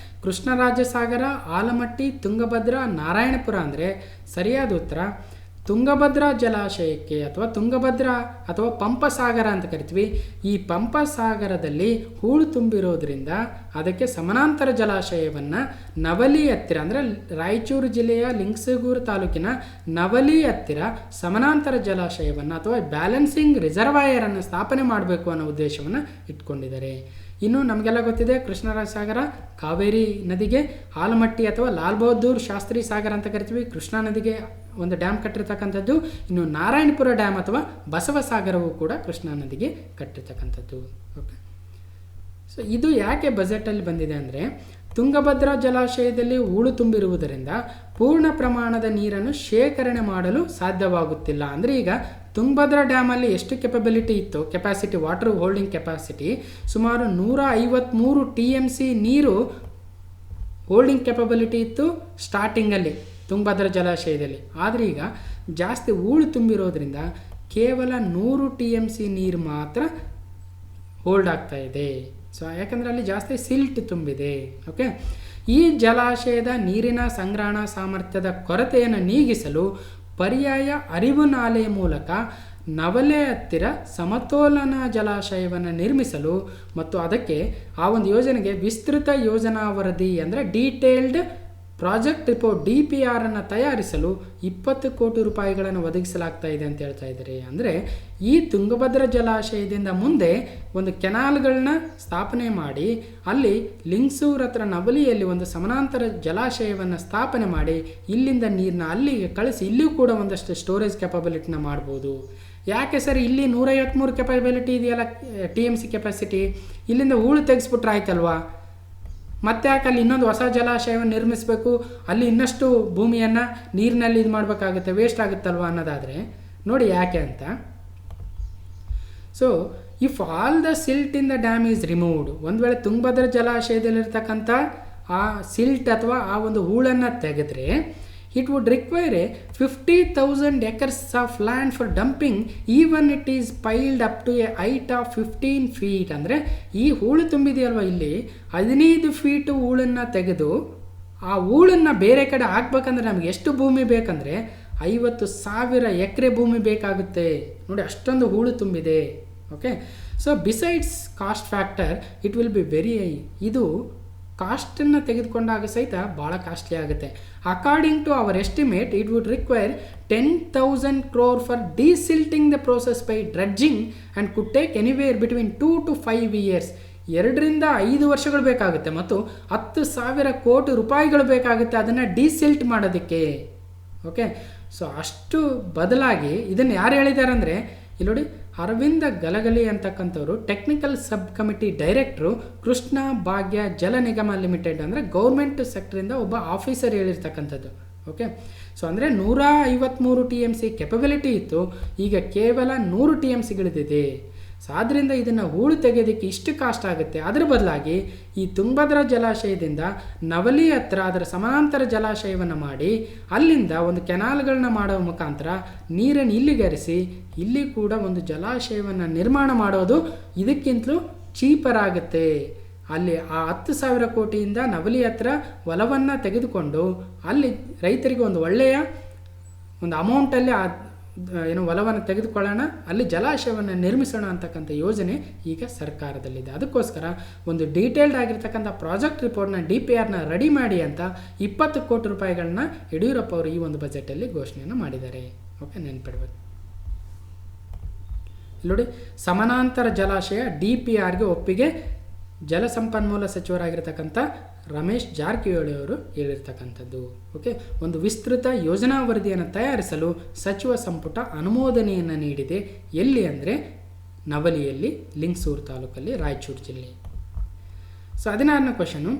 ಕೃಷ್ಣರಾಜಸಾಗರ, ಆಲಮಟ್ಟಿ, ತುಂಗಭದ್ರಾ, ನಾರಾಯಣಪುರ. ಅಂದರೆ ಸರಿಯಾದ ಉತ್ತರ ತುಂಗಭದ್ರಾ ಜಲಾಶಯಕ್ಕೆ ಅಥವಾ ತುಂಗಭದ್ರಾ ಅಥವಾ ಪಂಪಸಾಗರ ಅಂತ ಕರಿತೀವಿ. ಈ ಪಂಪಸಾಗರದಲ್ಲಿ ಹೂಳು ತುಂಬಿರೋದ್ರಿಂದ ಅದಕ್ಕೆ ಸಮಾನಾಂತರ ಜಲಾಶಯವನ್ನು ನವಲಿ ಹತ್ತಿರ ಅಂದರೆ ರಾಯಚೂರು ಜಿಲ್ಲೆಯ ಲಿಂಗಸಗೂರು ತಾಲೂಕಿನ ನವಲಿ ಹತ್ತಿರ ಸಮಾನಾಂತರ ಜಲಾಶಯವನ್ನು ಅಥವಾ ಬ್ಯಾಲೆನ್ಸಿಂಗ್ ರಿಸರ್ವಾಯರನ್ನು ಸ್ಥಾಪನೆ ಮಾಡಬೇಕು ಅನ್ನೋ ಉದ್ದೇಶವನ್ನು ಇಟ್ಕೊಂಡಿದ್ದಾರೆ. ಇನ್ನು ನಮಗೆಲ್ಲ ಗೊತ್ತಿದೆ ಕೃಷ್ಣರಾಜಸಾಗರ ಕಾವೇರಿ ನದಿಗೆ, ಆಲಮಟ್ಟಿ ಅಥವಾ ಲಾಲ್ ಬಹದ್ದೂರ್ ಶಾಸ್ತ್ರಿ ಸಾಗರ ಅಂತ ಕರಿತೀವಿ ಕೃಷ್ಣಾ ನದಿಗೆ ಒಂದು ಡ್ಯಾಮ್ ಕಟ್ಟಿರ್ತಕ್ಕಂಥದ್ದು. ಇನ್ನು ನಾರಾಯಣಪುರ ಡ್ಯಾಮ್ ಅಥವಾ ಬಸವಸಾಗರವು ಕೂಡ ಕೃಷ್ಣಾ ನದಿಗೆ ಕಟ್ಟಿರ್ತಕ್ಕಂಥದ್ದು. ಓಕೆ, ಸೊ ಇದು ಯಾಕೆ ಬಜೆಟಲ್ಲಿ ಬಂದಿದೆ ಅಂದರೆ ತುಂಗಭದ್ರಾ ಜಲಾಶಯದಲ್ಲಿ ಹೂಳು ತುಂಬಿರುವುದರಿಂದ ಪೂರ್ಣ ಪ್ರಮಾಣದ ನೀರನ್ನು ಶೇಖರಣೆ ಮಾಡಲು ಸಾಧ್ಯವಾಗುತ್ತಿಲ್ಲ. ಅಂದರೆ ಈಗ ತುಂಗಭದ್ರಾ ಡ್ಯಾಮಲ್ಲಿ ಎಷ್ಟು ಕೆಪಬಿಲಿಟಿ ಇತ್ತು, ಕೆಪಾಸಿಟಿ, ವಾಟರ್ ಹೋಲ್ಡಿಂಗ್ ಕೆಪಾಸಿಟಿ ಸುಮಾರು 153 TMC ನೀರು ಹೋಲ್ಡಿಂಗ್ ಕೆಪಬಿಲಿಟಿ ಇತ್ತು ಸ್ಟಾರ್ಟಿಂಗಲ್ಲಿ ತುಂಗಭದ್ರಾ ಜಲಾಶಯದಲ್ಲಿ. ಆದರೆ ಈಗ ಜಾಸ್ತಿ ಹೂಳು ತುಂಬಿರೋದ್ರಿಂದ ಕೇವಲ 100 TMC ನೀರು ಮಾತ್ರ ಹೋಲ್ಡ್ ಆಗ್ತಾ ಇದೆ. ಸೊ ಯಾಕಂದರೆ ಅಲ್ಲಿ ಜಾಸ್ತಿ ಸಿಲ್ಟ್ ತುಂಬಿದೆ. ಓಕೆ, ಈ ಜಲಾಶಯದ ನೀರಿನ ಸಂಗ್ರಹಣಾ ಸಾಮರ್ಥ್ಯದ ಕೊರತೆಯನ್ನು ನೀಗಿಸಲು ಪರ್ಯಾಯ ಹರಿವು ನಾಲೆಯ ಮೂಲಕ ನವಲೆ ಹತ್ತಿರ ಸಮತೋಲನ ಜಲಾಶಯವನ್ನು ನಿರ್ಮಿಸಲು ಮತ್ತು ಅದಕ್ಕೆ ಆ ಒಂದು ಯೋಜನೆಗೆ ವಿಸ್ತೃತ ಯೋಜನಾ ವರದಿ ಅಂದರೆ ಡೀಟೇಲ್ಡ್ ಪ್ರಾಜೆಕ್ಟ್ ರಿಪೋರ್ಟ್ DPR ಅನ್ನು ತಯಾರಿಸಲು 20 ಕೋಟಿ ರೂಪಾಯಿಗಳನ್ನು ಒದಗಿಸಲಾಗ್ತಾ ಇದೆ ಅಂತ ಹೇಳ್ತಾ ಇದ್ದಾರೆ. ಅಂದರೆ ಈ ತುಂಗಭದ್ರಾ ಜಲಾಶಯದಿಂದ ಮುಂದೆ ಒಂದು ಕೆನಾಲ್ಗಳನ್ನ ಸ್ಥಾಪನೆ ಮಾಡಿ ಅಲ್ಲಿ ಲಿಂಗಸೂರು ಹತ್ರ ನವಲಿಯಲ್ಲಿ ಒಂದು ಸಮಾನಾಂತರ ಜಲಾಶಯವನ್ನು ಸ್ಥಾಪನೆ ಮಾಡಿ ಇಲ್ಲಿಂದ ನೀರನ್ನ ಅಲ್ಲಿಗೆ ಕಳಿಸಿ ಇಲ್ಲಿಯೂ ಕೂಡ ಒಂದಷ್ಟು ಸ್ಟೋರೇಜ್ ಕೆಪಬಿಲಿಟಿನ ಮಾಡ್ಬೋದು. ಯಾಕೆ ಸರ್ ಇಲ್ಲಿ 153 ಕೆಪಬಿಲಿಟಿ ಇದೆಯಲ್ಲ TMC ಕೆಪಾಸಿಟಿ, ಇಲ್ಲಿಂದ ಹೂಳು ತೆಗೆಸ್ಬಿಟ್ರೆ ಆಯ್ತಲ್ವಾ, ಮತ್ತೆ ಯಾಕೆ ಅಲ್ಲಿ ಇನ್ನೊಂದು ಹೊಸ ಜಲಾಶಯವನ್ನು ನಿರ್ಮಿಸಬೇಕು, ಅಲ್ಲಿ ಇನ್ನಷ್ಟು ಭೂಮಿಯನ್ನು ನೀರಿನಲ್ಲಿ ಇದು ಮಾಡಬೇಕಾಗುತ್ತೆ, ವೇಸ್ಟ್ ಆಗುತ್ತಲ್ವ ಅನ್ನೋದಾದರೆ ನೋಡಿ ಯಾಕೆ ಅಂತ. So if all the silt in the dam is removed, ಒಂದು ವೇಳೆ ತುಂಗಭದ್ರಾ ಜಲಾಶಯದಲ್ಲಿರ್ತಕ್ಕಂಥ ಆ ಸಿಲ್ಟ್ ಅಥವಾ ಆ ಒಂದು ಹೂಳನ್ನು ತೆಗೆದ್ರೆ it would require 50,000 acres of land for dumping even it is piled up to a height of 15 feet. ಅಂದರೆ ಈ ಹೂಳು ತುಂಬಿದೆಯಲ್ವ ಇಲ್ಲಿ 15 feet ಹೂಳನ್ನು ತೆಗೆದು ಆ ಹೂಳನ್ನು ಬೇರೆ ಕಡೆ ಹಾಕ್ಬೇಕಂದ್ರೆ ನಮಗೆ ಎಷ್ಟು ಭೂಮಿ ಬೇಕಂದರೆ 50,000 ಎಕರೆ ಭೂಮಿ ಬೇಕಾಗುತ್ತೆ ನೋಡಿ, ಅಷ್ಟೊಂದು ಹೂಳು ತುಂಬಿದೆ. Okay, so besides cost factor it will be very high. ಇದು ಕಾಸ್ಟನ್ನು ತೆಗೆದುಕೊಂಡಾಗ ಸಹಿತ ಭಾಳ ಕಾಸ್ಟ್ಲಿ ಆಗುತ್ತೆ. According to our estimate it would require 10,000 crore for desilting the process by dredging and could take anywhere between 2 to 5 years. 2 to 5 ವರ್ಷಗಳು ಬೇಕಾಗುತ್ತೆ ಮತ್ತು 10,000 ಕೋಟಿ ರೂಪಾಯಿಗಳು ಬೇಕಾಗುತ್ತೆ ಅದನ್ನು ಡಿಸಿಲ್ಟ್ ಮಾಡೋದಕ್ಕೆ. ಓಕೆ, ಸೊ ಅಷ್ಟು ಬದಲಾಗಿ ಇದನ್ನು ಯಾರು ಹೇಳಿದ್ದಾರೆ ಅಂದರೆ ಇಲ್ಲಿ ನೋಡಿ, ಅರವಿಂದ ಗಲಗಲಿ ಅಂತಕ್ಕಂಥವ್ರು technical sub committee director, Krishna Bhagya Jala ನಿಗಮ ಲಿಮಿಟೆಡ್ ಅಂದರೆ ಗೌರ್ಮೆಂಟ್ ಸೆಕ್ಟರಿಂದ ಒಬ್ಬ ಆಫೀಸರ್ ಹೇಳಿರ್ತಕ್ಕಂಥದ್ದು. ಓಕೆ. ಸೊ ಅಂದರೆ 153 TMC ಕೆಪಬಿಲಿಟಿ ಇತ್ತು, ಈಗ ಕೇವಲ 100 TMCಗಳಿದೆ. ಸೊ ಆದ್ದರಿಂದ ಇದನ್ನು ಹೂಳು ತೆಗೆಯೋದಕ್ಕೆ ಇಷ್ಟು ಕಾಸ್ಟ್ ಆಗುತ್ತೆ. ಅದರ ಬದಲಾಗಿ ಈ ತುಂಗಭದ್ರಾ ಜಲಾಶಯದಿಂದ ನವಲಿ ಹತ್ರ ಅದರ ಸಮಾಂತರ ಜಲಾಶಯವನ್ನು ಮಾಡಿ ಅಲ್ಲಿಂದ ಒಂದು ಕೆನಾಲ್ಗಳನ್ನ ಮಾಡೋ ಮುಖಾಂತರ ನೀರನ್ನು ಇಲ್ಲಿಗರಿಸಿ ಇಲ್ಲಿ ಕೂಡ ಒಂದು ಜಲಾಶಯವನ್ನು ನಿರ್ಮಾಣ ಮಾಡೋದು ಇದಕ್ಕಿಂತಲೂ ಚೀಪರ್ ಆಗುತ್ತೆ. ಅಲ್ಲಿ ಆ 10,000 ಕೋಟಿಯಿಂದ ನವಲಿ ಹತ್ರ ಹೊಲವನ್ನು ತೆಗೆದುಕೊಂಡು ಅಲ್ಲಿ ರೈತರಿಗೆ ಒಂದು ಒಳ್ಳೆಯ ಒಂದು ಅಮೌಂಟಲ್ಲಿ ಹೊಲವನ್ನು ತೆಗೆದುಕೊಳ್ಳೋಣ, ಅಲ್ಲಿ ಜಲಾಶಯವನ್ನು ನಿರ್ಮಿಸೋಣ ಅಂತಕ್ಕಂಥ ಯೋಜನೆ ಈಗ ಸರ್ಕಾರದಲ್ಲಿದೆ. ಅದಕ್ಕೋಸ್ಕರ ಒಂದು ಡೀಟೇಲ್ಡ್ ಆಗಿರ್ತಕ್ಕಂಥ ಪ್ರಾಜೆಕ್ಟ್ ರಿಪೋರ್ಟ್ನ DPRನ ರೆಡಿ ಮಾಡಿ ಅಂತ 20 ಕೋಟಿ ರೂಪಾಯಿಗಳನ್ನ ಯಡಿಯೂರಪ್ಪ ಅವರು ಈ ಒಂದು ಬಜೆಟಲ್ಲಿ ಘೋಷಣೆಯನ್ನು ಮಾಡಿದ್ದಾರೆ. ಓಕೆ, ನೆನಪಿಡ್ಬೇಕು. ನೋಡಿ, ಸಮಾನಾಂತರ ಜಲಾಶಯ DPRಗೆ ಒಪ್ಪಿಗೆ ಜಲಸಂಪನ್ಮೂಲ ಸಚಿವರಾಗಿರ್ತಕ್ಕಂಥ ರಮೇಶ್ ಜಾರಕಿಹೊಳಿ ಅವರು ಹೇಳಿರ್ತಕ್ಕಂಥದ್ದು. ಓಕೆ, ಒಂದು ವಿಸ್ತೃತ ಯೋಜನಾ ವರದಿಯನ್ನು ತಯಾರಿಸಲು ಸಚಿವ ಸಂಪುಟ ಅನುಮೋದನೆಯನ್ನು ನೀಡಿದೆ. ಎಲ್ಲಿ ಅಂದರೆ ನವಲಿಯಲ್ಲಿ, ಲಿಂಗಸೂರು ತಾಲೂಕಲ್ಲಿ, ರಾಯಚೂರು ಜಿಲ್ಲೆ. ಸೊ 16ನೇ ಕ್ವಶನು,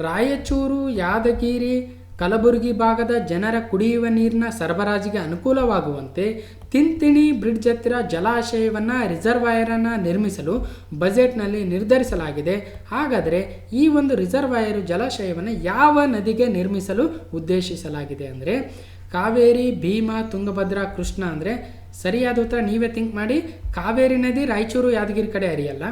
ರಾಯಚೂರು, ಯಾದಗಿರಿ, ಕಲಬುರಗಿ ಭಾಗದ ಜನರ ಕುಡಿಯುವ ನೀರಿನ ಸರಬರಾಜಿಗೆ ಅನುಕೂಲವಾಗುವಂತೆ ತಿಂತಿಣಿ ಬ್ರಿಡ್ಜ್ ಹತ್ತಿರ ಜಲಾಶಯವನ್ನು ರಿಸರ್ವಾಯರನ್ನು ನಿರ್ಮಿಸಲು ಬಜೆಟ್ನಲ್ಲಿ ನಿರ್ಧರಿಸಲಾಗಿದೆ. ಹಾಗಾದರೆ ಈ ಒಂದು ರಿಸರ್ವಾಯರು ಜಲಾಶಯವನ್ನು ಯಾವ ನದಿಗೆ ನಿರ್ಮಿಸಲು ಉದ್ದೇಶಿಸಲಾಗಿದೆ ಅಂದರೆ ಕಾವೇರಿ, ಭೀಮಾ, ತುಂಗಭದ್ರಾ, ಕೃಷ್ಣ. ಅಂದರೆ ಸರಿಯಾದ ಉತ್ತರ ನೀವೇ ಥಿಂಕ್ ಮಾಡಿ. ಕಾವೇರಿ ನದಿ ರಾಯಚೂರು ಯಾದಗಿರಿ ಕಡೆ ಹರಿಯಲ್ಲ,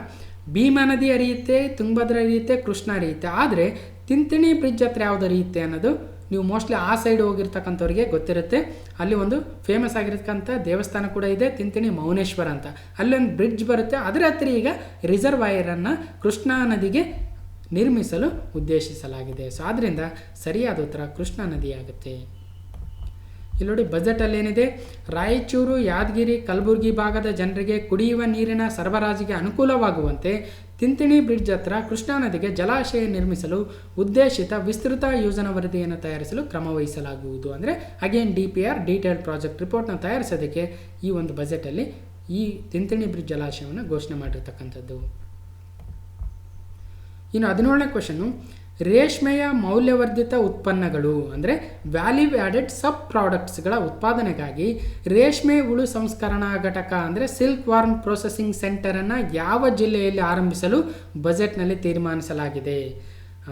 ಭೀಮಾ ನದಿ ಹರಿಯುತ್ತೆ, ತುಂಗಭದ್ರಾ ಹರಿಯುತ್ತೆ, ಕೃಷ್ಣ ಹರಿಯುತ್ತೆ. ಆದರೆ ತಿಂತಿಣಿ ಬ್ರಿಡ್ಜ್ ಹತ್ರ ಯಾವುದು ಹರಿಯುತ್ತೆ ಅನ್ನೋದು ನೀವು ಮೋಸ್ಟ್ಲಿ ಆ ಸೈಡ್ ಹೋಗಿರ್ತಕ್ಕಂಥವ್ರಿಗೆ ಗೊತ್ತಿರುತ್ತೆ. ಅಲ್ಲಿ ಒಂದು ಫೇಮಸ್ ಆಗಿರ್ತಕ್ಕಂಥ ದೇವಸ್ಥಾನ ಕೂಡ ಇದೆ, ತಿಂತಿಣಿ ಮೌನೇಶ್ವರ ಅಂತ. ಅಲ್ಲೊಂದು ಬ್ರಿಡ್ಜ್ ಬರುತ್ತೆ, ಅದರ ಹತ್ತಿರ ಈಗ ರಿಸರ್ವಾಯರನ್ನು ಕೃಷ್ಣಾ ನದಿಗೆ ನಿರ್ಮಿಸಲು ಉದ್ದೇಶಿಸಲಾಗಿದೆ. ಸೊ ಆದ್ದರಿಂದ ಸರಿಯಾದ ಉತ್ತರ ಕೃಷ್ಣಾ ನದಿ ಆಗುತ್ತೆ. ಇಲ್ಲಿ ನೋಡಿ, ಬಜೆಟಲ್ಲಿ ಏನಿದೆ, ರಾಯಚೂರು, ಯಾದಗಿರಿ, ಕಲಬುರಗಿ ಭಾಗದ ಜನರಿಗೆ ಕುಡಿಯುವ ನೀರಿನ ಸರಬರಾಜಿಗೆ ಅನುಕೂಲವಾಗುವಂತೆ ತಿಂತಿಣಿ ಬ್ರಿಡ್ಜ್ ಹತ್ರ ಕೃಷ್ಣಾ ನದಿಗೆ ಜಲಾಶಯ ನಿರ್ಮಿಸಲು ಉದ್ದೇಶಿತ ವಿಸ್ತೃತ ಯೋಜನಾ ವರದಿಯನ್ನು ತಯಾರಿಸಲು ಕ್ರಮ ವಹಿಸಲಾಗುವುದು. ಅಂದರೆ ಅಗೇನ್ DPR ಡೀಟೇಲ್ಡ್ ಪ್ರಾಜೆಕ್ಟ್ ರಿಪೋರ್ಟ್ನ ತಯಾರಿಸೋದಕ್ಕೆ ಈ ಒಂದು ಬಜೆಟಲ್ಲಿ ಈ ತಿಂತಿಣಿ ಬ್ರಿಡ್ಜ್ ಜಲಾಶಯವನ್ನು ಘೋಷಣೆ ಮಾಡಿರ್ತಕ್ಕಂಥದ್ದು. ಇನ್ನು 17ನೇ ಕ್ವಶನು, ರೇಷ್ಮೆಯ ಮೌಲ್ಯವರ್ಧಿತ ಉತ್ಪನ್ನಗಳು ಅಂದರೆ ವ್ಯಾಲ್ಯೂ ಆ್ಯಡೆಡ್ ಸಬ್ ಪ್ರಾಡಕ್ಟ್ಸ್ಗಳ ಉತ್ಪಾದನೆಗಾಗಿ ರೇಷ್ಮೆ ಹುಳು ಸಂಸ್ಕರಣಾ ಘಟಕ ಅಂದರೆ ಸಿಲ್ಕ್ ವಾರ್ಮ್ ಪ್ರೊಸೆಸಿಂಗ್ ಸೆಂಟರನ್ನು ಯಾವ ಜಿಲ್ಲೆಯಲ್ಲಿ ಆರಂಭಿಸಲು ಬಜೆಟ್ನಲ್ಲಿ ತೀರ್ಮಾನಿಸಲಾಗಿದೆ.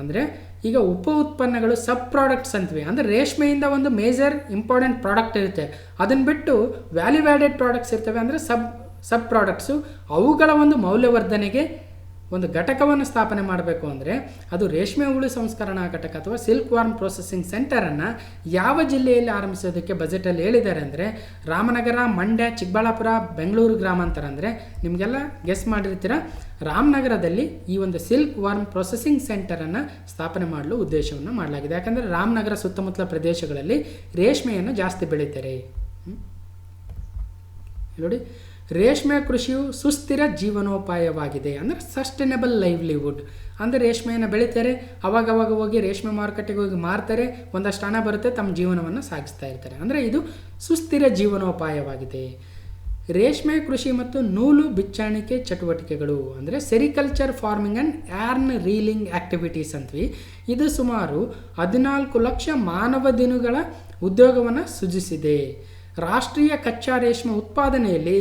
ಅಂದರೆ ಈಗ ಉಪ ಉತ್ಪನ್ನಗಳು ಸಬ್ ಪ್ರಾಡಕ್ಟ್ಸ್ ಅಂತೀವಿ. ಅಂದರೆ ರೇಷ್ಮೆಯಿಂದ ಒಂದು ಮೇಜರ್ ಇಂಪಾರ್ಟೆಂಟ್ ಪ್ರಾಡಕ್ಟ್ ಇರುತ್ತೆ, ಅದನ್ನು ಬಿಟ್ಟು ವ್ಯಾಲ್ಯೂ ಆ್ಯಡೆಡ್ ಪ್ರಾಡಕ್ಟ್ಸ್ ಇರ್ತವೆ ಅಂದರೆ ಸಬ್ ಪ್ರಾಡಕ್ಟ್ಸು. ಅವುಗಳ ಒಂದು ಮೌಲ್ಯವರ್ಧನೆಗೆ ಒಂದು ಘಟಕವನ್ನು ಸ್ಥಾಪನೆ ಮಾಡಬೇಕು ಅಂದರೆ ಅದು ರೇಷ್ಮೆ ಹುಳು ಸಂಸ್ಕರಣಾ ಘಟಕ ಅಥವಾ ಸಿಲ್ಕ್ ವಾರ್ಮ್ ಪ್ರೊಸೆಸಿಂಗ್ ಸೆಂಟರನ್ನು ಯಾವ ಜಿಲ್ಲೆಯಲ್ಲಿ ಆರಂಭಿಸೋದಕ್ಕೆ ಬಜೆಟಲ್ಲಿ ಹೇಳಿದ್ದಾರೆ ಅಂದರೆ ರಾಮನಗರ, ಮಂಡ್ಯ, ಚಿಕ್ಕಬಳ್ಳಾಪುರ, ಬೆಂಗಳೂರು ಗ್ರಾಮಾಂತರ. ಅಂದರೆ ನಿಮಗೆಲ್ಲ ಗೆಸ್ ಮಾಡಿರ್ತೀರ, ರಾಮನಗರದಲ್ಲಿ ಈ ಒಂದು ಸಿಲ್ಕ್ ವಾರ್ಮ್ ಪ್ರೊಸೆಸಿಂಗ್ ಸೆಂಟರನ್ನು ಸ್ಥಾಪನೆ ಮಾಡಲು ಉದ್ದೇಶವನ್ನು ಮಾಡಲಾಗಿದೆ. ಯಾಕಂದರೆ ರಾಮನಗರ ಸುತ್ತಮುತ್ತಲ ಪ್ರದೇಶಗಳಲ್ಲಿ ರೇಷ್ಮೆಯನ್ನು ಜಾಸ್ತಿ ಬೆಳೀತಾರೆ. ನೋಡಿ, ರೇಷ್ಮೆ ಕೃಷಿಯು ಸುಸ್ಥಿರ ಜೀವನೋಪಾಯವಾಗಿದೆ. ಅಂದರೆ ಸಸ್ಟೈನಬಲ್ ಲೈವ್ಲಿಹುಡ್. ಅಂದರೆ ರೇಷ್ಮೆಯನ್ನು ಬೆಳೀತಾರೆ, ಅವಾಗವಾಗ ಹೋಗಿ ರೇಷ್ಮೆ ಮಾರುಕಟ್ಟೆಗೆ ಹೋಗಿ ಮಾರ್ತಾರೆ, ಒಂದಷ್ಟು ಹಣ ಬರುತ್ತೆ, ತಮ್ಮ ಜೀವನವನ್ನು ಸಾಗಿಸ್ತಾ ಇರ್ತಾರೆ. ಅಂದರೆ ಇದು ಸುಸ್ಥಿರ ಜೀವನೋಪಾಯವಾಗಿದೆ. ರೇಷ್ಮೆ ಕೃಷಿ ಮತ್ತು ನೂಲು ಬಿಚ್ಚಾಣಿಕೆ ಚಟುವಟಿಕೆಗಳು ಅಂದರೆ sericulture farming and yarn reeling activities ಅಂತೀವಿ. ಇದು ಸುಮಾರು 14 ಲಕ್ಷ ಮಾನವ ದಿನಗಳ ಉದ್ಯೋಗವನ್ನು ಸೃಜಿಸಿದೆ. ರಾಷ್ಟ್ರೀಯ ಕಚ್ಚಾ ರೇಷ್ಮೆ ಉತ್ಪಾದನೆಯಲ್ಲಿ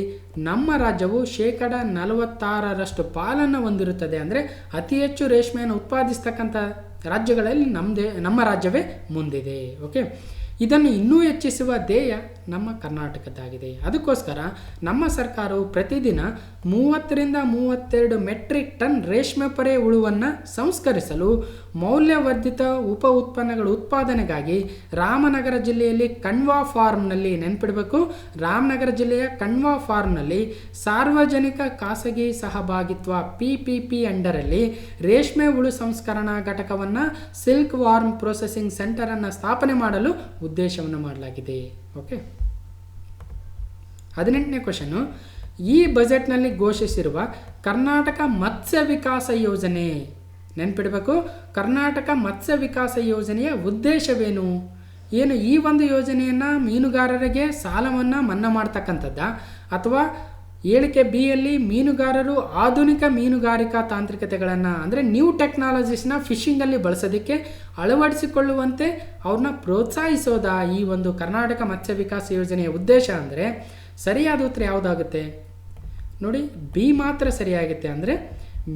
ನಮ್ಮ ರಾಜ್ಯವು 46% ಪಾಲನ್ನು ಹೊಂದಿರುತ್ತದೆ. ಅಂದರೆ ಅತಿ ಹೆಚ್ಚು ರೇಷ್ಮೆಯನ್ನು ಉತ್ಪಾದಿಸ್ತಕ್ಕಂಥ ರಾಜ್ಯಗಳಲ್ಲಿ ನಮ್ಮ ರಾಜ್ಯವೇ ಮುಂದಿದೆ. ಓಕೆ, ಇದನ್ನು ಇನ್ನೂ ಹೆಚ್ಚಿಸುವ ಧ್ಯೇಯ ನಮ್ಮ ಕರ್ನಾಟಕದ್ದಾಗಿದೆ. ಅದಕ್ಕೋಸ್ಕರ ನಮ್ಮ ಸರ್ಕಾರವು ಪ್ರತಿದಿನ 30ರಿಂದ 32 ಮೆಟ್ರಿಕ್ ಟನ್ ರೇಷ್ಮೆ ಪೊರೆ ಹುಳುವನ್ನು ಸಂಸ್ಕರಿಸಲು ಮೌಲ್ಯವರ್ಧಿತ ಉಪ ಉತ್ಪನ್ನಗಳ ಉತ್ಪಾದನೆಗಾಗಿ ರಾಮನಗರ ಜಿಲ್ಲೆಯಲ್ಲಿ ಕಣ್ವಾ ಫಾರ್ಮ್ನಲ್ಲಿ, ನೆನ್ಪಿಡಬೇಕು, ರಾಮನಗರ ಜಿಲ್ಲೆಯ ಕಣ್ವಾ ಫಾರ್ಮ್ನಲ್ಲಿ ಸಾರ್ವಜನಿಕ ಖಾಸಗಿ ಸಹಭಾಗಿತ್ವ PPP ಅಂಡರಲ್ಲಿ ರೇಷ್ಮೆ ಹುಳು ಸಂಸ್ಕರಣಾ ಘಟಕವನ್ನು ಸಿಲ್ಕ್ ವಾರ್ಮ್ ಪ್ರೊಸೆಸಿಂಗ್ ಸೆಂಟರನ್ನು ಸ್ಥಾಪನೆ ಮಾಡಲು ಉದ್ದೇಶವನ್ನು ಮಾಡಲಾಗಿದೆ. ಓಕೆ, 18ನೇ ಕ್ವಶನು, ಈ ಬಜೆಟ್ನಲ್ಲಿ ಘೋಷಿಸಿರುವ ಕರ್ನಾಟಕ ಮತ್ಸ್ಯ ವಿಕಾಸ ಯೋಜನೆ, ನೆನ್ಪಿಡಬೇಕು, ಕರ್ನಾಟಕ ಮತ್ಸ್ಯ ವಿಕಾಸ ಯೋಜನೆಯ ಉದ್ದೇಶವೇನು? ಏನು ಈ ಒಂದು ಯೋಜನೆಯನ್ನು ಮೀನುಗಾರರಿಗೆ ಸಾಲವನ್ನು ಮನ್ನಾ ಮಾಡ್ತಕ್ಕಂಥದ್ದ ಅಥವಾ ಹೇಳಿಕೆ ಬಿ ಯಲ್ಲಿ ಮೀನುಗಾರರು ಆಧುನಿಕ ಮೀನುಗಾರಿಕಾ ತಾಂತ್ರಿಕತೆಗಳನ್ನು ಅಂದರೆ ನ್ಯೂ ಟೆಕ್ನಾಲಜೀಸ್ನ ಫಿಶಿಂಗಲ್ಲಿ ಬಳಸೋದಕ್ಕೆ ಅಳವಡಿಸಿಕೊಳ್ಳುವಂತೆ ಅವ್ರನ್ನ ಪ್ರೋತ್ಸಾಹಿಸೋದಾ ಈ ಒಂದು ಕರ್ನಾಟಕ ಮತ್ಸ್ಯ ವಿಕಾಸ ಯೋಜನೆಯ ಉದ್ದೇಶ ಅಂದರೆ ಸರಿಯಾದ ಉತ್ತರ ಯಾವುದಾಗುತ್ತೆ ನೋಡಿ, ಬಿ ಮಾತ್ರ ಸರಿಯಾಗುತ್ತೆ. ಅಂದರೆ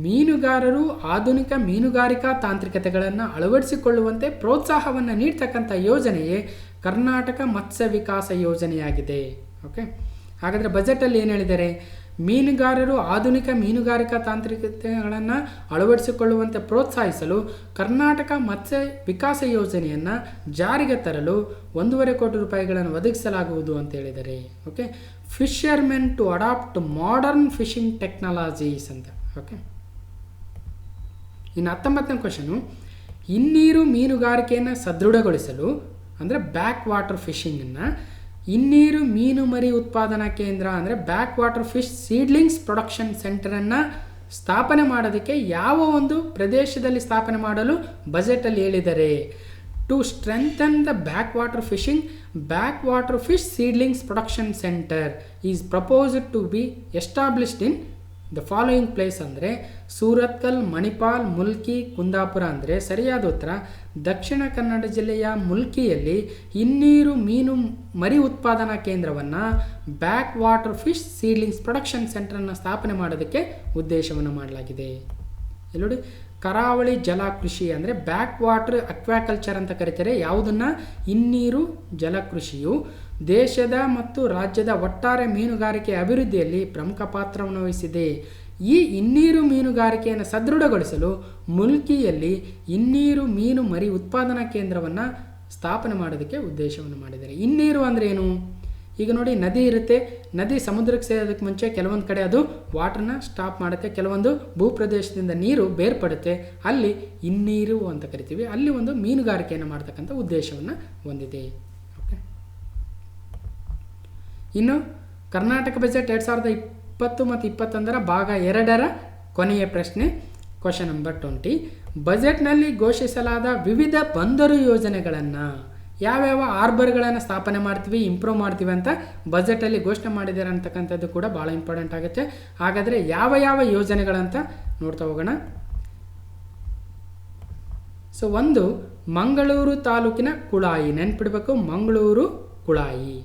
ಮೀನುಗಾರರು ಆಧುನಿಕ ಮೀನುಗಾರಿಕಾ ತಾಂತ್ರಿಕತೆಗಳನ್ನು ಅಳವಡಿಸಿಕೊಳ್ಳುವಂತೆ ಪ್ರೋತ್ಸಾಹವನ್ನು ನೀಡ್ತಕ್ಕಂಥ ಯೋಜನೆಯೇ ಕರ್ನಾಟಕ ಮತ್ಸ್ಯ ವಿಕಾಸ ಯೋಜನೆಯಾಗಿದೆ. ಓಕೆ, ಹಾಗಾದರೆ ಬಜೆಟಲ್ಲಿ ಏನು ಹೇಳಿದ್ದಾರೆ? ಮೀನುಗಾರರು ಆಧುನಿಕ ಮೀನುಗಾರಿಕಾ ತಾಂತ್ರಿಕತೆಗಳನ್ನು ಅಳವಡಿಸಿಕೊಳ್ಳುವಂತೆ ಪ್ರೋತ್ಸಾಹಿಸಲು ಕರ್ನಾಟಕ ಮತ್ಸ್ಯ ವಿಕಾಸ ಯೋಜನೆಯನ್ನು ಜಾರಿಗೆ ತರಲು 1.5 ಕೋಟಿ ರೂಪಾಯಿಗಳನ್ನು ಒದಗಿಸಲಾಗುವುದು ಅಂತ ಹೇಳಿದ್ದಾರೆ. Okay, fishermen to adopt modern fishing technologies ಅಂತ. ಓಕೆ, ಇನ್ನು 19ನೇ ಕ್ವಶನು, ಹಿನ್ನೀರು ಮೀನುಗಾರಿಕೆಯನ್ನು ಸದೃಢಗೊಳಿಸಲು ಅಂದರೆ ಬ್ಯಾಕ್ ವಾಟರ್ ಫಿಶಿಂಗನ್ನು ಹಿನ್ನೀರು ಮೀನು ಮರಿ ಉತ್ಪಾದನಾ ಕೇಂದ್ರ ಅಂದರೆ back water fish seedlings production ಸೆಂಟರನ್ನು ಸ್ಥಾಪನೆ ಮಾಡೋದಕ್ಕೆ ಯಾವ ಒಂದು ಪ್ರದೇಶದಲ್ಲಿ ಸ್ಥಾಪನೆ ಮಾಡಲು ಬಜೆಟಲ್ಲಿ ಹೇಳಿದ್ದಾರೆ? To strengthen the back water fishing, back water fish seedlings production center is proposed to be established in the following place ಅಂದರೆ ಸೂರತ್ಕಲ್, ಮಣಿಪಾಲ್, ಮುಲ್ಕಿ, ಕುಂದಾಪುರ. ಅಂದರೆ ಸರಿಯಾದ ಉತ್ತರ ದಕ್ಷಿಣ ಕನ್ನಡ ಜಿಲ್ಲೆಯ ಮುಲ್ಕಿಯಲ್ಲಿ ಹಿನ್ನೀರು ಮೀನು ಮರಿ ಉತ್ಪಾದನಾ ಕೇಂದ್ರವನ್ನು back water fish seedlings production ಸೆಂಟರನ್ನು ಸ್ಥಾಪನೆ ಮಾಡೋದಕ್ಕೆ ಉದ್ದೇಶವನ್ನು ಮಾಡಲಾಗಿದೆ. ಇಲ್ಲಿ ನೋಡಿ, ಕರಾವಳಿ ಜಲಕೃಷಿ ಅಂದರೆ ಬ್ಯಾಕ್ ವಾಟರ್ ಅಕ್ವಾಕಲ್ಚರ್ ಅಂತ ಕರೀತಾರೆ. ಯಾವುದನ್ನು? ಹಿನ್ನೀರು ಜಲಕೃಷಿಯು ದೇಶದ ಮತ್ತು ರಾಜ್ಯದ ಒಟ್ಟಾರೆ ಮೀನುಗಾರಿಕೆ ಅಭಿವೃದ್ಧಿಯಲ್ಲಿ ಪ್ರಮುಖ ಪಾತ್ರವನ್ನು ವಹಿಸಿದೆ. ಈ ಹಿನ್ನೀರು ಮೀನುಗಾರಿಕೆಯನ್ನು ಸದೃಢಗೊಳಿಸಲು ಮುಲ್ಕಿಯಲ್ಲಿ ಹಿನ್ನೀರು ಮೀನು ಮರಿ ಉತ್ಪಾದನಾ ಕೇಂದ್ರವನ್ನು ಸ್ಥಾಪನೆ ಮಾಡೋದಕ್ಕೆ ಉದ್ದೇಶವನ್ನು ಮಾಡಿದ್ದಾರೆ. ಹಿನ್ನೀರು ಅಂದರೆ ಏನು? ಈಗ ನೋಡಿ, ನದಿ ಇರುತ್ತೆ, ನದಿ ಸಮುದ್ರಕ್ಕೆ ಸೇರೋದಕ್ಕೆ ಮುಂಚೆ ಕೆಲವೊಂದು ಕಡೆ ಅದು ವಾಟರ್ನ ಸ್ಟಾಪ್ ಮಾಡುತ್ತೆ, ಕೆಲವೊಂದು ಭೂಪ್ರದೇಶದಿಂದ ನೀರು ಬೇರ್ಪಡುತ್ತೆ, ಅಲ್ಲಿ ಹಿನ್ನೀರು ಅಂತ ಕರಿತೀವಿ. ಅಲ್ಲಿ ಒಂದು ಮೀನುಗಾರಿಕೆಯನ್ನು ಮಾಡ್ತಕ್ಕಂಥ ಉದ್ದೇಶವನ್ನು ಹೊಂದಿದೆ. ಓಕೆ, ಇನ್ನು ಕರ್ನಾಟಕ ಬಜೆಟ್ 2020 ಮತ್ತು 2021 ಭಾಗ 2ರ ಕೊನೆಯ ಪ್ರಶ್ನೆ, ಕ್ವಶನ್ ನಂಬರ್ 20. ಬಜೆಟ್ನಲ್ಲಿ ಘೋಷಿಸಲಾದ ವಿವಿಧ ಬಂದರು ಯೋಜನೆಗಳನ್ನು ಯಾವ್ಯಾವ ಹಾರ್ಬರ್ಗಳನ್ನು ಸ್ಥಾಪನೆ ಮಾಡ್ತೀವಿ, ಇಂಪ್ರೂವ್ ಮಾಡ್ತೀವಿ ಅಂತ ಬಜೆಟಲ್ಲಿ ಘೋಷಣೆ ಮಾಡಿದ್ದಾರೆ ಅಂತಕ್ಕಂಥದ್ದು ಕೂಡ ಭಾಳ ಇಂಪಾರ್ಟೆಂಟ್ ಆಗುತ್ತೆ. ಹಾಗಾದರೆ ಯಾವ ಯಾವ ಯೋಜನೆಗಳಂತ ನೋಡ್ತಾ ಹೋಗೋಣ. ಸೊ ಒಂದು, ಮಂಗಳೂರು ತಾಲೂಕಿನ ಕುಳಾಯಿ, ನೆನ್ಪಿಡಬೇಕು, ಮಂಗಳೂರು ಕುಳಾಯಿ.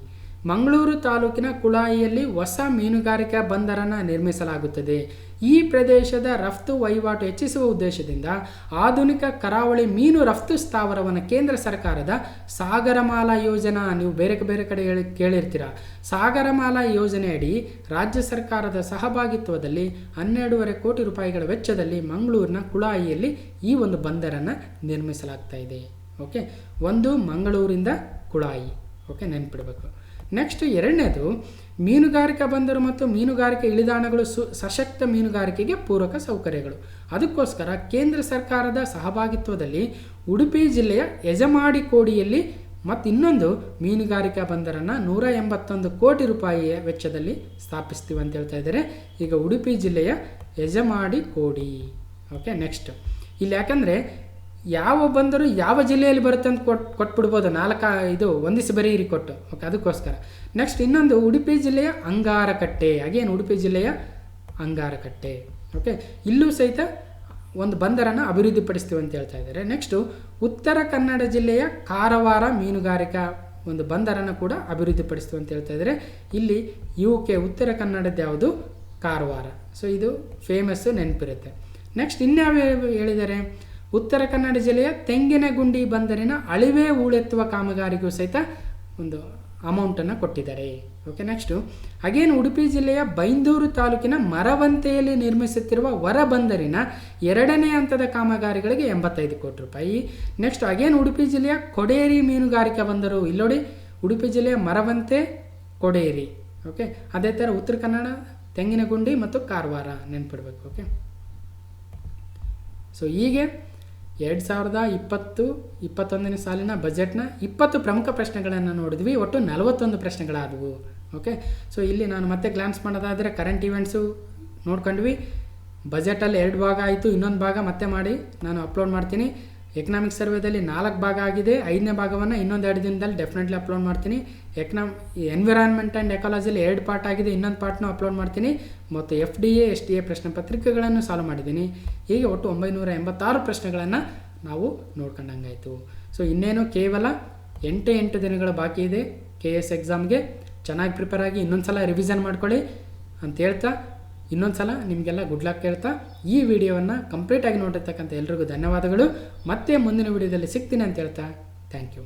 ಮಂಗಳೂರು ತಾಲೂಕಿನ ಕುಳಾಯಿಯಲ್ಲಿ ಹೊಸ ಮೀನುಗಾರಿಕಾ ಬಂದರನ್ನು ನಿರ್ಮಿಸಲಾಗುತ್ತದೆ. ಈ ಪ್ರದೇಶದ ರಫ್ತು ವಹಿವಾಟು ಹೆಚ್ಚಿಸುವ ಉದ್ದೇಶದಿಂದ ಆಧುನಿಕ ಕರಾವಳಿ ಮೀನು ರಫ್ತು ಸ್ಥಾವರವನ್ನು ಕೇಂದ್ರ ಸರ್ಕಾರದ ಸಾಗರಮಾಲಾ ಯೋಜನಾ, ನೀವು ಬೇರೆ ಬೇರೆ ಕಡೆ ಕೇಳಿರ್ತೀರ, ಸಾಗರಮಾಲಾ ಯೋಜನೆಯಡಿ ರಾಜ್ಯ ಸರ್ಕಾರದ ಸಹಭಾಗಿತ್ವದಲ್ಲಿ 12.5 ಕೋಟಿ ರೂಪಾಯಿಗಳ ವೆಚ್ಚದಲ್ಲಿ ಮಂಗಳೂರಿನ ಕುಳಾಯಿಯಲ್ಲಿ ಈ ಒಂದು ಬಂದರನ್ನು ನಿರ್ಮಿಸಲಾಗ್ತಾ ಇದೆ. ಓಕೆ, ಒಂದು ಮಂಗಳೂರಿಂದ ಕುಳಾಯಿ. ಓಕೆ, ನೆನ್ಪಿಡಬೇಕು. ನೆಕ್ಸ್ಟ್ ಎರಡನೇದು, ಮೀನುಗಾರಿಕಾ ಬಂದರು ಮತ್ತು ಮೀನುಗಾರಿಕೆ ಇಳಿದಾಣಗಳು ಸಶಕ್ತ ಮೀನುಗಾರಿಕೆಗೆ ಪೂರಕ ಸೌಕರ್ಯಗಳು. ಅದಕ್ಕೋಸ್ಕರ ಕೇಂದ್ರ ಸರ್ಕಾರದ ಸಹಭಾಗಿತ್ವದಲ್ಲಿ ಉಡುಪಿ ಜಿಲ್ಲೆಯ ಯಜಮಾಡಿಕೋಡಿಯಲ್ಲಿ ಮತ್ತು ಇನ್ನೊಂದು ಮೀನುಗಾರಿಕಾ ಬಂದರನ್ನು 181 ಕೋಟಿ ರೂಪಾಯಿಯ ವೆಚ್ಚದಲ್ಲಿ ಸ್ಥಾಪಿಸ್ತೀವಿ ಅಂತ ಹೇಳ್ತಾ ಇದ್ದಾರೆ. ಈಗ ಉಡುಪಿ ಜಿಲ್ಲೆಯ ಯಜಮಾಡಿಕೋಡಿ. ಓಕೆ, ನೆಕ್ಸ್ಟ್ ಇಲ್ಲಿ ಯಾಕಂದರೆ ಯಾವ ಬಂದರು ಯಾವ ಜಿಲ್ಲೆಯಲ್ಲಿ ಬರುತ್ತೆ ಅಂತ ಕೊಟ್ಬಿಡ್ಬೋದು, 4 ಹೊಂದಿಸಿ ಬರೀರಿ ಕೊಟ್ಟು. ಓಕೆ, ಅದಕ್ಕೋಸ್ಕರ. ನೆಕ್ಸ್ಟ್ ಇನ್ನೊಂದು ಉಡುಪಿ ಜಿಲ್ಲೆಯ ಅಂಗಾರಕಟ್ಟೆ, ಅಗೇನ್ ಉಡುಪಿ ಜಿಲ್ಲೆಯ ಅಂಗಾರಕಟ್ಟೆ. ಓಕೆ, ಇಲ್ಲೂ ಸಹಿತ ಒಂದು ಬಂದರನ್ನು ಅಭಿವೃದ್ಧಿಪಡಿಸ್ತೀವಿ ಅಂತ ಹೇಳ್ತಾ ಇದ್ದಾರೆ. ನೆಕ್ಸ್ಟು ಉತ್ತರ ಕನ್ನಡ ಜಿಲ್ಲೆಯ ಕಾರವಾರ ಮೀನುಗಾರಿಕಾ ಒಂದು ಬಂದರನ್ನು ಕೂಡ ಅಭಿವೃದ್ಧಿಪಡಿಸ್ತೀವಿ ಅಂತ ಹೇಳ್ತಾ ಇದ್ದಾರೆ. ಇಲ್ಲಿ ಉತ್ತರ ಕನ್ನಡದ ಯಾವುದು? ಕಾರವಾರ. ಸೊ ಇದು ಫೇಮಸ್ಸು, ನೆನಪಿರುತ್ತೆ. ನೆಕ್ಸ್ಟ್ ಇನ್ಯಾವ ಹೇಳಿದ್ದಾರೆ? ಉತ್ತರ ಕನ್ನಡ ಜಿಲ್ಲೆಯ ತೆಂಗಿನಗುಂಡಿ ಬಂದರಿನ ಅಳಿವೆ ಹೂಳೆತ್ತುವ ಕಾಮಗಾರಿಗೂ ಸಹಿತ ಒಂದು ಅಮೌಂಟನ್ನು ಕೊಟ್ಟಿದ್ದಾರೆ. ಓಕೆ, ನೆಕ್ಸ್ಟು ಅಗೇನ್ ಉಡುಪಿ ಜಿಲ್ಲೆಯ ಬೈಂದೂರು ತಾಲೂಕಿನ ಮರವಂತೆಯಲ್ಲಿ ನಿರ್ಮಿಸುತ್ತಿರುವ ಹೊರ ಬಂದರಿನ 2ನೇ ಹಂತದ ಕಾಮಗಾರಿಗಳಿಗೆ 85 ಕೋಟಿ ರೂಪಾಯಿ. ನೆಕ್ಸ್ಟ್ ಅಗೇನ್ ಉಡುಪಿ ಜಿಲ್ಲೆಯ ಕೊಡೇರಿ ಮೀನುಗಾರಿಕಾ ಬಂದರು, ಇಲ್ಲೋಡಿ ಉಡುಪಿ ಜಿಲ್ಲೆಯ ಮರವಂತೆ, ಕೊಡೇರಿ. ಓಕೆ, ಅದೇ ಥರ ಉತ್ತರ ಕನ್ನಡ ತೆಂಗಿನಗುಂಡಿ ಮತ್ತು ಕಾರವಾರ ನೆನ್ಪಿಡ್ಬೇಕು. ಓಕೆ, ಸೊ ಹೀಗೆ 2020-21ನೇ ಸಾಲಿನ ಬಜೆಟ್ನ 20 ಪ್ರಮುಖ ಪ್ರಶ್ನೆಗಳನ್ನು ನೋಡಿದ್ವಿ. ಒಟ್ಟು 41 ಪ್ರಶ್ನೆಗಳಾದವು. ಓಕೆ, ಸೊ ಇಲ್ಲಿ ನಾನು ಮತ್ತೆ ಗ್ಲಾನ್ಸ್ ಮಾಡೋದಾದರೆ ಕರೆಂಟ್ ಇವೆಂಟ್ಸು ನೋಡ್ಕೊಂಡ್ವಿ. ಬಜೆಟಲ್ಲಿ 2 ಭಾಗ ಆಯಿತು, ಇನ್ನೊಂದು ಭಾಗ ಮತ್ತೆ ಮಾಡಿ ನಾನು ಅಪ್ಲೋಡ್ ಮಾಡ್ತೀನಿ. ಎಕನಾಮಿಕ್ ಸರ್ವೇದಲ್ಲಿ 4 ಭಾಗ ಆಗಿದೆ. 5ನೇ ಭಾಗವನ್ನು ಇನ್ನೊಂದು 2 ದಿನದಲ್ಲಿ ಡೆಫಿನೆಟ್ಲಿ ಅಪ್ಲೋಡ್ ಮಾಡ್ತೀನಿ. ಎನ್ವಿರಾನ್ಮೆಂಟ್ ಆ್ಯಂಡ್ ಎಕಾಲಜಿಲಿ 2 ಪಾರ್ಟ್ ಆಗಿದೆ, ಇನ್ನೊಂದು ಪಾರ್ಟ್ನೂ ಅಪ್ಲೋಡ್ ಮಾಡ್ತೀನಿ. ಮತ್ತು FDA STA ಪ್ರಶ್ನೆ ಪತ್ರಿಕೆಗಳನ್ನು ಸಾಲ್ವ್ ಮಾಡಿದ್ದೀನಿ. ಹೀಗೆ ಒಟ್ಟು 986 ಪ್ರಶ್ನೆಗಳನ್ನು ನಾವು ನೋಡ್ಕೊಂಡಂಗಾಯಿತು. ಸೊ ಇನ್ನೇನು ಕೇವಲ 8 ದಿನಗಳು ಬಾಕಿ ಇದೆ KS ಎಕ್ಸಾಮ್ಗೆ. ಚೆನ್ನಾಗಿ ಪ್ರಿಪೇರ್ ಆಗಿ ಇನ್ನೊಂದು ಸಲ ರಿವಿಷನ್ ಮಾಡ್ಕೊಳ್ಳಿ ಅಂತ ಹೇಳ್ತಾ, ಇನ್ನೊಂದು ಸಲ ನಿಮಗೆಲ್ಲ ಗುಡ್ ಲಕ್ ಹೇಳ್ತಾ, ಈ ವಿಡಿಯೋವನ್ನು ಕಂಪ್ಲೀಟಾಗಿ ನೋಡಿರ್ತಕ್ಕಂಥ ಎಲ್ರಿಗೂ ಧನ್ಯವಾದಗಳು. ಮತ್ತೆ ಮುಂದಿನ ವಿಡಿಯೋದಲ್ಲಿ ಸಿಗ್ತೀನಿ ಅಂತ ಹೇಳ್ತಾ, ಥ್ಯಾಂಕ್ ಯು.